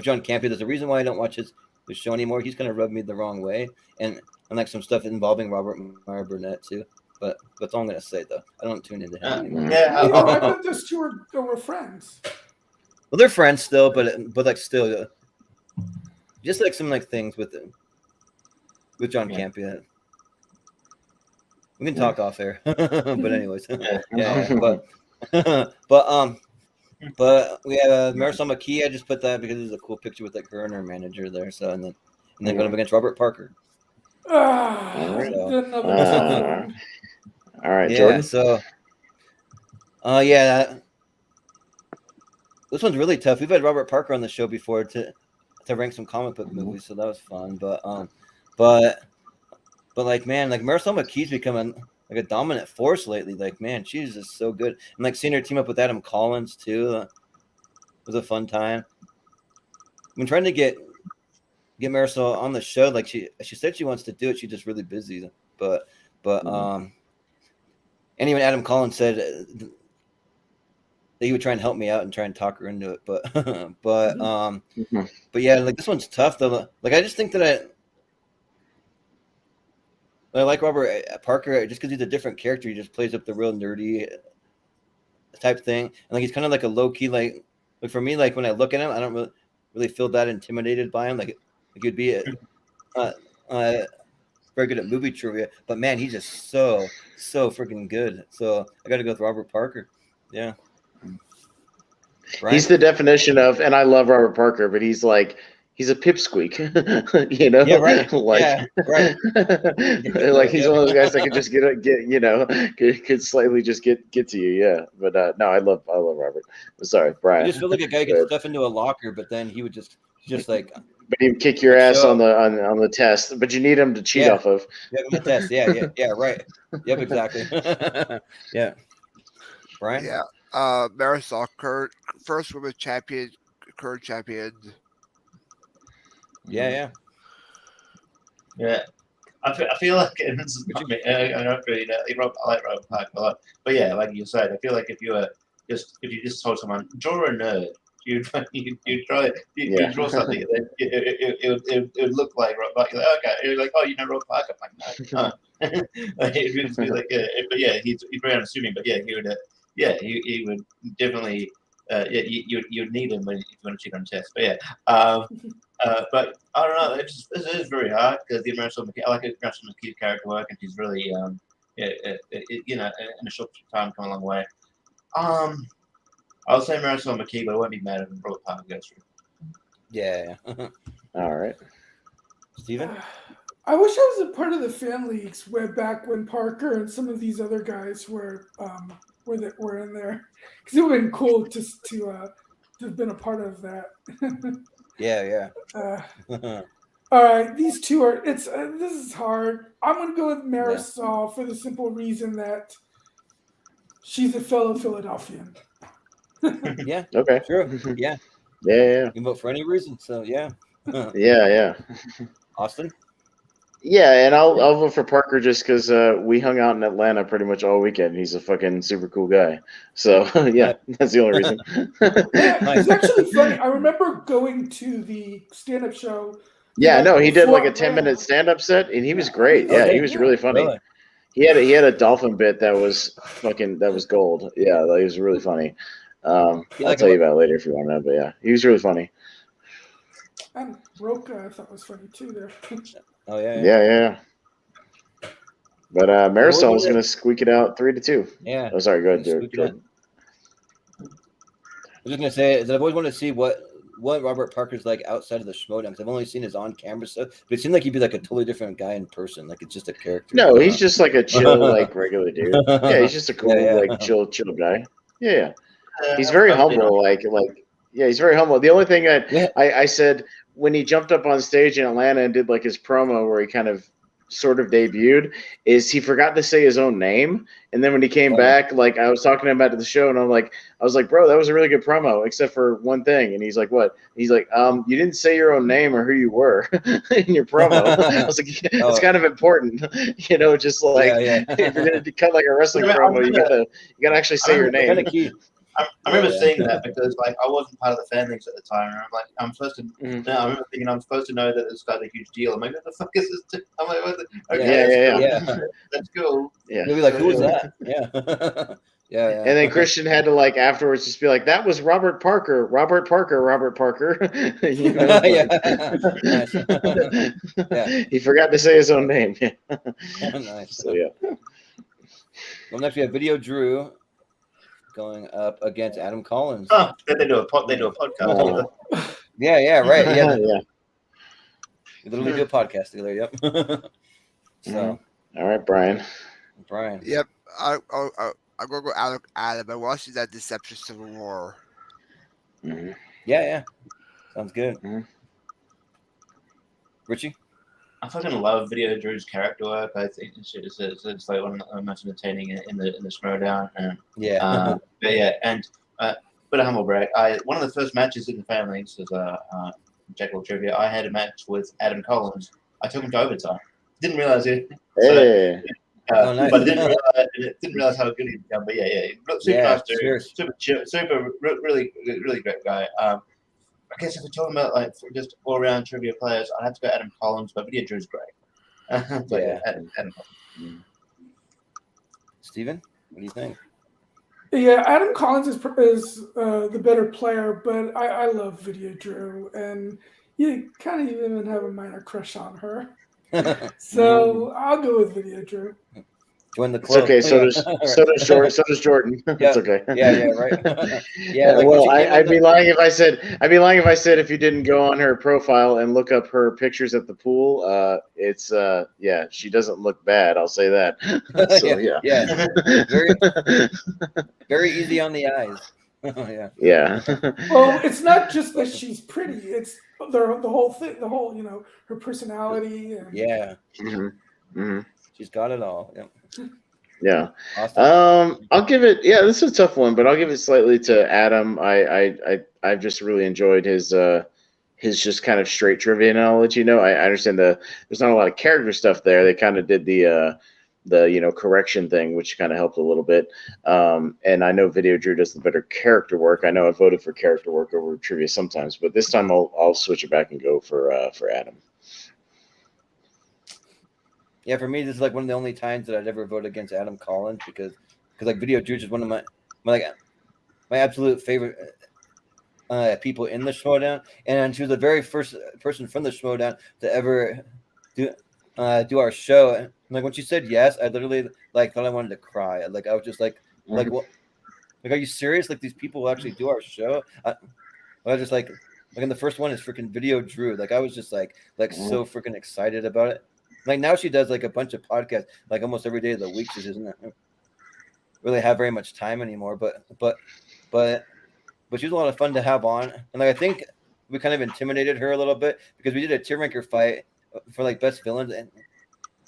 John Campea, there's a reason why I don't watch his show anymore. He's kind of rubbed me the wrong way, and like some stuff involving Robert Meyer Burnett too. But that's all I'm gonna say though. I don't tune into him anymore. I thought those two were friends. Well, they're friends still, but like still, just like some like things with John Campea. We can talk off air, but anyways, but we have Marisol McKee. I just put that because it's a cool picture with like her and her manager there. So and then going up against Robert Parker. All right, yeah, Jordan. So, this one's really tough. We've had Robert Parker on the show before to rank some comic book movies, so that was fun. But like, man, like Marisol McKee's becoming like a dominant force lately. Like, man, she's just so good. And like seeing her team up with Adam Collins too was a fun time. I've been trying to get Marisol on the show. Like she said she wants to do it. She's just really busy. But and even Adam Collins said that he would try and help me out and try and talk her into it. But yeah, like this one's tough though. Like I just think that I like Robert Parker just because he's a different character. He just plays up the real nerdy type thing, and like he's kind of like a low key like for me. Like when I look at him, I don't really feel that intimidated by him. Like he'd be very good at movie trivia, but man, he's just so freaking good. So I got to go with Robert Parker. Yeah, right? He's the definition of, and I love Robert Parker, but he's like. He's a pipsqueak, you know. Yeah, right. Like, right. Like he's one of those guys that could just get you know, could slightly just get to you. Yeah, but no, I love Robert. Sorry, Brian. I just feel like a guy could stuff into a locker, but then he would just like. But he'd kick your ass on the test, but you need him to cheat off of. Yeah, the test. Yeah, right. Yep, exactly. Yeah. Brian. Yeah. Marisol Kurt, first women's champion, current champion. Yeah. I feel like it's I like Robert Parker a lot, but yeah, like you said, I feel like if you just told someone draw a nerd, you draw something that it would look like Robert Parker. Like, okay, you're like, oh, you know Robert Parker, like no, like it would be like, but yeah, he's very unassuming, but yeah, he would definitely. You'd need him when you want to cheat on test. But yeah, but I don't know. This is very hard because the Marisol McKee. I like Marisol McKee's character work, and she's really, you know, in a short time, come a long way. I'll say Marisol McKee, but I won't be mad if Robert Parker goes through. Yeah. All right, Steven? I wish I was a part of the fan leagues way back when Parker and some of these other guys were in there, because it would have been cool to have been a part of that. Yeah. All right, these two are. This is hard. I'm gonna go with Marisol for the simple reason that she's a fellow Philadelphian. Yeah. Okay. True. Yeah. Yeah. You can vote for any reason. So yeah. Yeah. Austin. Yeah, and I'll vote for Parker just because we hung out in Atlanta pretty much all weekend. He's a fucking super cool guy. So yeah, that's the only reason. Yeah, it's actually funny. I remember going to the stand-up show. Yeah, no, he did like a before 10-minute stand-up set, and he was great. Yeah, Okay. he was really funny. Really? He had a dolphin bit that was gold. Yeah, like, he was really funny. I'll tell you about it later if you want to know. But yeah, he was really funny. And Roka, I thought was funny too. There. Oh yeah. Yeah. But Marisol is gonna squeak it out 3-2. Yeah. Oh, sorry. Go ahead, Squeak it Jordan. I was just gonna say that I've always wanted to see what Robert Parker's like outside of the Schmoedown, because I've only seen his on-camera stuff, but it seemed like he'd be like a totally different guy in person. Like it's just a character. No, he's just like a chill, like regular dude. Yeah, he's just a cool, Yeah. like chill guy. Yeah. He's very humble. Yeah, he's very humble. The only thing I said when he jumped up on stage in Atlanta and did like his promo where he kind of sort of debuted is he forgot to say his own name. And then when he came back, like I was talking to him about the show and I was like, bro, that was a really good promo, except for one thing. And he's like, what? He's like, you didn't say your own name or who you were in your promo. I was like, it's kind of important, just like if you're gonna cut like a wrestling promo, you gotta actually say your name. Kind of key. I remember seeing that because like I wasn't part of the fan leagues at the time, and I'm like, I'm supposed to. I remember thinking I'm supposed to know that this guy's a huge deal. I'm like, what the fuck is this? I'm like, what the? Okay, Yeah. That's cool. Yeah. Maybe like, who was that? Yeah. Yeah. And then Christian had to like afterwards just be like, that was Robert Parker. Yeah. He forgot to say his own name. Nice. So yeah. Well, next we have Video Drew going up against Adam Collins. Oh, they do a podcast. Yeah, right. Yeah. Yeah. We literally do a podcast together. Yep. So, all right, Brian. Yep. I'm gonna go Adam. I watched that Deception Civil War. Mm-hmm. Yeah. Sounds good. Mm-hmm. Richie? I fucking love Video Drew's character work. I think it's like one of the most entertaining in the Schmoedown. But a humble brag. One of the first matches in the fan leagues was Untitled Trivia. I had a match with Adam Collins. I took him to overtime. Didn't realize it. Hey. Nice. But didn't realize how good he'd become. But yeah, super nice dude, super chill, really great guy. I guess if we're talking about like just all around trivia players, I'd have to go Adam Collins, but Video Drew's great. Adam Collins. Steven, what do you think? Yeah, Adam Collins is the better player, but I love Video Drew, and you kind of even have a minor crush on her. So I'll go with Video Drew. Join the club. It's okay. So does Jordan. It's okay. Yeah, right. Yeah. Like well, I'd be lying if I said if you didn't go on her profile and look up her pictures at the pool. She doesn't look bad. I'll say that. So Yeah. Very easy on the eyes. Yeah. Well, it's not just that she's pretty; it's the whole thing. The whole, her personality. And... Yeah. Mm-hmm. She's got it all. Yep. Yeah. Awesome. I'll give it. Yeah, this is a tough one, but I'll give it slightly to Adam. I've just really enjoyed his just kind of straight trivia knowledge. I understand there's not a lot of character stuff there. They kind of did the correction thing, which kind of helped a little bit. And I know Video Drew does the better character work. I know I voted for character work over trivia sometimes, but this time I'll switch it back and go for Adam. Yeah, for me, this is like one of the only times that I'd ever voted against Adam Collins because like Video Drew is one of my absolute favorite people in the Schmoedown, and she was the very first person from the Schmoedown to ever do our show. And like when she said yes, I literally thought I wanted to cry. Like I was just like what? Like, are you serious? Like these people will actually do our show? I was just like, and the first one is freaking Video Drew. Like I was just like so freaking excited about it. like now she does like a bunch of podcasts like almost every day of the week. She doesn't really have very much time anymore, but she's a lot of fun to have on. And like I think we kind of intimidated her a little bit because we did a tier ranker fight for like best villains, and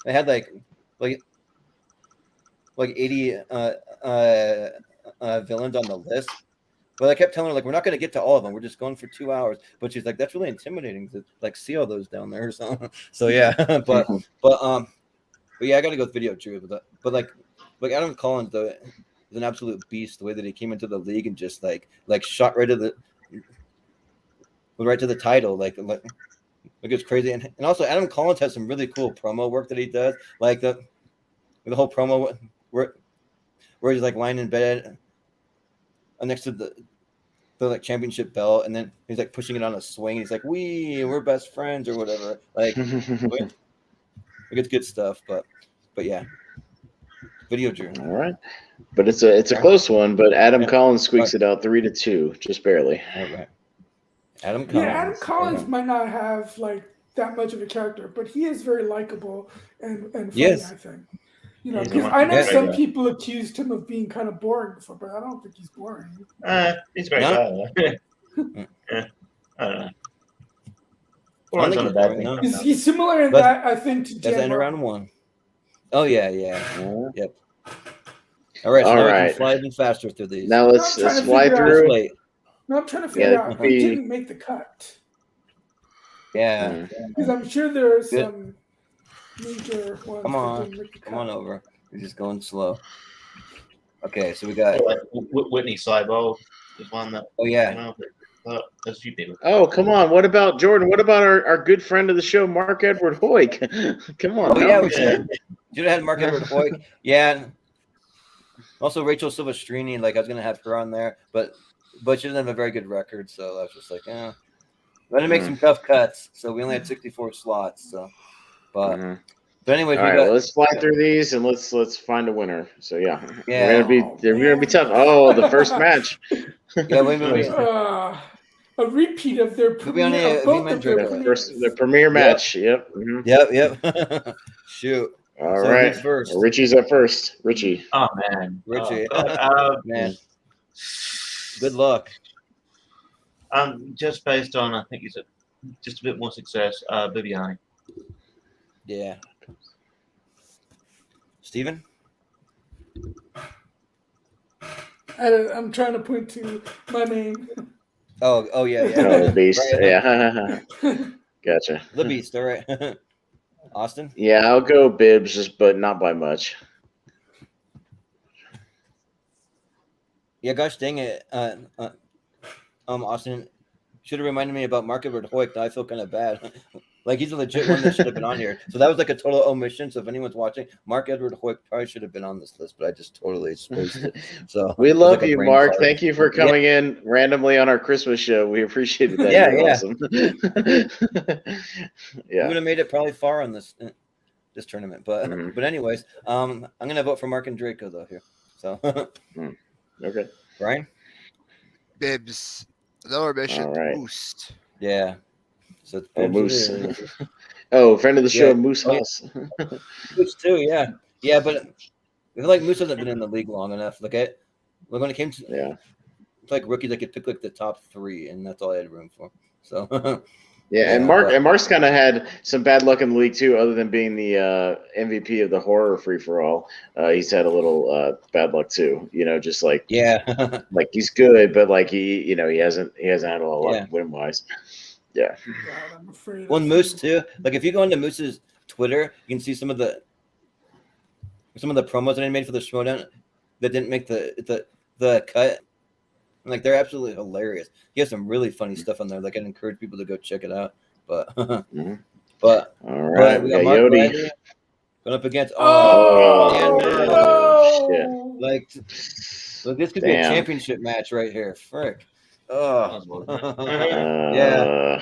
they had like 80 villains on the list. But I kept telling her like we're not going to get to all of them. We're just going for 2 hours. But she's like, that's really intimidating to like see all those down there. So yeah, but yeah, I got to go with Video Drew. But like Adam Collins though is an absolute beast. The way that he came into the league and just like shot right to the title, like it's crazy. And also Adam Collins has some really cool promo work that he does, like the whole promo where he's like lying in bed next to the like championship belt, and then he's like pushing it on a swing. He's like, we're best friends or whatever. Like it's good stuff. But yeah, Video Drew. All right, but it's a close one. But Adam Collins squeaks it out 3-2, just barely. All right. Adam Collins. Yeah, Adam Collins might not have like that much of a character, but he is very likable and funny. Yes. I think. You know, He's because the one I know who's some great. people accused him of being kind of boring before, but I don't think he's boring. He's very No? bad. Yeah. I don't know. I Boring's think not a he's bad boring, thing. no. He's similar in Let's- that, I think, to That's Dan the end of Martin. round one. Oh yeah. Yep. All right. So All now we right. can fly even faster through these. Now let's I'm trying to fly figure out- through. Late. No, I'm trying to figure out who be- didn't make the cut. Yeah. Because I'm sure there are Good. some major ones Come that on. didn't make the cut. Come on over. We're just going slow. Okay, so we got. Like Whitney Seibold is one that Oh yeah. you know, there's a few people. Oh, come on. What about Jordan? What about our good friend of the show, Mark Edward Hoyk? Come on. Oh yeah, help we me. should have had Mark Edward Hoyk. Yeah. Also Rachel Silvestrini, like I was gonna have her on there, but she doesn't have a very good record, so I was just like, we had to make some tough cuts. So we only had 64 slots. So, but anyways, All we right, got. well, let's fly through these and let's find a winner. So yeah, Yeah. they're gonna be tough. Oh, the first match. Yeah, wait. A repeat of their Could be on premiere, the of both Vman of their Draco. premieres. The premiere match. Yep. Mhm. Yep. Shoot. All So right. who's first? Well, Richie's up first. Richie. Oh man, Richie. Oh, God. Man, good luck. Just based on I think he's just a bit more success. Bibiani. Yeah. Steven? I'm trying to point to my name. Oh yeah. Oh, the beast. Right. Yeah. Gotcha. The Beast, all right. Austin? Yeah, I'll go Bibbs, but not by much. Yeah, gosh dang it. Austin should have reminded me about Mark Edward Hoyk. Now I feel kind of bad. Like he's a legit one that should have been on here. So that was like a total omission. So if anyone's watching, Mark Edward Hoyk probably should have been on this list, but I just totally spaced it. So We it was love like a you, brain Mark. fart. Thank you for coming in randomly on our Christmas show. We appreciated that. Yeah, You're yeah. awesome. We would have made it probably far on this tournament. But Mhm. but anyways, I'm gonna vote for Mark and Draco though here. So Okay. Brian? Bibbs. Another mission All right. boost. Yeah. So it's Oh, Bibbs Moose. it is. Oh, friend of the show, Yeah. Moose Oh, yeah. House. Moose too, yeah. Yeah, but I feel like Moose hasn't been in the league long enough. Like when it came to Yeah. like rookies, I could pick like the top 3, and that's all I had room for. So Yeah, and Mark's kind of had some bad luck in the league too, other than being the MVP of the horror free for all. He's had a little bad luck too. You know, just like yeah. like he's good, but like he hasn't had a lot of luck win wise. Yeah. God, I'm afraid. One Moose too. Like if you go into Moose's Twitter, you can see some of the promos that I made for the Schmoedown that didn't make the cut. And, like they're absolutely hilarious. He has some really funny stuff on there. Like I'd encourage people to go check it out. But but All right, we we got got Mark Yodi. Riley going up against Oh, man, no. like this could be a championship match right here. Frick. Oh. Yeah.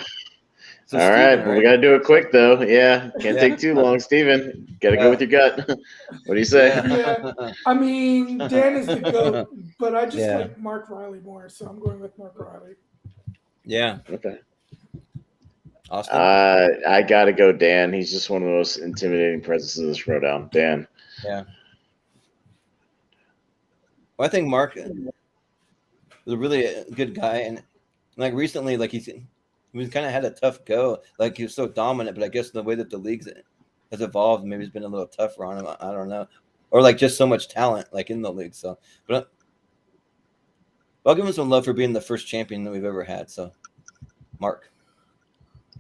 So all right, well, we got to do it quick though. Yeah, can't take too long, Steven. Got to go with your gut. What do you say? Yeah. I mean, Dan is the GOAT, but I just Yeah. like Mark Riley more, so I'm going with Mark Riley. Yeah. Okay. Austin. I gotta go, Dan. He's just one of the most intimidating presences of the Schmoedown. Dan. Yeah. Well, I think Mark was a really good guy, and like recently, like he's kind of had a tough go. Like he was so dominant, but I guess the way that the league has evolved, maybe it's been a little tougher on him. I don't know, or like just so much talent like in the league. So, but I'll give him some love for being the first champion that we've ever had. So, Mark.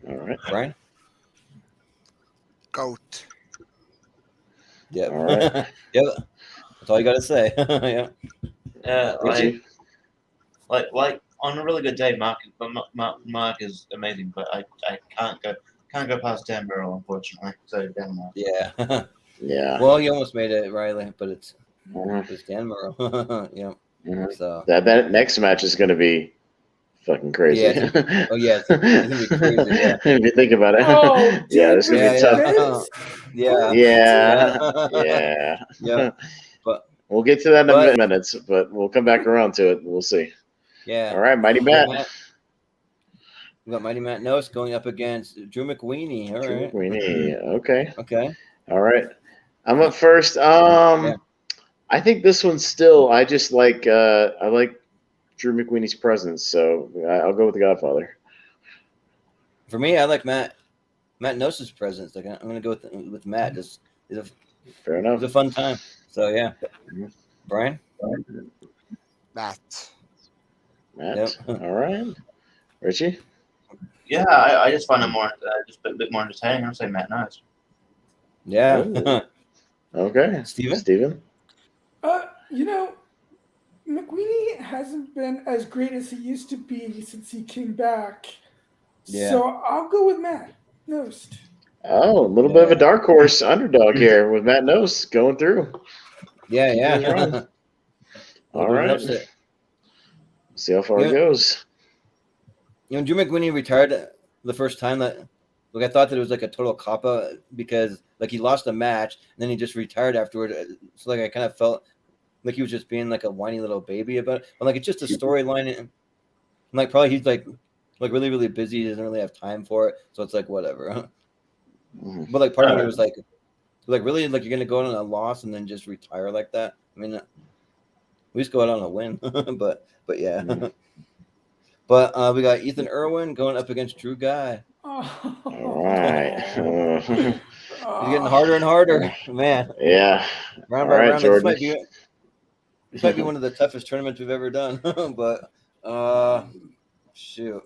All right. Brian. Goat. Yeah. All right. Yeah. That's all you got to say. Yeah. Yeah, Richie? like on a really good day, Mark is amazing, but I can't go past Dan Burrow, unfortunately. So Dan Mark. Yeah. Yeah. Well, you almost made it, Riley, but it's Mhm. Dan Murrow. Yeah. Mhm. So That next match is going to be fucking crazy. Yeah, oh yeah, it's gonna be crazy. Yeah. If you think about it. Oh, Yeah, it's going to be tough. Yeah. Yeah. Yeah. But We'll get to that in a But- minute, but we'll come back around to it. We'll see. yeah. All right, Mighty Matt. We got Mighty Matt Nose going up against Drew McWeeny. All right. Queenie. Okay. Okay. All right. I'm up first. I think this one's still. I just like. I like Drew McWeeney's presence, so I'll go with the Godfather. For me, I like Matt Nose's presence. Like I'm gonna go with Matt. Just Fair it enough. was a fun time. So yeah. Mhm. Brian. Matt. Matt. Yep. All right. Richie. Yeah, I just find him more just a bit more entertaining. I'll say Matt Nice. Yeah. Ooh. Okay. Steven? You know, McWeeny hasn't been as great as he used to be since he came back. Yeah. So I'll go with Matt Nost. Oh, a little bit of a dark horse underdog here with Matt Nose going through. Yeah. Keep those running. All right. See how far it goes. You know, Drew McWeeny retired the first time that, like, I thought that it was like a total cop out because, like, he lost a match and then he just retired afterward. So, like, I kind of felt like he was just being like a whiny little baby about it. But, like, it's just a storyline. And, like, probably he's like really, really busy. He doesn't really have time for it. So it's like, whatever. But, like, part of me was like, really, like, you're going to go out on a loss and then just retire like that? I mean, we just go out on a win. but yeah. But we got Ethan Irwin going up against Drew Guy. All right. He's getting harder and harder, man. Yeah. Round All by right, round. Jordan. This might be one of the toughest tournaments we've ever done. But shoot,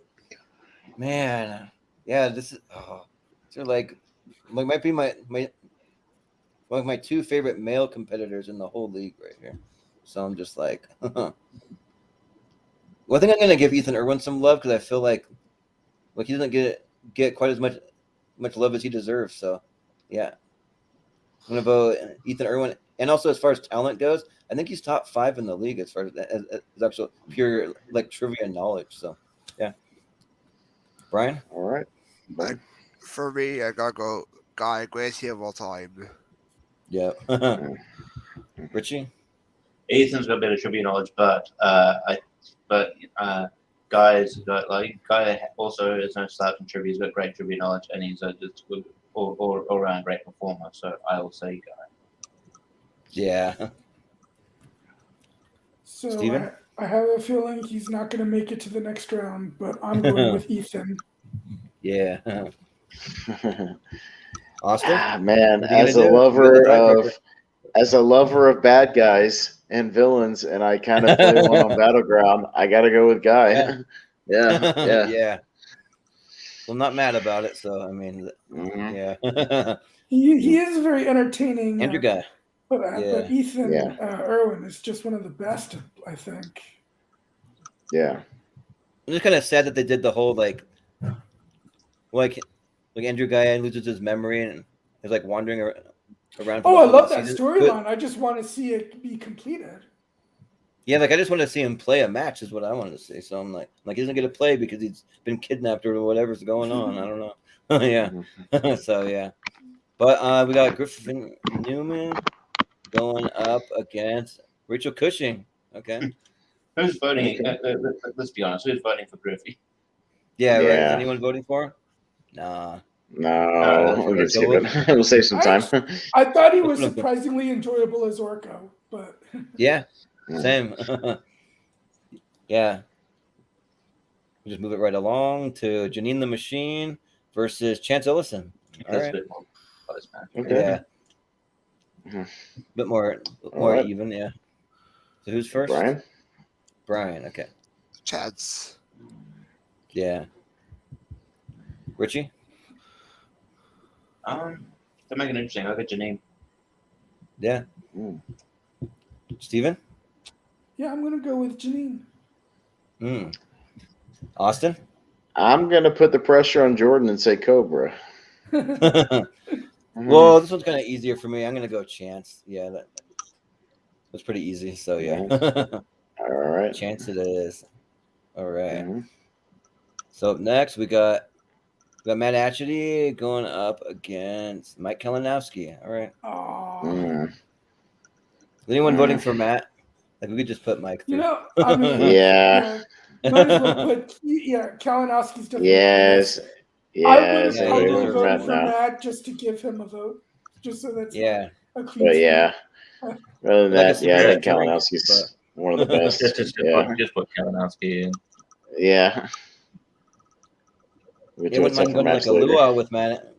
man, yeah, this is like might be my two favorite male competitors in the whole league right here. So I'm just like, well, I think I'm gonna give Ethan Irwin some love because I feel like he doesn't get quite as much love as he deserves. So yeah, I'm gonna vote Ethan Irwin. And also, as far as talent goes, I think he's top 5 in the league as far as actual pure like trivia knowledge. So yeah, Brian. All right. For me, I gotta go Guy, greatest of all time. Yeah. Richie. Ethan's got a bit of trivia knowledge, but Guy's got Guy also is no slouch in trivia. He's got great trivia knowledge, and he's just good all around great performer. So I will say Guy. Yeah. So Steven? I have a feeling he's not going to make it to the next round, but I'm going with Ethan. Yeah. Austin. Man, What are you as a gonna do? lover of bad guys and villains, and I kind of play one on Battleground, I got to go with Guy. Yeah. Yeah. Yeah. Well, I'm not mad about it. So I mean, Mhm. yeah. He is very entertaining. Andrew Guy. But Ethan Yeah. Irwin is just one of the best, I think. Yeah. I'm just kind of sad that they did the whole like Andrew Guy loses his memory and is like wandering around. Oh, I love that season. storyline. I just want to see it be completed. Yeah, like I just want to see him play a match is what I wanted to see. So I'm like he doesn't get to play because he's been kidnapped or whatever's going on. I don't know. Yeah. So yeah. But we got Griffin Newman going up against Rachel Cushing. Okay. Who's voting? Let's be honest. Who's voting for Griffey? Yeah, right. Is Yeah. anyone voting for him? Nah. No, we'll get Steven. We'll save some time. I thought he was surprisingly enjoyable as Orko, but Yeah, same. Yeah. We just move it right along to Janine the Machine versus Chance Ellison. All right. Okay. Yeah. Bit more right. even, yeah. So who's first? Brian, okay. Chance. Yeah. Richie? To make it interesting, I'll get Janine. Yeah. Steven? yeah, I'm gonna go with Janine. Austin? I'm gonna put the pressure on Jordan and say Cobra. Well, this one's kind of easier for me. I'm gonna go Chance. Yeah, that's pretty easy. So yeah. All right. Chance it is. All right. So up next we got Matt Atchity going up against Mike Kalinowski. All right. Is anyone voting for Matt? Like we could just put Mike through. You know, I mean, Yeah. might as well put Kalinowski's definitely. Yes. I would have Yeah, probably deserves voted Matt for now. Matt just to give him a vote, just so that's Yeah. a clean But sweep. yeah. Rather than Like that, yeah, I think drink, Kalinowski's one of the best. Just put Kalinowski in. Yeah. We Yeah, wouldn't mind going like a later. luau with Matt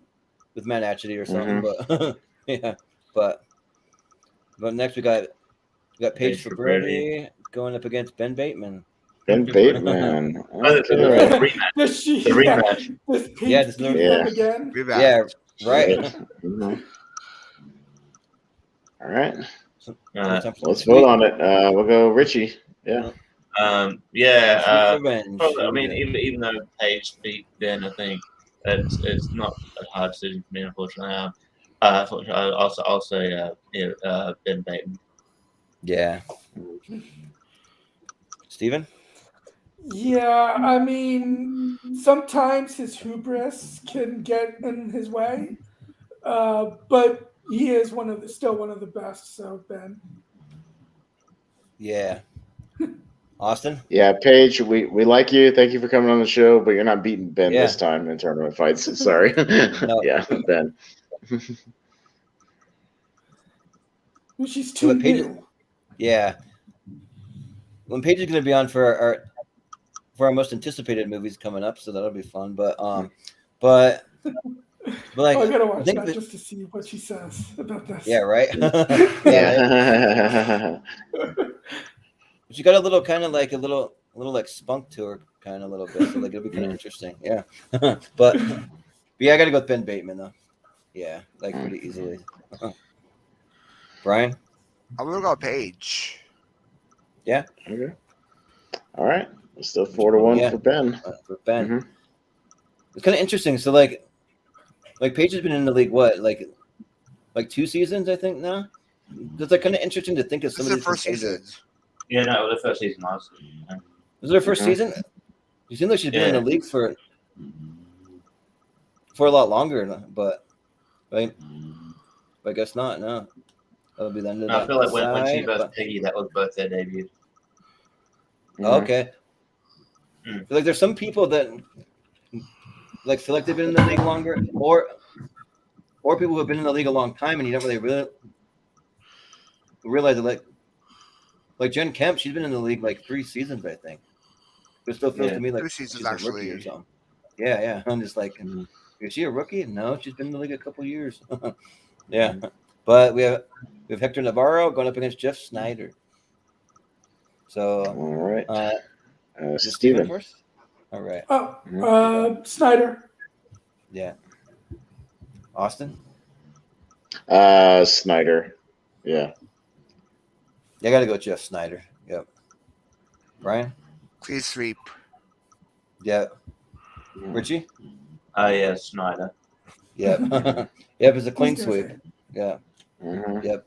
Atchity or something, but yeah. But next we got Paige for Birdie going up against Ben Bateman. Ben Bateman. The rematch. Does Paige Yeah, this beat yeah. him again? Yeah, right. All right. Let's vote on it. We'll go Richie. Yeah. Revenge. Probably, I mean, even though Paige beat Ben, I think it's not a hard decision for me, unfortunately. Unfortunately, I'll say Ben Bateman. Yeah. Steven? Yeah, I mean, sometimes his hubris can get in his way, but he is still one of the best. So Ben. Yeah. Austin? Yeah, Paige, we like you. Thank you for coming on the show, but you're not beating Ben Yeah. this time in tournament fights. Sorry. No. Yeah, Ben. Well, she's too new. Yeah. When Paige is going to be on for our most anticipated movies coming up, so that'll be fun. But like, I gotta watch that just to see what she says about this. Yeah, right. Yeah. She got a little kind of like a little like spunk to her, kind of a little bit. So like it'll be kind of interesting. Yeah. But yeah, I got to go with Ben Bateman though. Yeah, like pretty easily. Brian? I'm gonna go Paige. Yeah. Okay. All right. It's still 4-1 for Ben. For Ben. It's kind of interesting. So like Paige has been in the league what, like 2 seasons, I think now. It's like kind of interesting to think of some of these. First season. Yeah, no, it was the first season last season. Was it her first season? You seem like she's been in the league for a lot longer, but right? I guess not. No, that'll be the end of that. I feel like when she versed Piggy, that was both their debut. Okay. Like there's some people that like feel like they've been in the league longer, or people who have been in the league a long time, and you don't really realize it. Like Jen Kemp, she's been in the league like 3 seasons, I think. But it still feels to me like 2 seasons she's actually. a rookie or something. Yeah. I'm just like, is she a rookie? No, she's been in the league a couple years. Yeah. But we have Hector Navarro going up against Jeff Snyder. So all right. Steven first? All right. Snyder. Yeah. Austin? Snyder. Yeah. I got to go with Jeff Snyder. Yep. Brian? Please sweep. Yep. Richie? Yeah, Snyder. Yep. Yep, it's a clean sweep. Yeah. Yep.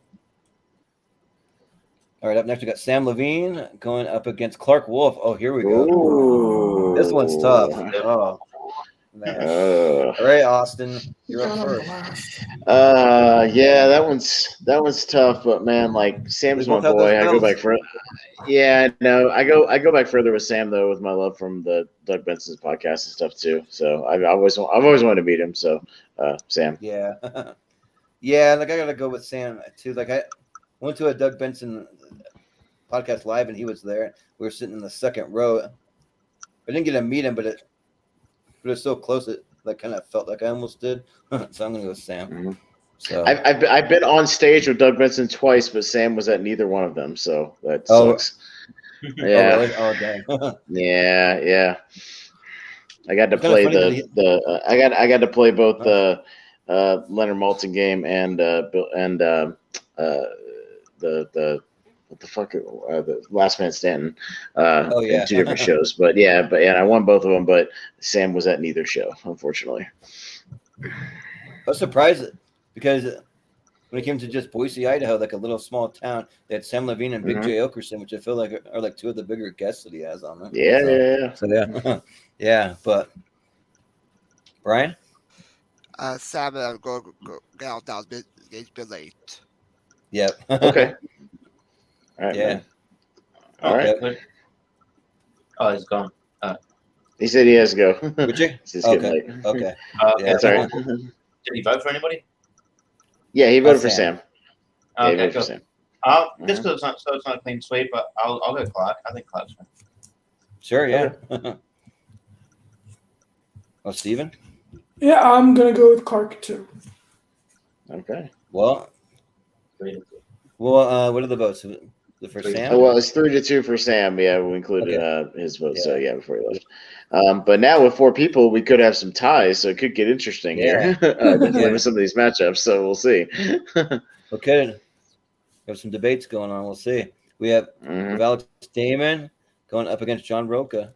All right, up next we got Sam Levine going up against Clark Wolf. Oh, here we go. Ooh. This one's tough. Oh. Man. Oh. All right, Austin, you're Got up on first. blast. Yeah, that one's tough, but man, like Sam's We my both have those boy. I go belts. back for Yeah, no, I go back further with Sam though, with my love from the Doug Benson's podcast and stuff too. So I've always wanted to meet him. So Sam. Yeah. Yeah, like I gotta go with Sam too. Like I went to a Doug Benson podcast live and he was there. We were sitting in the second row. I didn't get to meet him, but it was so close it like kind of felt like I almost did. So I'm gonna go with Sam. Mhm. So I've been on stage with Doug Benson twice, but Sam was at neither one of them, so that Oh. sucks. Oh Yeah, really? Oh dang. yeah. I got to It's kinda play funny that I got to play both the Leonard Maltin game and Bill and the what the fuck the Last Man Standing Oh, yeah. in two different shows. But yeah, I won both of them. But Sam was at neither show, unfortunately. I was surprised because when it came to just Boise, Idaho, like a little small town, they had Sam Levine and Big Mhm. J Okerson, which I feel like are like two of the bigger guests that he has on it. Yeah. So yeah, yeah. But Brian, Sam, I'm going to get out now. It's been late. yep. Okay. All right, Yeah. man. All right. Yep. Good. Oh, he's gone. He said he has to go. Richie? It's just getting Okay. late. Okay. Okay. Yeah. That's all right. Did he vote for anybody? Yeah, he voted for Sam. Sam. Yeah, he Okay, voted for cool. Sam. Just because it's not a clean sweep, but I'll go Clark. I think Clark's fine. Sure. Yeah. Oh, Steven? Yeah, I'm gonna go with Clark too. Okay. Well, what are the votes? The for Sam? Oh, well, it's 3-2 for Sam. Yeah, we included his vote. Yeah. So yeah, before he left. But now with 4 people, we could have some ties, so it could get interesting here with some of these matchups. So we'll see. Okay. We have some debates going on. We'll see. We have Alex Damon going up against John Roca.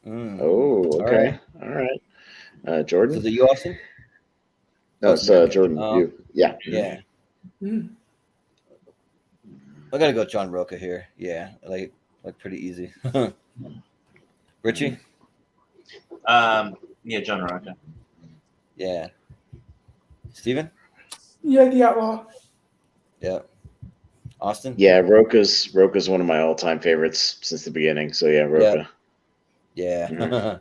Oh, okay. All right. Jordan? So is it you, Austin? No, it's Jordan. You. Yeah. Yeah. Mm. I gotta go John Roca here. Yeah, like pretty easy. Richie? Yeah, John Roca. Yeah. Steven? Yeah, the Outlaw. Yeah. Austin? Yeah, Roca's one of my all-time favorites since the beginning. So yeah, Roca. Yeah.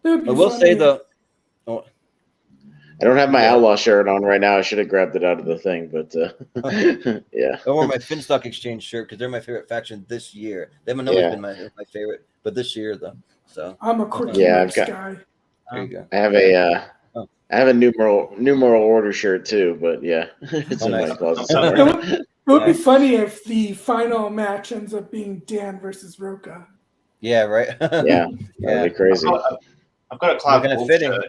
It would be I will fun say to- though. I don't have my Yeah. Outlaw shirt on right now. I should have grabbed it out of the thing, but yeah. I wore my Finstock Exchange shirt because they're my favorite faction this year. They haven't always been my favorite, but this year though. So I'm a quickie Yeah, Max guy. there you go. I have a numeral order shirt too, but yeah, it's in my closet somewhere. It would be funny if the final match ends up being Dan versus Roca. Yeah, right. Yeah, that'd be crazy. I've got a Clark Looking at Wolf fitting. shirt.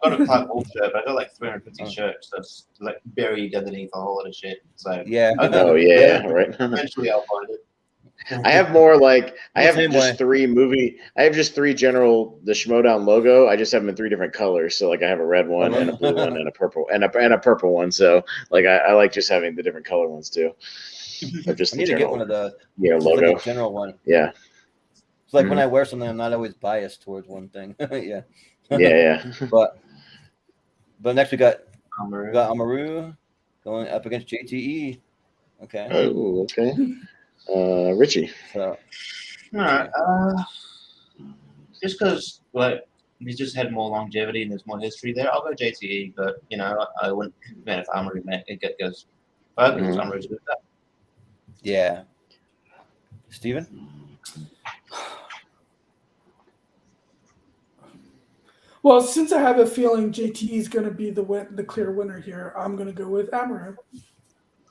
I've got a Clark Wolf shirt, but I got like 350 shirts that's like buried underneath a whole lot of shit. So Yeah. Oh yeah, right. eventually I'll find it. I have more like I have Same just way. I have just 3 general the Schmoedown logo. I just have them in 3 different colors. So like I have a red one and a blue one and a purple and a purple one. So like I like just having the different color ones too. Of just I the need to get general, one of the logo. the general one. Yeah. It's like when I wear something, I'm not always biased towards one thing. Yeah. Yeah. But next we got Amaru going up against JTE. Okay. Oh, okay. Richie. So All right. Just because like he's just had more longevity and there's more history there, I'll go JTE. But I wouldn't man if Amaru goes. But I think Amaru's good at that. yeah. Steven? Well, since I have a feeling JT is going to be the clear winner here, I'm going to go with Amaru.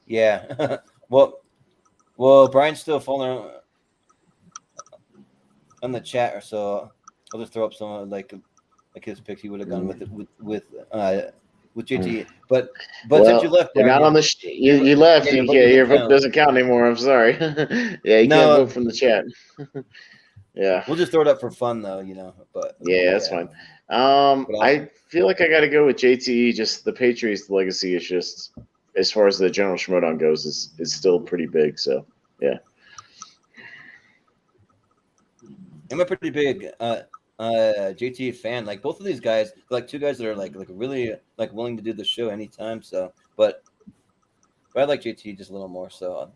Yeah. well, Brian's still falling on the chat, so I'll just throw up some like his picks. He would have gone with JT. But since you left, you're Brian, not on the you left. Yeah, Your vote doesn't count anymore. I'm sorry. Yeah, you can't vote from the chat. Yeah. We'll just throw it up for fun, though. But Yeah, that's fine. I feel like I got to go with JTE. Just the Patriots legacy is just, as far as the general Schmoedown goes, is still pretty big. So yeah. I'm a pretty big JT fan. Like both of these guys, like two guys that are like really like willing to do the show anytime. So, but I like JT just a little more. So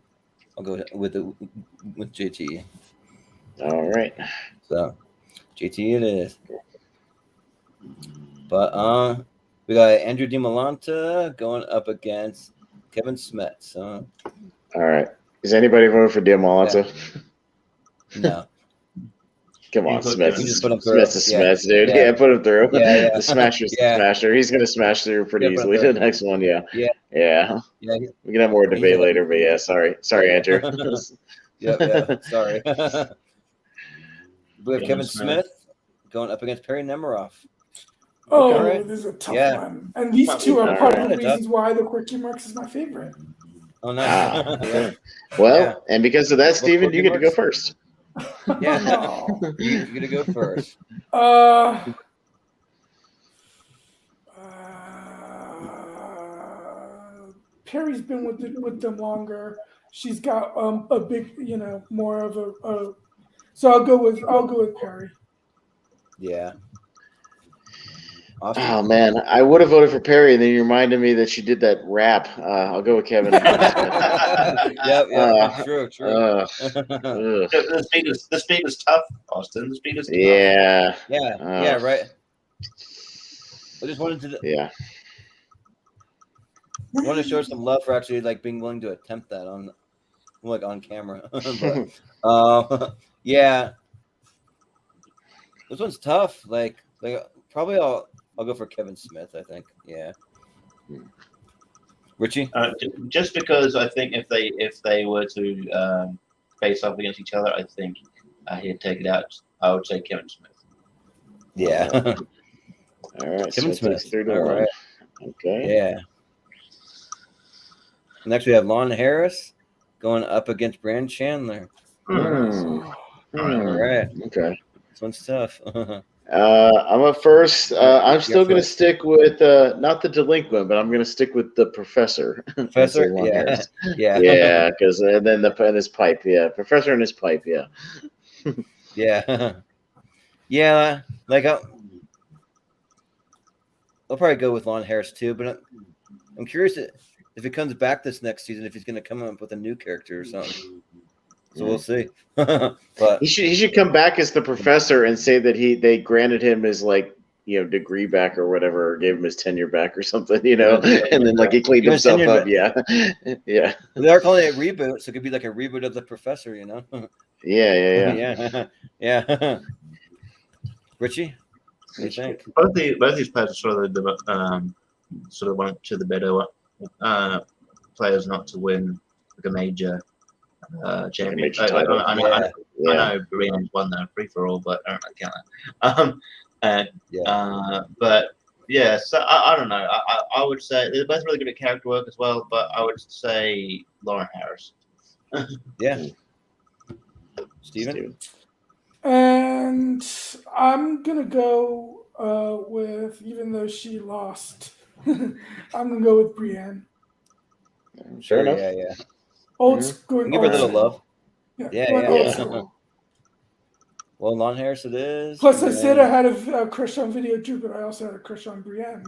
I'll go with JT. All right. So JT it is. But we got Andrew DiMolanta going up against Kevin Smith. So All right. Is anybody voting for Diamante? no. Come You on, put Smith. Kevin- Just put him through. Smith's a Smith, dude. Yeah. Yeah, put him through. Yeah. The Smasher's Yeah. the Smasher. He's gonna smash through pretty Yeah, put him easily. through. The next one, yeah. Yeah. Yeah. Yeah. We can have more debate He's- later, but yeah, sorry, Andrew. Yeah. Sorry. We have Kevin Kevin Smith. Smith going up against Perry Nemiroff. Oh, Okay, right. this is a tough Yeah. one. And these two are All part right. of the reasons why the Quickie Marks is my favorite. Oh no. Ah, Yeah. well, Yeah. and because of that, Steven, Quickie you get to go Marks? first. Yeah. No. You're gonna go first. Perry's been with them longer. She's got a big, more of a. So I'll go with Perry. Yeah. Austin. Oh man, I would have voted for Perry, and then you reminded me that she did that rap. I'll go with Kevin. Yep. True. Ugh. The speed is tough, Austin. The speed is tough. Yeah. Yeah. Right. I just wanted to Yeah. show her some love for actually like being willing to attempt that on camera. But yeah, this one's tough. Like probably I'll go for Kevin Smith. I think. Yeah. Richie. Just because I think if they were to face off against each other, I think he'd take it out. I would say Kevin Smith. Yeah. All right. Kevin so it takes Smith. 3 to All 1. right. Okay. Yeah. Next, we have Lon Harris going up against Brand Chandler. Hmm. All right. Okay. This one's tough. I'm up first. I'm still going to first. stick with not the delinquent, but I'm going to stick with the professor. Professor? Lon Yeah. Harris. Yeah. Yeah, because and then and his pipe. Yeah, professor and his pipe. Yeah. Yeah. Yeah. Like, I'll probably go with Lon Harris too, but I'm curious if he comes back this next season, if he's going to come up with a new character or something. So we'll see. But he should come back as the professor and say that they granted him his degree back or whatever, or gave him his tenure back or something, and then he cleaned Give his himself tenure up. Yeah. Yeah. they are calling it a reboot, so it could be like a reboot of the Professor, Yeah. Yeah. Richie, what do you think? Both these players are sort of one of the better players not to win like a major champion. major I title. know Barbarian won the free for all, but I don't really count that. But yeah, so I don't know. I would say they're both really good at character work as well, but I would say Lauren Harris. Yeah. Steven? And I'm gonna go with, even though she lost, I'm gonna go with Brienne. Fair enough. Yeah. Old school. Give her a little love. Yeah. Yeah. Old school. Well, Lon Harris it is. Plus, I said I had a crush on Video Drew, but I also had a crush on Brienne.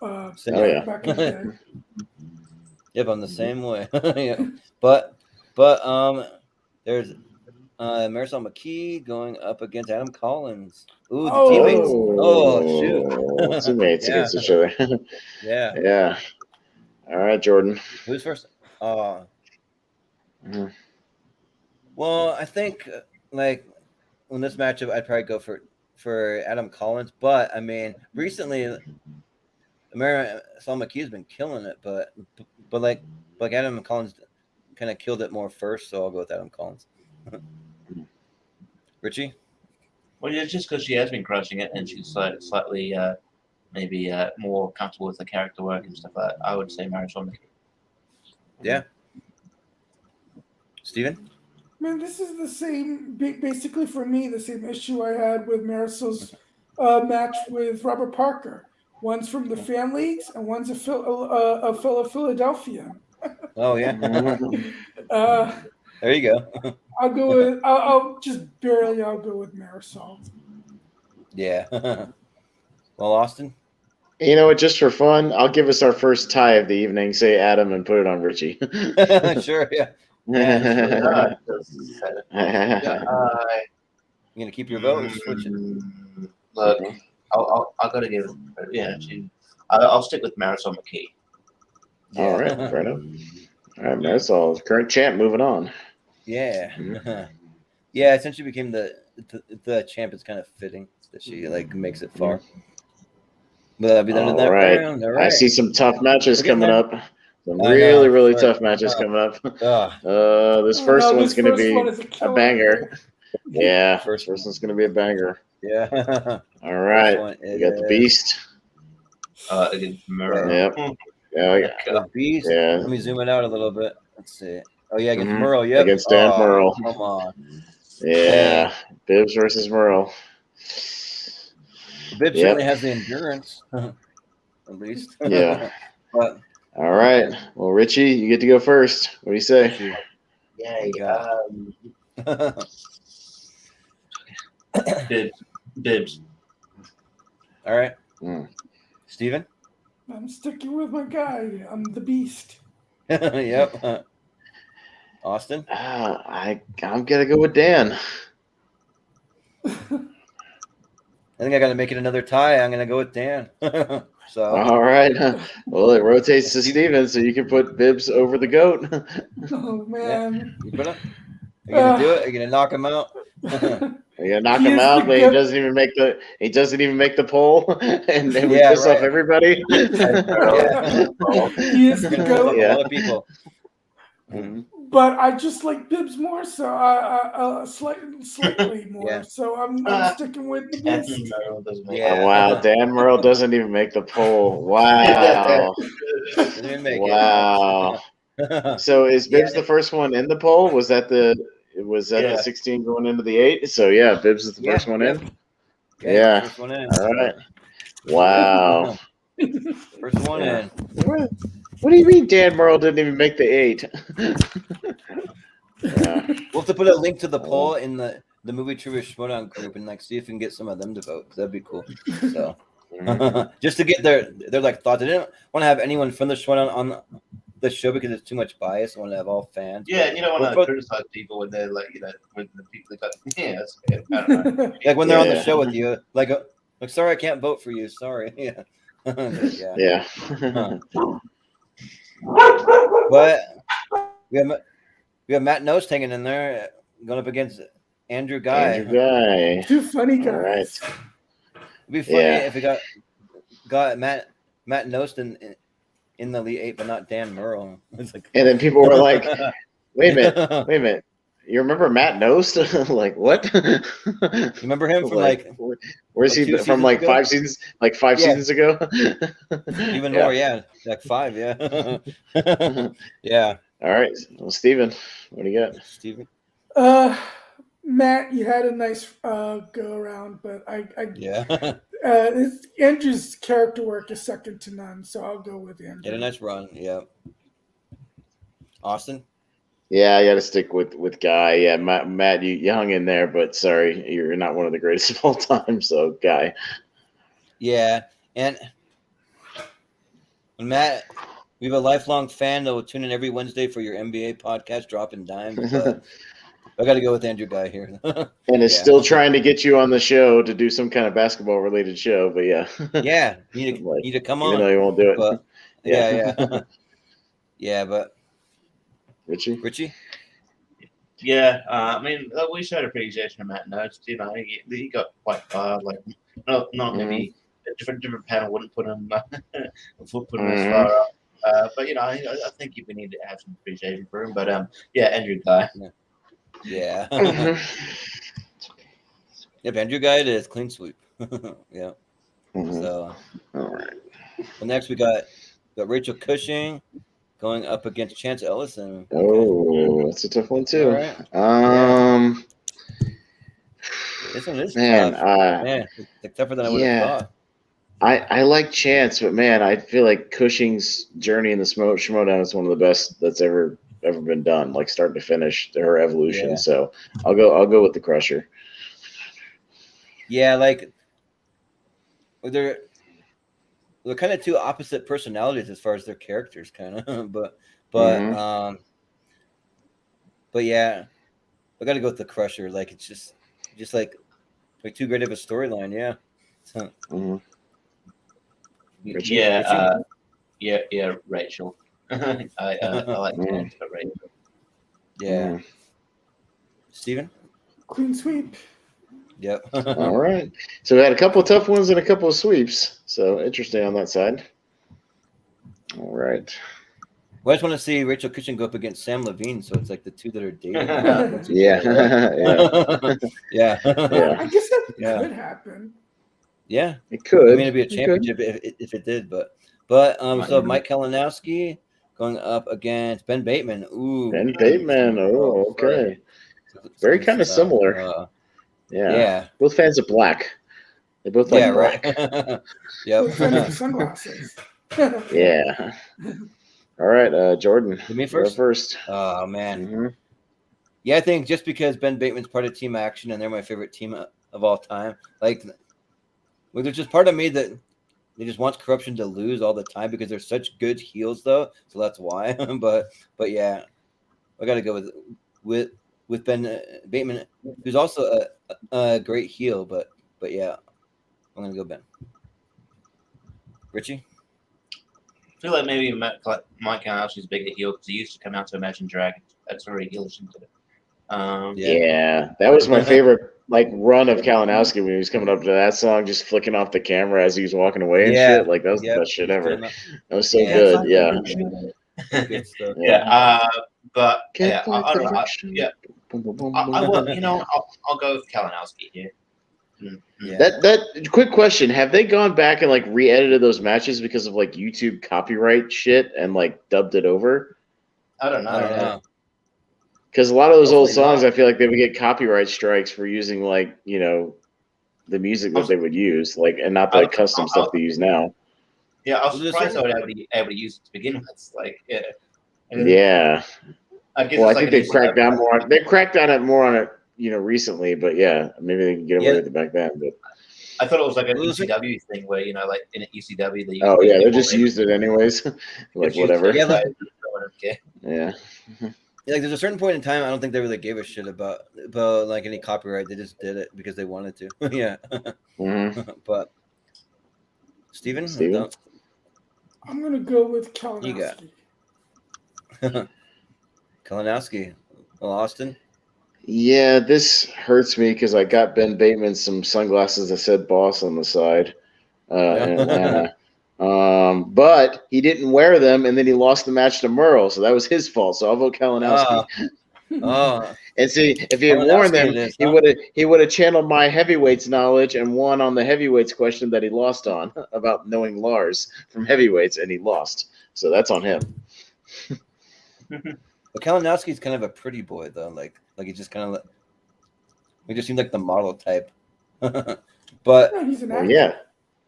Back in the day. Yep, I'm the same way. Yeah. But there's Marisol McKee going up against Adam Collins. Ooh, the teammates. Oh, shoot. Teammates against each other. Yeah. Yeah. All right, Jordan. Who's first? Mhm. Well, I think in this matchup, I'd probably go for Adam Collins. But I mean, recently, Marisol McKee has been killing it, but Adam Collins kind of killed it more first, so I'll go with Adam Collins. Richie? Well, yeah, just because she has been crushing it and she's slightly maybe more comfortable with the character work and stuff like that, I would say Marisol McKee. Yeah. Steven? Man, this is the same, basically for me, the same issue I had with Marisol's match with Robert Parker. One's from the fan leagues and one's a fellow Philadelphian. Oh, yeah. There you go. I'll go with. I'll just barely. I'll go with Marisol. Yeah. Well, Austin. You know what? Just for fun, I'll give us our first tie of the evening. Say Adam and put it on Richie. Sure. Yeah. You gonna keep your vote or switch it? Look, I'll gotta give. I'll stick with Marisol McKee. All right, fair enough. All right, Marisol, current champ. Moving on. Yeah. Yeah. Since she became the champ, it's kind of fitting that she makes it far. But that'll be the end of that round. All right. I see some tough matches coming up. Some really tough matches coming up. This first one's going to be a banger. Yeah, first one's going to be a banger. Yeah. All right. We got the Beast. Against Merle. Yep. Yeah. The Beast. Yeah. Let me zoom it out a little bit. Let's see. Oh yeah, against Merle. Yep. Against Dan Merle. Come on. Yeah. Bibbs versus Merle. Bibbs certainly has the endurance, at least. Yeah. But all right. Well, Richie, you get to go first. What do you say? Yay. Bibbs. All right. Steven? I'm sticking with my guy. I'm the Beast. Yep. Austin? I'm gonna go with Dan. I think I got to make it another tie. I'm gonna go with Dan. So. All right. Well, it rotates to Steven, so you can put Bibbs over the goat. Oh man. You gonna do it? Are you gonna knock him out? You're gonna knock him out, but he doesn't even make the poll, and we piss off everybody. He is the goat. A lot of people. But I just like Bibbs more, so slightly more. Yeah. So I'm sticking with the Beast. Yeah. Oh, wow, Dan Merle doesn't even make the poll. Wow. Wow. So is Bibbs the first one in the poll? Was that the 16 going into the 8? So yeah, Bibbs is the first one in. Yeah. First one in. All right. Wow. First one in. What do you mean Dan Merle didn't even make the 8? Yeah. We'll have to put a link to the poll in the Movie Trivia Schmoedown group and see if we can get some of them to vote. That'd be cool. So just to get their thoughts. I didn't want to have anyone from the Schmoedown on the show because it's too much bias. I want to have all fans. Yeah, you don't want to criticize people when they're when the people got that's okay. I don't know. Like when they're on the show with you, like sorry, I can't vote for you. Sorry. Yeah. Yeah. But we have Matt Nost hanging in there going up against Andrew Guy. Two funny guys. All right. It'd be funny if we got Matt Nost in the Elite 8, but not Dan Merle. It's like, and then people were like, wait a minute. You remember Matt Nost? Like what? You remember him from where's he from? Like ago? 5 seasons, seasons ago. Even more, like 5, yeah. Yeah. All right, well, Steven, what do you got? Steven? Matt, you had a nice go around, but Andrew's character work is second to none, so I'll go with Andrew. Had a nice run, yeah. Austin? Yeah, I got to stick with Guy. Yeah, Matt, you hung in there, but sorry, you're not one of the greatest of all time. So, Guy. Yeah, and Matt, we have a lifelong fan that will tune in every Wednesday for your NBA podcast, Dropping Dimes. But I got to go with Andrew Guy here. And is still trying to get you on the show to do some kind of basketball-related show, but yeah. Yeah, you need to come on. Even though you won't do it. But, yeah. Yeah, but. Richie? Yeah, I mean, we showed appreciation of Matt Nost. You know, he got quite far. Like, not maybe a different panel wouldn't put him as far up. But you know, I think we need to have some appreciation for him. But Andrew Guy. Yeah. Yep, Andrew Guy it is clean sweep. Yeah. So. All right. Well, next we got Rachel Cushing going up against Chance Ellis. That's a tough one too. Right. This one is tough. It's tougher than I would have thought. I like Chance, but man, I feel like Cushing's journey in the Schmoedown is one of the best that's ever ever been done, like start to finish, her evolution. Yeah. So I'll go with the Crusher. Yeah, like they're kind of two opposite personalities as far as their characters, kind of. But yeah, I got to go with the Crusher. Like it's just like too great of a storyline. Yeah. So, Richie? Yeah, Rachel. I like James, but Rachel. yeah. Steven? Clean sweep. Yep. All right. So we had a couple of tough ones and a couple of sweeps. So interesting on that side. All right. Well, I just want to see Rachel Cushing go up against Sam Levine, so it's like the two that are dating. Yeah. Yeah. Yeah. I guess that Yeah. could happen. Yeah. It could. I mean, it'd be a championship if it did, but so Mike Kalinowski going up against Ben Bateman. Ooh. Ben Bateman. Oh, okay. Very kind of similar. Yeah. Both fans of black. They both like black. Right. Yep. Sunglasses. Yeah. All right, Jordan. Me You're first? first. Oh man. Mhm. Yeah, I think just because Ben Bateman's part of Team Action and they're my favorite team of all time, like there's just part of me that they just wants Corruption to lose all the time because they're such good heels, though. So that's why. but yeah, I got to go with Ben Bateman, who's also a great heel. But yeah, I'm gonna go Ben. Richie? I feel like maybe Mike Kalinowski's bigger heel because he used to come out to Imagine Dragons. That's very heelish into it. Yeah, that was my favorite run of Kalinowski when he was coming up to that song, just flicking off the camera as he was walking away and shit. Like that was the best shit ever. That was so good. Yeah. Good stuff. But yeah, I don't know. I will. I'll go with Kalinowski here. Yeah. That quick question: have they gone back and re-edited those matches because of YouTube copyright shit and dubbed it over? I don't know. Because a lot of those old songs, I feel like they would get copyright strikes for using the music that they would use, and not the custom stuff they use now. Yeah, I was surprised I would able to use it to begin with. Yeah. I guess well, I think they've cracked down more. They cracked down more on it, recently. But yeah, maybe they can get away with it back then. But I thought it was like an ECW thing where in an ECW they they just used it anyways, whatever. Yeah. There's a certain point in time I don't think they really gave a shit about any copyright. They just did it because they wanted to. Yeah. But Steven? I'm gonna go with Kalinowski. You got Kalinowski. Well, Austin? Yeah, this hurts me because I got Ben Bateman some sunglasses that said "Boss" on the side in Atlanta. But he didn't wear them, and then he lost the match to Merle, so that was his fault. So I'll vote Kalinowski. And see, if he had worn them, he would have channeled my heavyweights knowledge and won on the heavyweights question that he lost on about knowing Lars from heavyweights, and he lost. So that's on him. But Kalinowski's kind of a pretty boy, though. Like he's just kind of he just seems like the model type. But he's an actor. Yeah.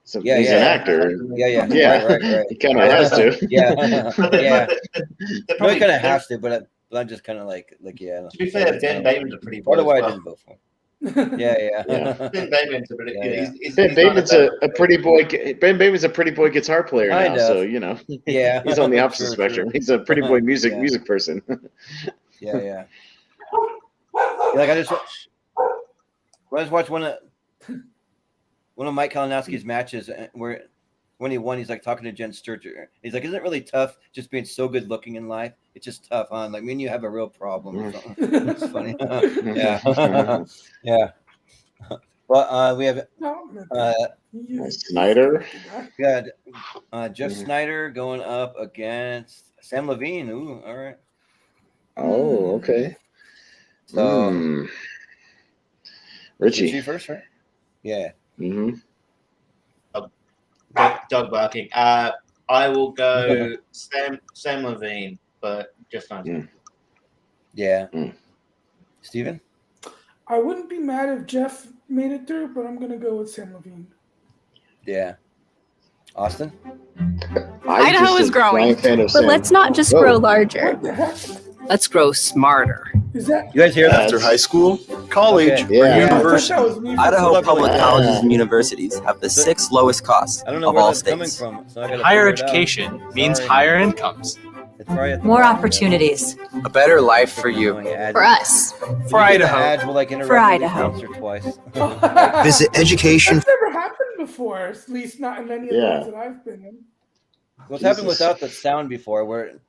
So he's an actor. Yeah. Right. He kind of has to. Yeah. No, he kind of has to, but I'm just kind of yeah. To be fair, Ben Bateman's a pretty boy. Part of why I didn't vote for him. Yeah. Ben Bateman's a pretty. Ben Bateman's a pretty boy. Ben Bateman's a pretty boy guitar player now, so Yeah, he's on the opposite spectrum. He's a pretty boy music person. Yeah. I just watched one of Mike Kalinowski's matches where when he won, he's talking to Jen Sturger. He's like, "Isn't it really tough just being so good looking in life? It's just tough, huh? Me and you have a real problem." Or something. It's funny. Yeah. But we have Snyder. We got Jeff Snyder going up against Sam Levine. Ooh, all right. Oh, okay. So Richie first, right? Yeah. Dog barking. I will go Sam Levine, but just not. Yeah. Steven? I wouldn't be mad if Jeff made it through, but I'm gonna go with Sam Levine. Yeah. Austin? Idaho is growing, but let's not just grow larger. Let's grow smarter. Is that? You guys hear that? After high school, college, Okay. or Yeah. I thought university. that was me for Idaho some public reason. colleges and universities have the 6th lowest cost I don't know of where all that's coming states. from. So I gotta Higher figure it out. education means Sorry. higher incomes. It's probably at the More bottom, opportunities A better life for yeah. you. Annoying ads. for us. For Idaho. Ads will like interrupt For at least Idaho. once or twice. Visit education. That's never happened before, at least not in any of the Yeah. ones that I've been in. What's happened Jesus. without the sound before, where it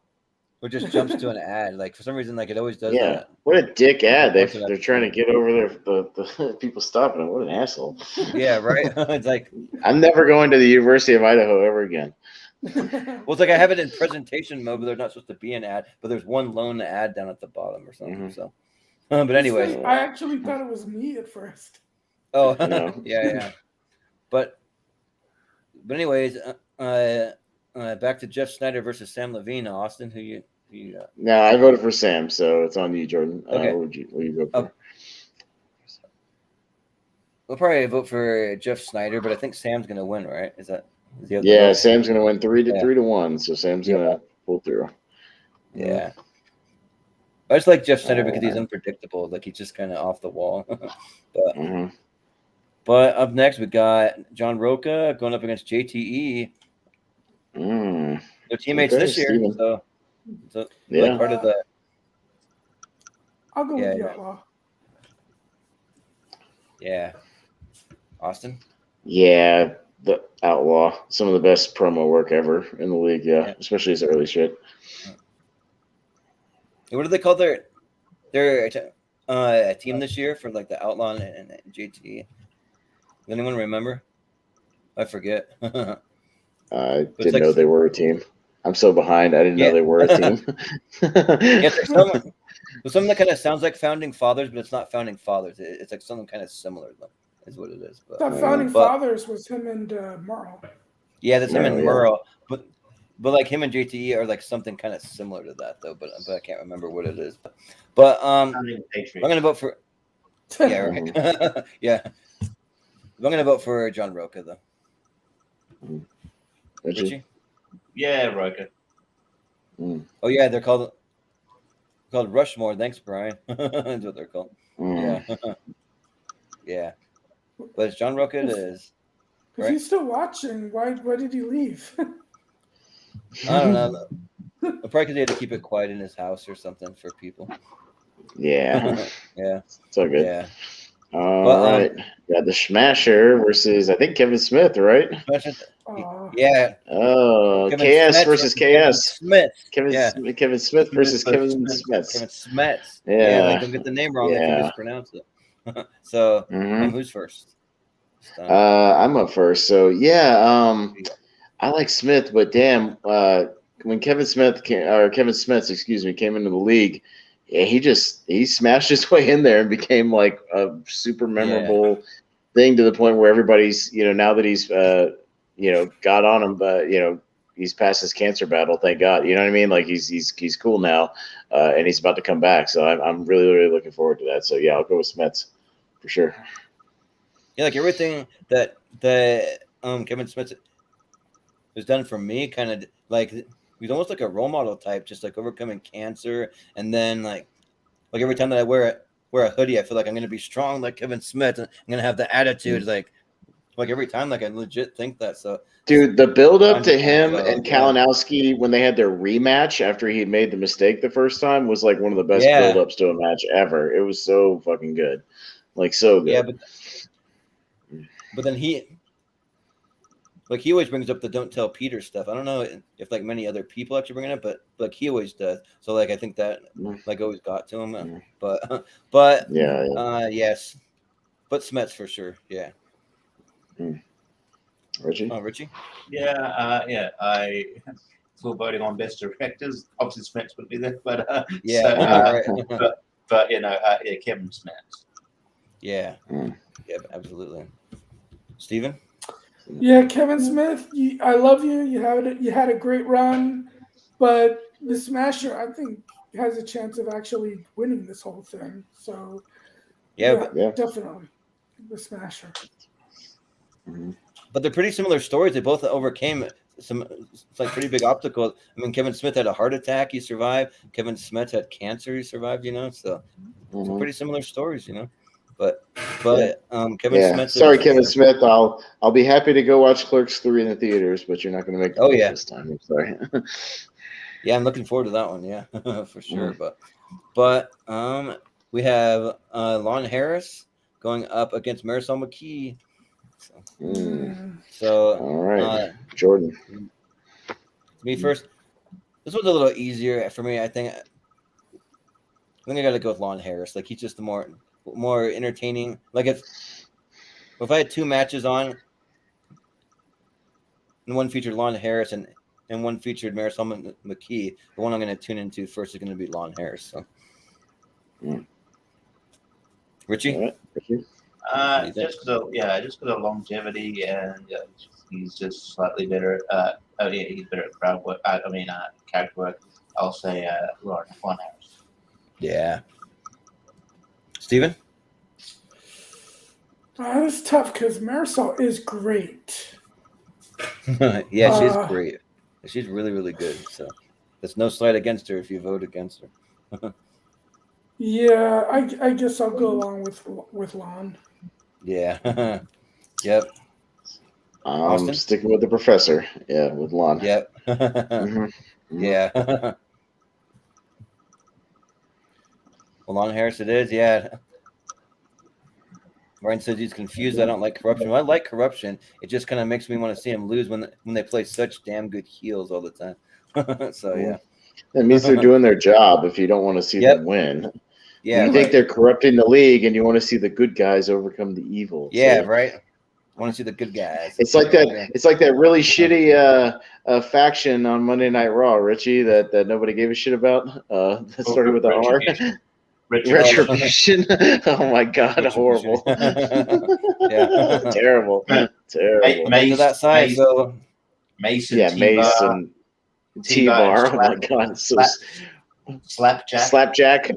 just jumps to an ad? Like for some reason, like it always does Yeah. that. What a dick ad. Once in They're that- trying to get over there. The people stopping them. What an asshole. Yeah, right. It's like, I'm never going to the University of Idaho ever again. well, it's like I have it in presentation mode, but there's not supposed to be an ad. But there's one lone ad down at the bottom or something. Mhm. So, but anyways, I actually thought it was me at first. oh No. yeah. But anyways, back to Jeff Snyder versus Sam Levine. Austin, who you No, I voted for Sam, so it's on you, Jordan. Okay. What would you vote Oh. for? will probably vote for Jeff Snyder, but I think Sam's gonna win, right? Is that? Is the other Yeah, vote? Sam's gonna win 3-1, so Sam's Yeah. gonna pull through. Yeah. I just like Jeff Snyder because he's unpredictable. Like he's just kind of off the wall. Mhm. But up next we got John Roca going up against JTE. Mm. They're teammates Okay, this year, Steven. so Yeah. like part of the. I'll go Yeah, with the yeah. Outlaw. Yeah. Austin. Yeah, the Outlaw. Some of the best promo work ever in the league. Yeah, Yeah. especially his early shit. What do they call their team this year for like the Outlaw and JTE? Does anyone remember? I forget. I It's didn't like- know they were a team. I'm so behind. I didn't Yeah. know they were a team. Yeah, there's someone that kind of sounds like Founding Fathers, but it's not Founding Fathers. It's like something kind of similar, though, is what it is. But That Founding but- Fathers was him and Merle. yeah, that's him and Yeah. Merle. But like him and JTE are like something kind of similar to that, though. But I can't remember what it is. But I'm gonna vote for. Yeah, right. Yeah, I'm gonna vote for John Roca, though. Richie? Richie? Yeah, Roker. Oh yeah, they're called Rushmore. Thanks, Brian. That's what they're called. Mm. Yeah, yeah. But it's John Roca. It is. If Right. he's still watching, why did he leave? I don't know. Probably because he had to keep it quiet in his house or something for people. Yeah, Yeah, it's all good. yeah. All But, right. Got the Smasher versus, I think, Kevin Smith, right? Aw. Yeah. Oh, Kevin KS Smith versus KS. Smith. Kevin, Yeah. Kevin Smith versus Kevin Smith. Kevin Smith. Yeah. Like don't get the name wrong if Yeah. you mispronounce it. So, Mhm. who's first? I'm up first. So, yeah, I like Smith, but damn, when Kevin Smith, came into the league, yeah, he smashed his way in there and became like a super memorable thing to the point where everybody's, now that he's, got on him, but he's past his cancer battle. Thank God. You know what I mean? Like he's cool now, and he's about to come back. So I'm really, really looking forward to that. So yeah, I'll go with Smiths for sure. Yeah, like everything that Kevin Smith has done for me, kind of like he's almost like a role model type, just like overcoming cancer, and then like every time that I wear a hoodie, I feel like I'm gonna be strong like Kevin Smith, and I'm gonna have the attitude like every time, like I legit think that. So, Dude, the build up to him So, and yeah. Kalinowski when they had their rematch after he made the mistake the first time was like one of the best Yeah. build ups to a match ever. It was so fucking good, like so good. yeah, but then he always brings up the "Don't Tell Peter" stuff. I don't know if like many other people actually bring it up, but like he always does. So like I think that like always got to him. But yeah. yes, but Smets for sure. Yeah. Richie? Oh, Richie? Yeah, I still voting on best directors. Obviously, Smith would be there, but Yeah, so, right. but Kevin Smith. Yeah. Yeah, absolutely. Steven? Yeah, Kevin Smith, I love you. You had a great run, but the Smasher, I think, has a chance of actually winning this whole thing. So, Yeah. definitely the Smasher. But they're pretty similar stories. They both overcame it's like pretty big obstacle. I mean, Kevin Smith had a heart attack, he survived. Kevin Smith had cancer, he survived. So some pretty similar stories. But Kevin Smith. Sorry, Kevin Smith. I'll be happy to go watch Clerks 3 in the theaters, but you're not going to make the this time. I'm sorry. Yeah, I'm looking forward to that one. Yeah, for sure. But we have Lon Harris going up against Marisol McKee. So all right, Jordan. Me first. This one's a little easier for me. I think I got to go with Lon Harris. Like, he's just the more entertaining. Like, if I had two matches on, and one featured Lon Harris and one featured Marisol McKee, the one I'm going to tune into first is going to be Lon Harris. So, Richie? All right, Richie. Just because of longevity, and he's just slightly better. He's better at crowd work. Character work. I'll say Lon Harris. Yeah. Steven? It's tough because Marisol is great. Yeah, she's great. She's really, really good. So there's no slight against her if you vote against her. Yeah, I guess I'll go along with Lon. Yeah. Yep. I'm sticking with the professor. Yeah, with Lon. Yep. Yeah. Well, Lon Harris it is. Yeah. Ryan says he's confused. I don't like corruption. Well, I like corruption. It just kind of makes me want to see him lose when they play such damn good heels all the time. So, yeah. That means they're doing their job if you don't want to see them win. Yeah. You think they're corrupting the league and you want to see the good guys overcome the evil. Yeah, so. right. I want to see the good guys. It's like that. It's like that really shitty faction on Monday Night Raw, Richie, that nobody gave a shit about. That started with an R. Retribution. Oh my God, horrible. Yeah, terrible. Mace, to that side. So Mason. Yeah, Mace and T-Bar. Oh my God, so Slapjack. Slapjack.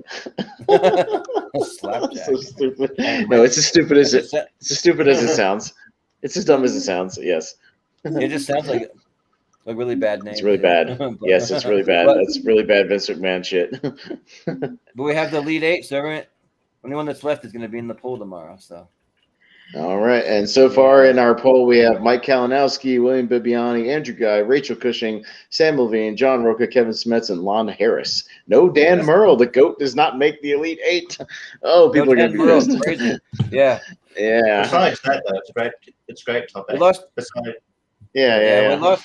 So stupid. No, it's as stupid as it. It's as stupid as it sounds. It's as dumb as it sounds. Yes. It just sounds like a really bad name. It's really bad. Yes, it's really bad. That's really bad Vince McMahon shit. But we have the Elite Eight, so anyone that's left is going to be in the poll tomorrow. So. All right, and so far in our poll, we have Mike Kalinowski, William Bibiani, Andrew Guy, Rachel Cushing, Sam Levine, John Roca, Kevin Smets, and Lon Harris. No Dan Murrell. The GOAT does not make the Elite Eight. Oh, people are going to be pissed. Crazy. Yeah. Yeah. Besides that, though, it's great topic. We lost. Yeah.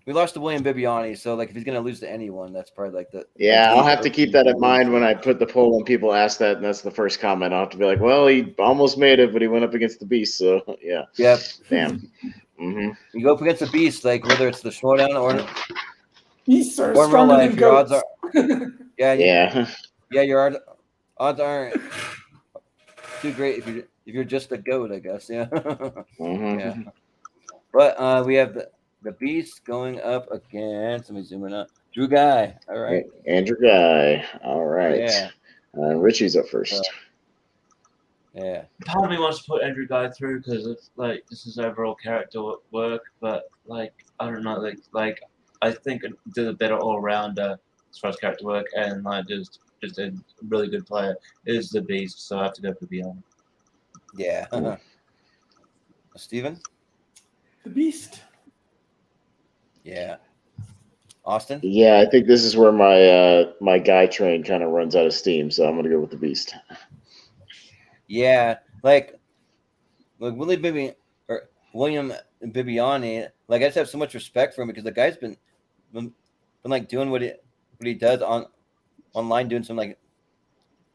We lost to William Bibiani, so like if he's gonna lose to anyone, that's probably like the. Yeah, I'll have to keep that in mind when I put the poll and people ask that, and that's the first comment. I'll have to be like, well, he almost made it, but he went up against the Beast, so yeah. Yep. Damn. You go up against the Beast, like whether it's the Schmoedown or Beasts are or in real stronger life, than your odds goats. are. Yeah. Your odds aren't too great if you're just a goat, I guess. Yeah. Yeah. But we have the Beast going up against. Let me zoom in up. Drew Guy. All right. Andrew Guy. All right. Yeah. Richie's up first. Yeah. Part of me wants to put Andrew Guy through because it's like this is overall character work, but like I don't know, like I think it did a better all rounder as far as character work and like just a really good player is the Beast, so I have to go for Beyond. Yeah. Steven? The Beast. Yeah. Austin? Yeah, I think this is where my guy train kind of runs out of steam, so I'm gonna go with the Beast. Yeah, like William Bibiani, like I just have so much respect for him because the guy's been like doing what he does online, doing some like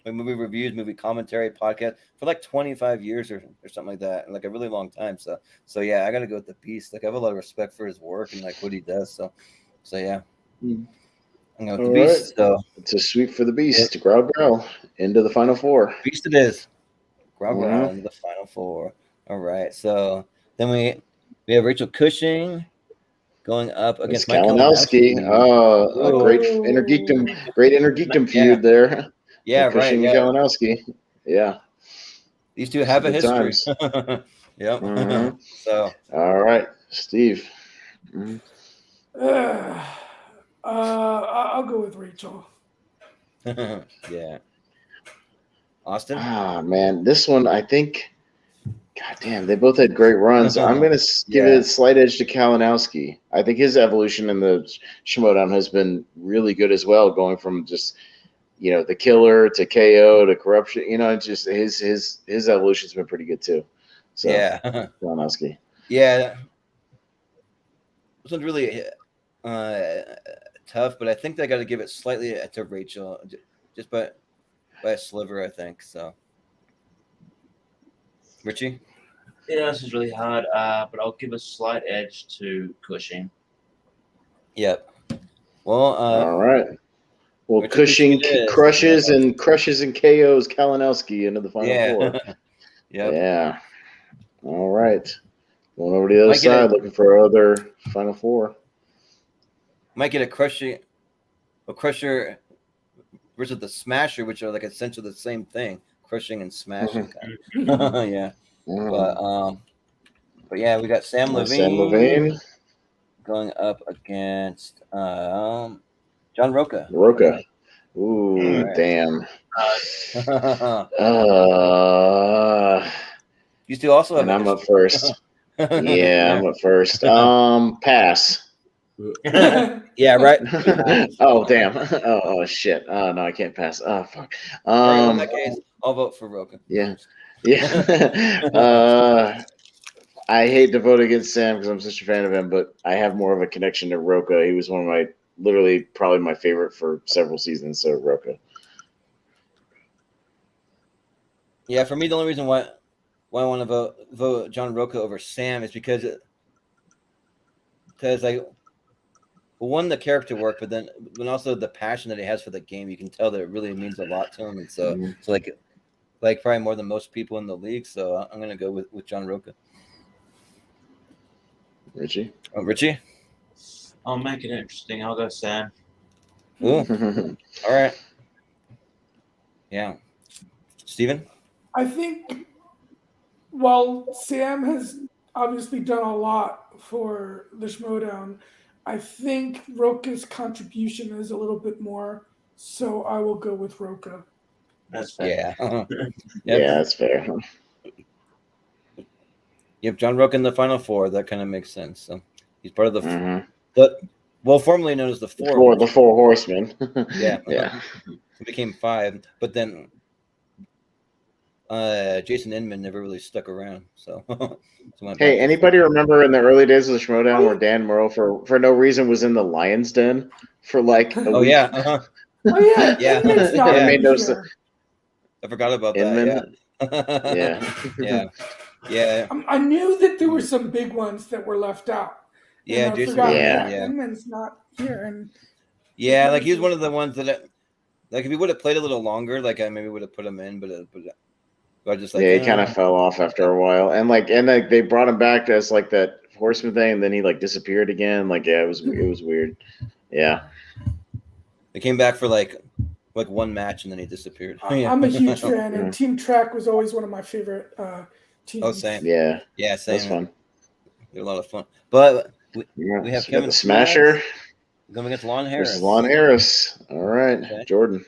movie reviews, movie commentary, podcast for like 25 years or something like that, and like a really long time. So yeah, I gotta go with the Beast. Like I have a lot of respect for his work and like what he does. So yeah, I'm going with the Beast. So it's a sweep for the Beast. Growl into the final four. Beast it is. Growl into the final four. All right. So then we have Rachel Cushing going up against Mike Kalinowski. A great intergeekdom feud there. Yeah, Cushing right. And Kalinowski. Yeah. These two have a history. Yep. So all right, Steve. Mhm. I'll go with Rachel. Yeah. Austin? Ah, man, this one I think. God damn, they both had great runs. I'm gonna give it a slight edge to Kalinowski. I think his evolution in the Schmoedown has been really good as well, going from just the killer to KO to corruption. Just his evolution's been pretty good too. So Yeah. Kalinowski. Yeah. This one's really tough, but I think I got to give it slightly to Rachel, just by a sliver, I think. So, Richie? Yeah, this is really hard, but I'll give a slight edge to Cushing. Yep. Well, All right. Well, Richie Cushing it is. crushes and KOs Kalinowski into the final four. Yep. Yeah. All right. Going over to the other Might get side, looking for other final four. Might get a Crusher versus the Smasher, which are like essentially the same thing, crushing and smashing. Yeah. But yeah, we got Sam Levine going up against John Roca. Ooh, Right. damn. You still also have and I'm up first. Yeah, I'm up first. Pass. Yeah, right. Oh, damn. Oh, shit. Oh, no, I can't pass. Oh, fuck. In that case, I'll vote for Roca. Yeah. I hate to vote against Sam because I'm such a fan of him, but I have more of a connection to Roca. He was one of my, probably my favorite for several seasons, so Roca. Yeah, for me, the only reason why I want to vote John Roca over Sam is because one, the character work, but then also the passion that he has for the game. You can tell that it really means a lot to him, and so like probably more than most people in the league. So I'm gonna go with John Roca. Richie? Richie? I'll make it interesting. I'll go Sam. Ooh. All right. Yeah. Steven? I think while Sam has obviously done a lot for the Schmoedown, I think Roca's contribution is a little bit more, so I will go with Roca. That's fair. Yeah. Yeah, that's fair. Yep, John Roca in the final four. That kind of makes sense. So he's part of the formerly known as the Four. The Four Horsemen. Yeah. Yeah. It became five, but then Jason Inman never really stuck around. So, hey, anybody remember in the early days of the Schmoedown where Dan Murrow for no reason was in the Lion's Den for like a week? Oh yeah. Yeah. Inman's not made no here. sense. I forgot about Inman? that. Yeah. I knew that there were some big ones that were left out. Yeah, Jason. Inman's not here, and like he was one of the ones that, like, if he would have played a little longer, like I maybe would have put him in, but I just like he kind of fell off after a while, and they brought him back as like that Horseman thing, and then he like disappeared again. Like it was weird. Yeah, they came back for like one match and then he disappeared. I'm a huge fan, and Team Track was always one of my favorite teams. Oh, same. Yeah, same. That's fun. They're a lot of fun, but we have Kevin the Smasher going against Lon Harris. versus Lon Harris. All right, okay. Jordan.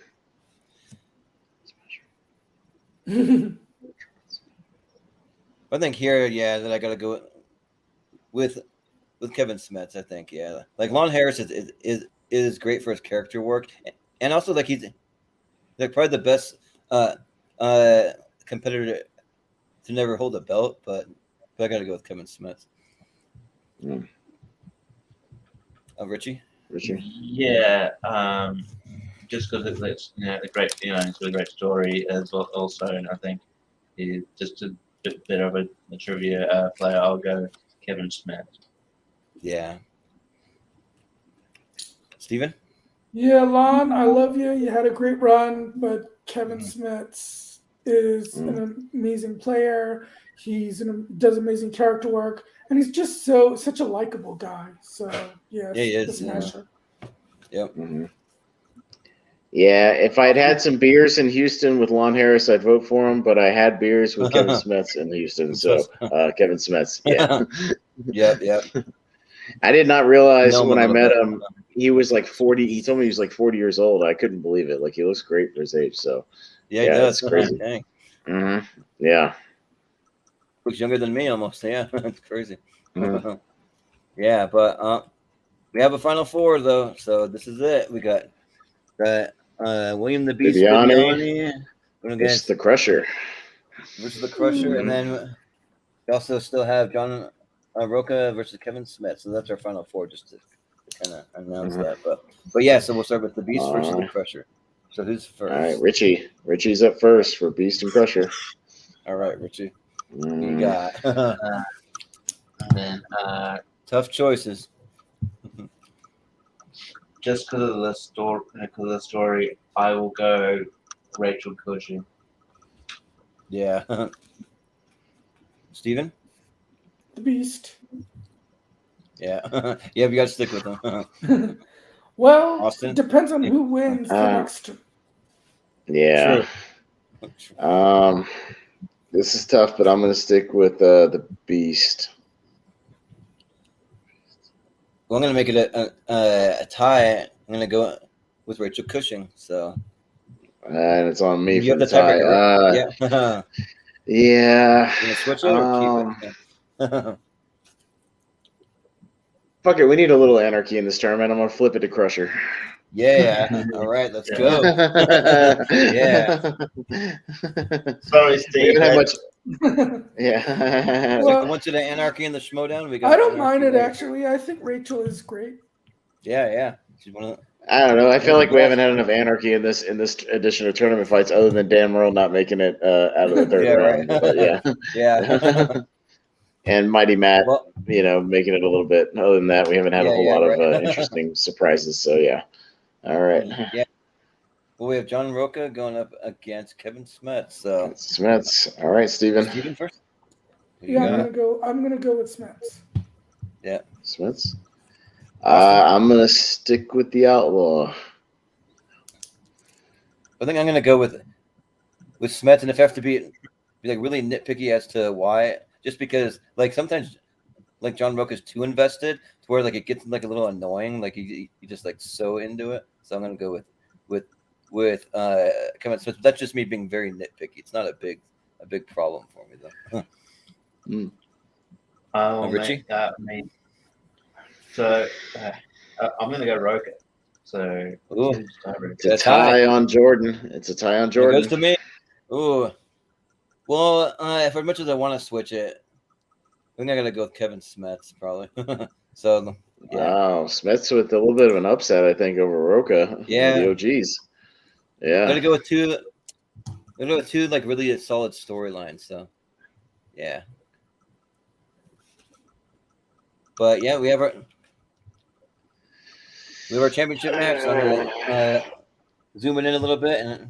I think here, that I got to go with Kevin Smets. I think, like Lon Harris is great for his character work, and also like he's like probably the best competitor to never hold a belt, but I got to go with Kevin Smets. Richie. Yeah, just because it's a great, it's a really great story as well. Also, and I think he's just a bit of a trivia player. I'll go Kevin Smith. Yeah. Steven? Yeah, Lon, I love you. You had a great run, but Kevin Smets is an amazing player. Does amazing character work, and he's just such a likable guy. So yeah, he is. The Smasher. Yep. Mm-hmm. Yeah, if I'd had some beers in Houston with Lon Harris, I'd vote for him. But I had beers with Kevin Smets in Houston, so Kevin Smets. Yeah. Yep. I did not realize Know him when a I little met bit. him, he was like 40. He told me he was like 40 years old. I couldn't believe it. Like he looks great for his age. So Yeah, he yeah, does. it's crazy. Dang. Yeah. Looks younger than me almost. Yeah, it's crazy. Mhm. Yeah, but we have a final four though, so this is it. We got William the Beast Viviani Viviani going versus against the Crusher. versus the Crusher, and then we also still have John Roca versus Kevin Smith. So that's our final four, just to kind of announce that. But yeah, so we'll start with the Beast versus the Crusher. So who's first? All right, Richie. Richie's up first for Beast and Crusher. All right, Richie. Who you got? Man, Tough choices. just because of the story, I will go Rachel Cushing. Yeah. Steven? The Beast. Yeah. Yeah, we got to stick with them. Well, Austin? it depends on who wins the next. Yeah. True. This is tough, but I'm going to stick with the Beast. Well, I'm going to make it a tie. I'm going to go with Rachel Cushing. So. And it's on me You for have the the tie. tiebreaker, right? Yeah. Yeah. You going to switch it or keep it? Fuck it. We need a little anarchy in this tournament. I'm going to flip it to Crusher. Yeah. All right. Let's go. Yeah. Sorry, Steve. How much? Yeah. Well, I went to the anarchy in the Schmoedown. We got I don't mind it there. actually. I think Rachel is great. Yeah. She's one of the, I don't know. I feel like we haven't had enough anarchy in this edition of tournament fights, other than Dan Merle not making it out of the third round. Right. But yeah, yeah. And Mighty Matt, Well, making it a little bit. Other than that, we haven't had a whole lot of interesting surprises. So yeah. All right. Yeah. Well, we have John Roca going up against Kevin Smith. So Smiths. All right, Steven. Steven first. Yeah, I'm gonna go with Smiths. Yeah. Smiths. I'm gonna stick with the Outlaw. I think I'm gonna go with Smith, and if I have to be like really nitpicky as to why, just because like sometimes like John Roca's too invested to where like it gets like a little annoying, like he just like so into it. So I'm gonna go with Kevin Smith. But that's just me being very nitpicky. It's not a big problem for me though. Richie? So I'm going to go Roca. So it's a tie on Jordan. It's a tie on Jordan. It goes to me. Ooh. Well, if as much as I want to switch it, I think I got to go with Kevin Smith probably. So yeah. Wow, Smith's with a little bit of an upset, I think, over Roca. Yeah. The OGs. Yeah. Gotta go with two like really solid storylines. So yeah. But yeah, we have our championship match. So I'm gonna zoom it in a little bit, and I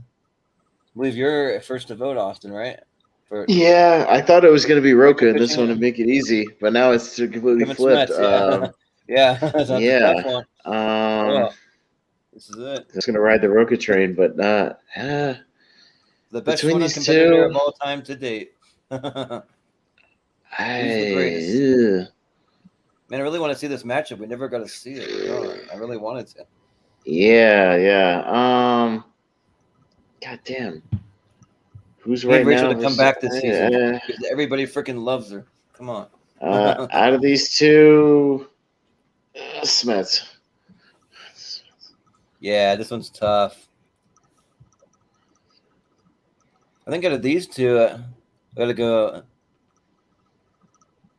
believe you're first to vote, Austin, right? Yeah, I thought it was going to be Roca in this one to make it easy, but now it's completely Kevin flipped. Smith, yeah. This is it. Just going to ride the Roca train, but not. The best between one these competitor two, of all time to date. Man, I really want to see this matchup. We never got to see it. Oh, I really wanted to. Yeah. God damn. Who's right Rachel now? to come back this season. Everybody freaking loves her. Come on. Out of these two, Smith. Yeah, this one's tough. I think out of these two, I got to go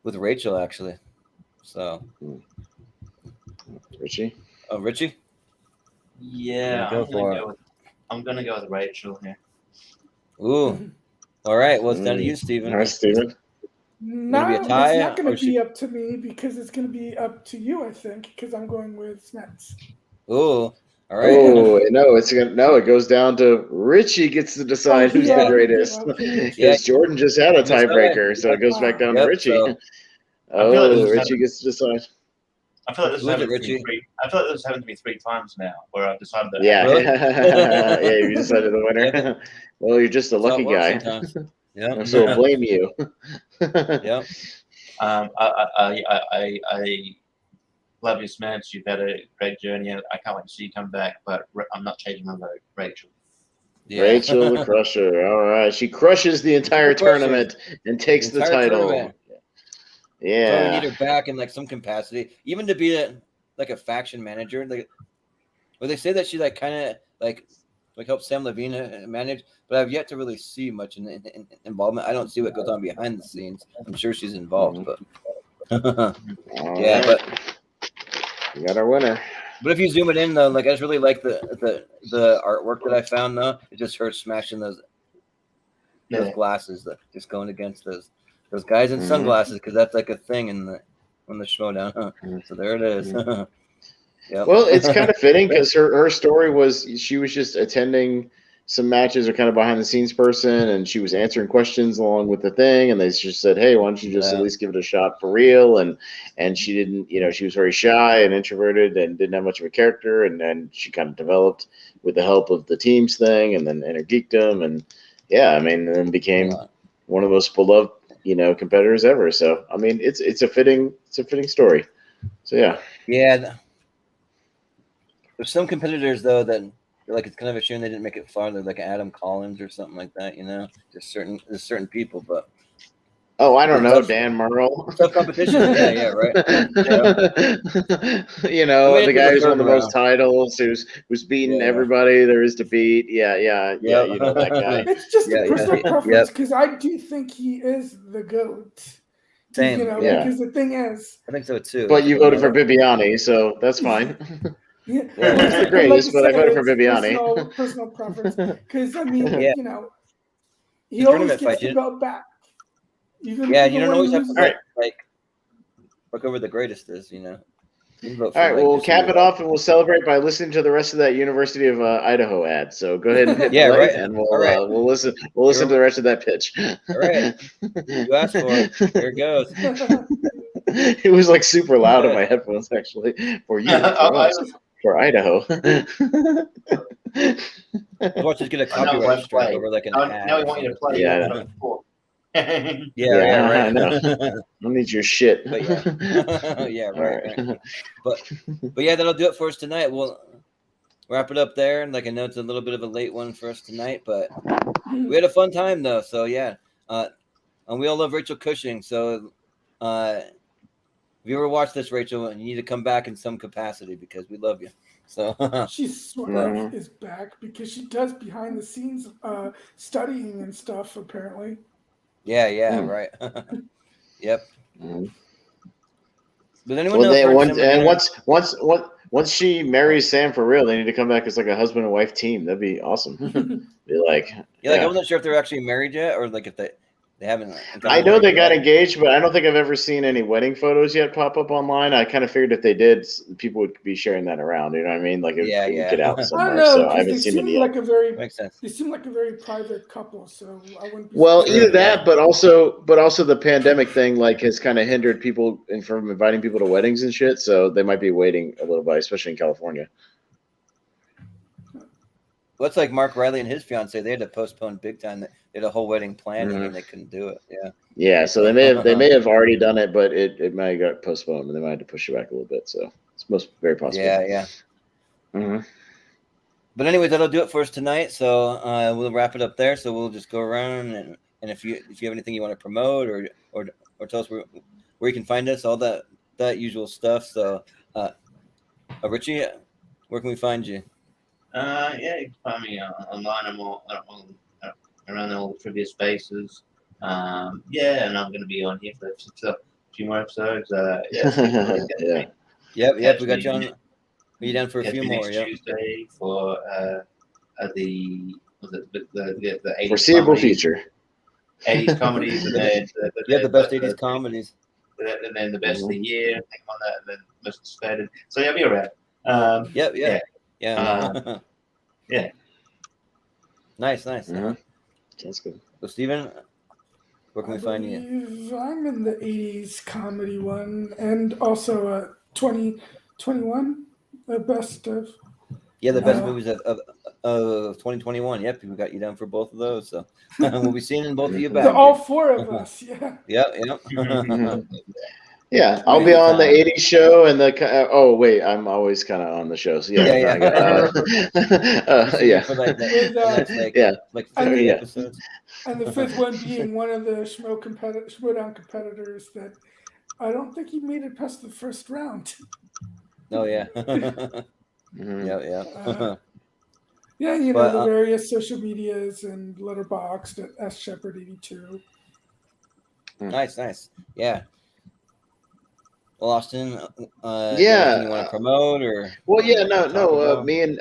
with Rachel, actually. So, Richie? Oh, Richie? Yeah, I'm gonna go with Rachel here. Ooh. All right. Well, it's down to you, Steven. All right, Steven. No, be a tie, it's not going or to be up to me because it's going to be up to you, I think, because I'm going with Smiths. Ooh. All right. Oh no! It goes down to Richie gets to decide who's the greatest. Because Jordan just had a tiebreaker, so it goes back down to Richie. So, Richie gets to decide. I feel like this is happened to me 3 times now, where I've decided that. Yeah, yeah, you decided the winner. Well, you're just a lucky guy. Yeah. So we'll blame you. Yeah. love you, Smeds. You've had a great journey. I can't wait to see you come back. But I'm not changing my vote, Rachel. Yeah. Rachel the Crusher. All right, she crushes the entire tournament and takes the entire title. tournament. Yeah, So we need her back in like some capacity, even to be like a faction manager. Like, well, they say that she like kind of like helps Sam Levine manage, but I've yet to really see much in involvement. I don't see what goes on behind the scenes. I'm sure she's involved, but yeah, but we got our winner. But if you zoom it in though, like I just really like the artwork that I found though. It's just her smashing those glasses, just going against those guys in sunglasses, because that's like a thing in the Schmoedown. So there it is. Yep. Well, it's kind of fitting because her story was she was just attending some matches or kind of behind the scenes person, and she was answering questions along with the thing, and they just said, hey, why don't you just at least give it a shot for real? And she didn't, she was very shy and introverted and didn't have much of a character, and then she kind of developed with the help of the teams thing and then her geekdom, and then became one of the most beloved competitors ever. So I mean it's a fitting story. So yeah. There's some competitors though that like it's kind of a shame they didn't make it farther, like Adam Collins or something like that. There's certain people, but I don't know, Dan Merle. Tough competition. Yeah, right. The guy who's won the most titles, who's beaten everybody there is to beat. Yeah, that guy. It's just a personal preference because I do think he is the GOAT. Same. Because the thing is, I think so too. But you voted for Bibiani, so that's fine. Yeah, he's the greatest, but I voted for Bibiani. Personal preference, because I mean, he always always gets fight, the belt back. You don't always have to look over the greatest is. All right, we'll cap it off and we'll celebrate by listening to the rest of that University of Idaho ad. So go ahead and hit the like, and we'll listen. We'll listen to the rest of that pitch. All right, you asked for it. Here it goes. It was like super loud in my headphones, actually. For you, for Idaho. Watch us get a copyright strike over like an ad. Now we want you to play. Yeah, right. I know. I don't need your shit. But right. But yeah, that'll do it for us tonight. We'll wrap it up there. And like I know it's a little bit of a late one for us tonight, but we had a fun time though. So yeah, and we all love Rachel Cushing. So if you ever watch this, Rachel, you need to come back in some capacity because we love you. So she sort of is back because she does behind the scenes studying and stuff apparently. Yeah, right. Yep. But anyone once she marries Sam for real, they need to come back as like a husband and wife team. That'd be awesome. Be like, I wasn't sure if they're actually married yet or like if they haven't. I know they got engaged, but I don't think I've ever seen any wedding photos yet pop up online. I kind of figured if they did, people would be sharing that around. You know what I mean? Like it would get out somewhere. I don't know, so I haven't seen it yet. Makes sense. They seem like a very private couple, so I wouldn't. Either that, but also the pandemic thing has kind of hindered people from inviting people to weddings and shit. So they might be waiting a little bit, especially in California. Well, it's like Mark Riley and his fiance. They had to postpone big time. They had a whole wedding planned and they couldn't do it. Yeah. So they may have already done it, but it might have got postponed and they might have to push it back a little bit. So it's very possible. Yeah. But anyway, that'll do it for us tonight. So we'll wrap it up there. So we'll just go around and if you have anything you want to promote or tell us where you can find us, all that usual stuff. So Richie, where can we find you? You can find me online. I'm all around all the trivia spaces. And I'm going to be on here for a few more episodes. Yep. We got you on. Are you down for a few more? Yep. Tuesday for the 80s foreseeable comedies. future. 80s comedies. And then the best 80s comedies. And then the best of the year. I think on that. And then most anticipated. So I'll be around. Yeah. Nice. That's good. So Steven, where can we find you? I'm in the 80s comedy one and also 2021, the best of. Yeah, the best movies of 2021. Yep, we got you down for both of those. So we'll be seeing both of you back. All four of us, yeah. Yep. Yeah, I'll be on the '80s show and the. Oh wait, I'm always kind of on the show. So yeah, yeah, For like With, the next yeah. like and 50 the- episodes. And the fifth one being one of the Schmoedown competitors that I don't think he made it past the first round. Oh yeah. Mhm. Yeah. Yeah, you know, But, the various social medias and Letterboxd at Shepard82. Nice. Yeah. Well, Austin, Yeah. anything you want to promote or? Well, yeah, talk about? me and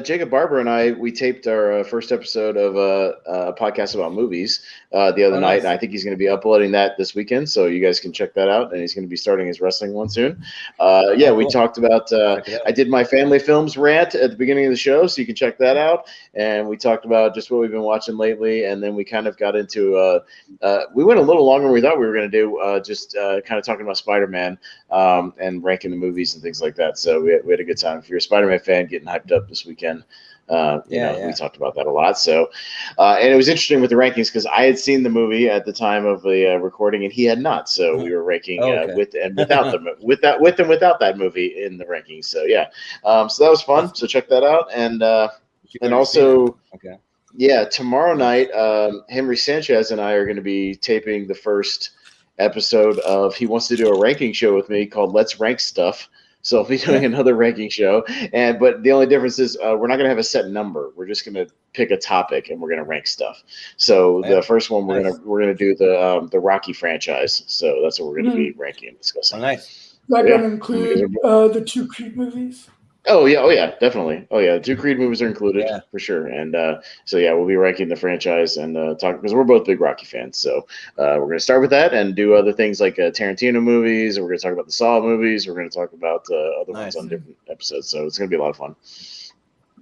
Jacob Barber and I, we taped our first episode of a podcast about movies the other night, Nice. and I think he's going to be uploading that this weekend, so you guys can check that out. And he's going to be starting his wrestling one soon. Yeah, we Cool. talked about. Check it out. I did my family films rant at the beginning of the show, so you can check that out. And we talked about just what we've been watching lately, and then we kind of got into. We went a little longer than we thought we were going to do, just kind of talking about Spider-Man. And ranking the movies and things like that. So we had a good time. If you're a Spider-Man fan, getting hyped up this weekend, we talked about that a lot. So, and it was interesting with the rankings because I had seen the movie at the time of the recording, and he had not. So we were ranking with and without with and without that movie in the rankings. So yeah, so that was fun. So check that out, and also. Okay. Yeah, tomorrow night, Henry Sanchez and I are going to be taping the first episode of. He wants to do a ranking show with me called Let's Rank Stuff. So I'll be doing another ranking show, but the only difference is we're not going to have a set number. We're just going to pick a topic and we're going to rank stuff. So the first one we're gonna do the Rocky franchise. So that's what we're going to be ranking and discussing. Oh, nice. Is that going to include the two Creed movies? Oh yeah, definitely. Oh yeah, the two Creed movies are included for sure. And so yeah, we'll be ranking the franchise and talk because we're both big Rocky fans. So we're gonna start with that and do other things like Tarantino movies. We're gonna talk about the Saw movies. We're gonna talk about other ones on different episodes. So it's gonna be a lot of fun.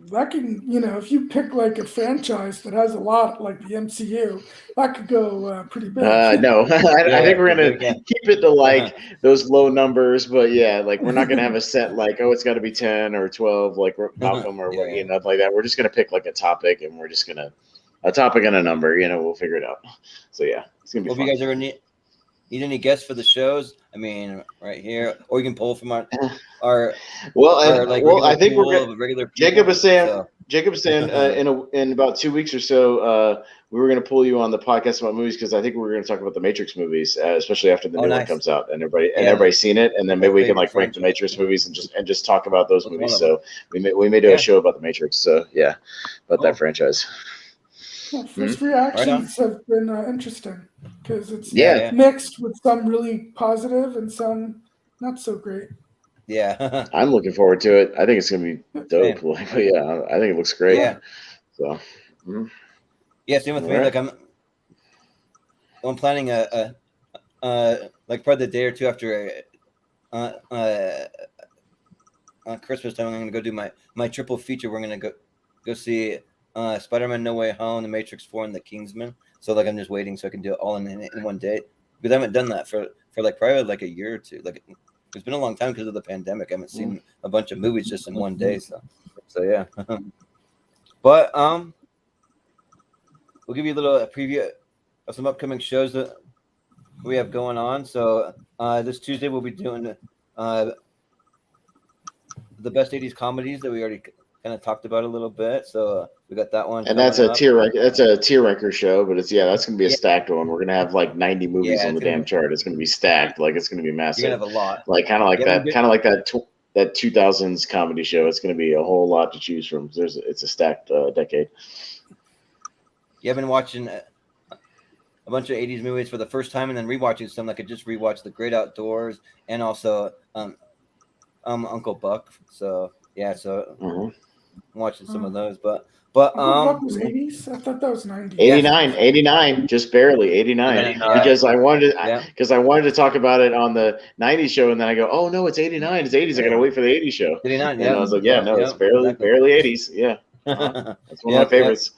That can, if you pick like a franchise that has a lot like the MCU, that could go pretty big. No, I think we're gonna keep it to like those low numbers, but yeah, like we're not gonna have a set like it's got to be 10 or 12 like Malcolm or like that. We're just gonna pick like a topic and we're just gonna a topic and a number. We'll figure it out. So yeah, it's gonna be. Well, fun. if you guys ever need any guests for the shows, I mean, right here, or you can pull from our I think we're regular. Jacob is saying in about 2 weeks or so, we were going to pull you on the podcast about movies because I think we were going to talk about the Matrix movies, especially after the new one comes out and everybody's seen it, and then maybe we can like rank the Matrix movies and just talk about those movies. So we may do a show about the Matrix. So yeah, about that franchise. Well, first reactions have been interesting because it's mixed with some really positive and some not so great. Yeah, I'm looking forward to it. I think it's gonna be dope. But yeah, I think it looks great. Yeah. So. Same with me. Like I'm planning a like probably the day or two after Christmas time. I'm gonna go do my triple feature. We're gonna go see Spider-Man: No Way Home, The Matrix 4, and The Kingsman. So like I'm just waiting so I can do it all in one day because I haven't done that for like probably like a year or two. Like it's been a long time because of the pandemic. I haven't seen a bunch of movies just in one day. So yeah. But we'll give you a little preview of some upcoming shows that we have going on. So this Tuesday we'll be doing the best 80s comedies that we already kind of talked about a little bit. So we got that one. And that's a tier ranker show, but that's gonna be a stacked one. We're gonna have like 90 movies on the damn chart. It's gonna be stacked, like it's gonna be massive. You're gonna have a lot. Like kind of like that 2000s comedy show. It's gonna be a whole lot to choose from. It's a stacked decade. I've been watching a bunch of 80s movies for the first time and then rewatching some. Like I just rewatched The Great Outdoors and also Uncle Buck. So yeah, I'm watching some of those, but Uncle Buck was 80s. I thought that was 90s. 89, just barely 89. Because I wanted to talk about it on the 90s show, and then I go, oh no, it's 89, it's 80s. I gotta wait for the 80s show. 89, and I was like, it's barely 80s. Yeah, that's one of my favorites.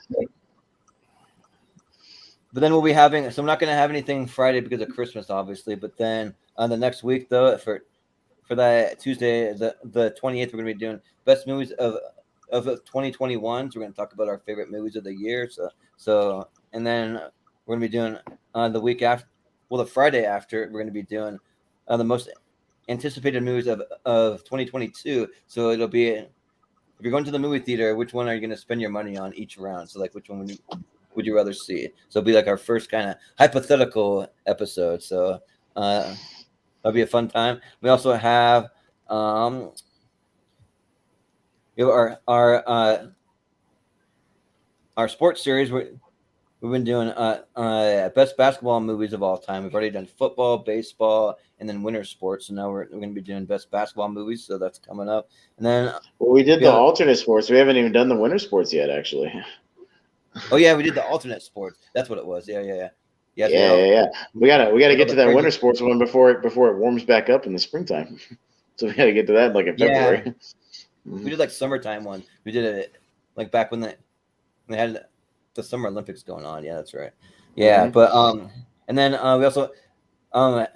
But then we'll be having. So I'm not gonna have anything Friday because of Christmas, obviously. But then on the next week, though, for that Tuesday, the 28th, we're gonna be doing best movies of 2021. So we're gonna talk about our favorite movies of the year. So and then we're gonna be doing the week after. Well, the Friday after, we're gonna be doing the most anticipated movies of 2022. So it'll be, if you're going to the movie theater, which one are you going to spend your money on each round? So like, which one would you rather see? So it'll be like our first kind of hypothetical episode. So that'll be a fun time. We also have our sports series. We've been doing best basketball movies of all time. We've already done football, baseball, and then winter sports. So now we're going to be doing best basketball movies. So that's coming up. And then we did the alternate sports. We haven't even done the winter sports yet, actually. Oh yeah, we did the alternate sports. That's what it was. Yeah. Yeah. We gotta get to that winter sports one before it warms back up in the springtime. So we gotta get to that like in February. We did like summertime one. We did it like back when they had the Summer Olympics going on. Yeah, that's right. Yeah, but and then we also have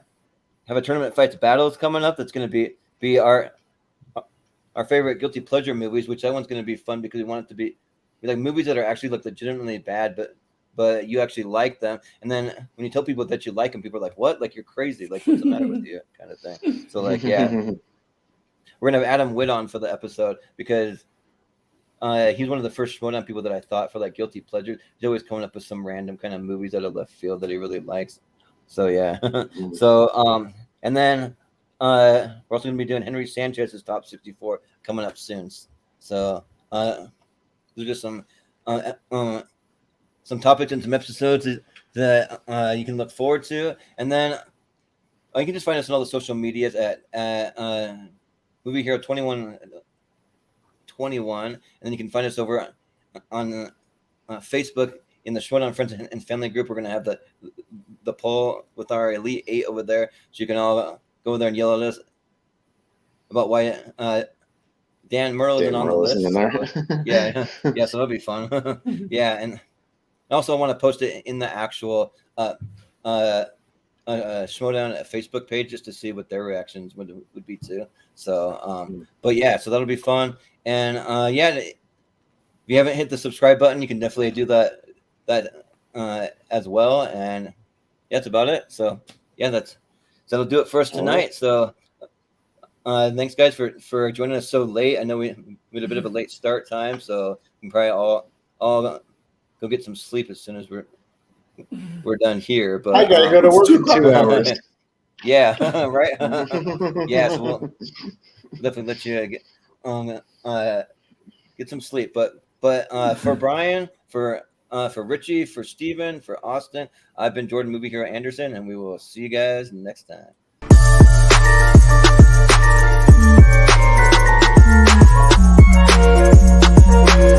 a tournament fights battles coming up. That's going to be our favorite guilty pleasure movies, which that one's going to be fun because we want it to be like movies that are actually like legitimately bad, but you actually like them. And then when you tell people that you like them, people are like, "What? Like you're crazy? Like what's the matter with you?" Kind of thing. So like, yeah, we're gonna have Adam Witt on for the episode because he's one of the first Schmoedown people that I thought for like guilty pleasures. He's always coming up with some random kind of movies out of left field that he really likes. So yeah. So and then we're also gonna be doing Henry Sanchez's top 64 coming up soon. So there's just some topics and some episodes that you can look forward to, and then you can just find us on all the social medias at Movie Hero 2121, and then you can find us over on Facebook in the Schmoedown Friends and Family group. We're going to have the poll with our Elite 8 over there, so you can all go there and yell at us about why Dan Merle isn't on the list. Yeah, so that'll be fun. Yeah, and also I want to post it in the actual Schmoedown Facebook page just to see what their reactions would be too. So, but yeah, so that'll be fun. And if you haven't hit the subscribe button, you can definitely do that as well. And yeah, that's about it. So yeah, that'll do it for us tonight. So thanks guys for joining us so late. I know we had a bit of a late start time, so we can probably all go get some sleep as soon as we're done here. But I gotta go to work in 2 hours. Yeah, right. Yeah, so we'll definitely let you get some sleep. But for Brian, for Richie, for Steven, for Austin, I've been Jordan Movie Hero Anderson, and we will see you guys next time.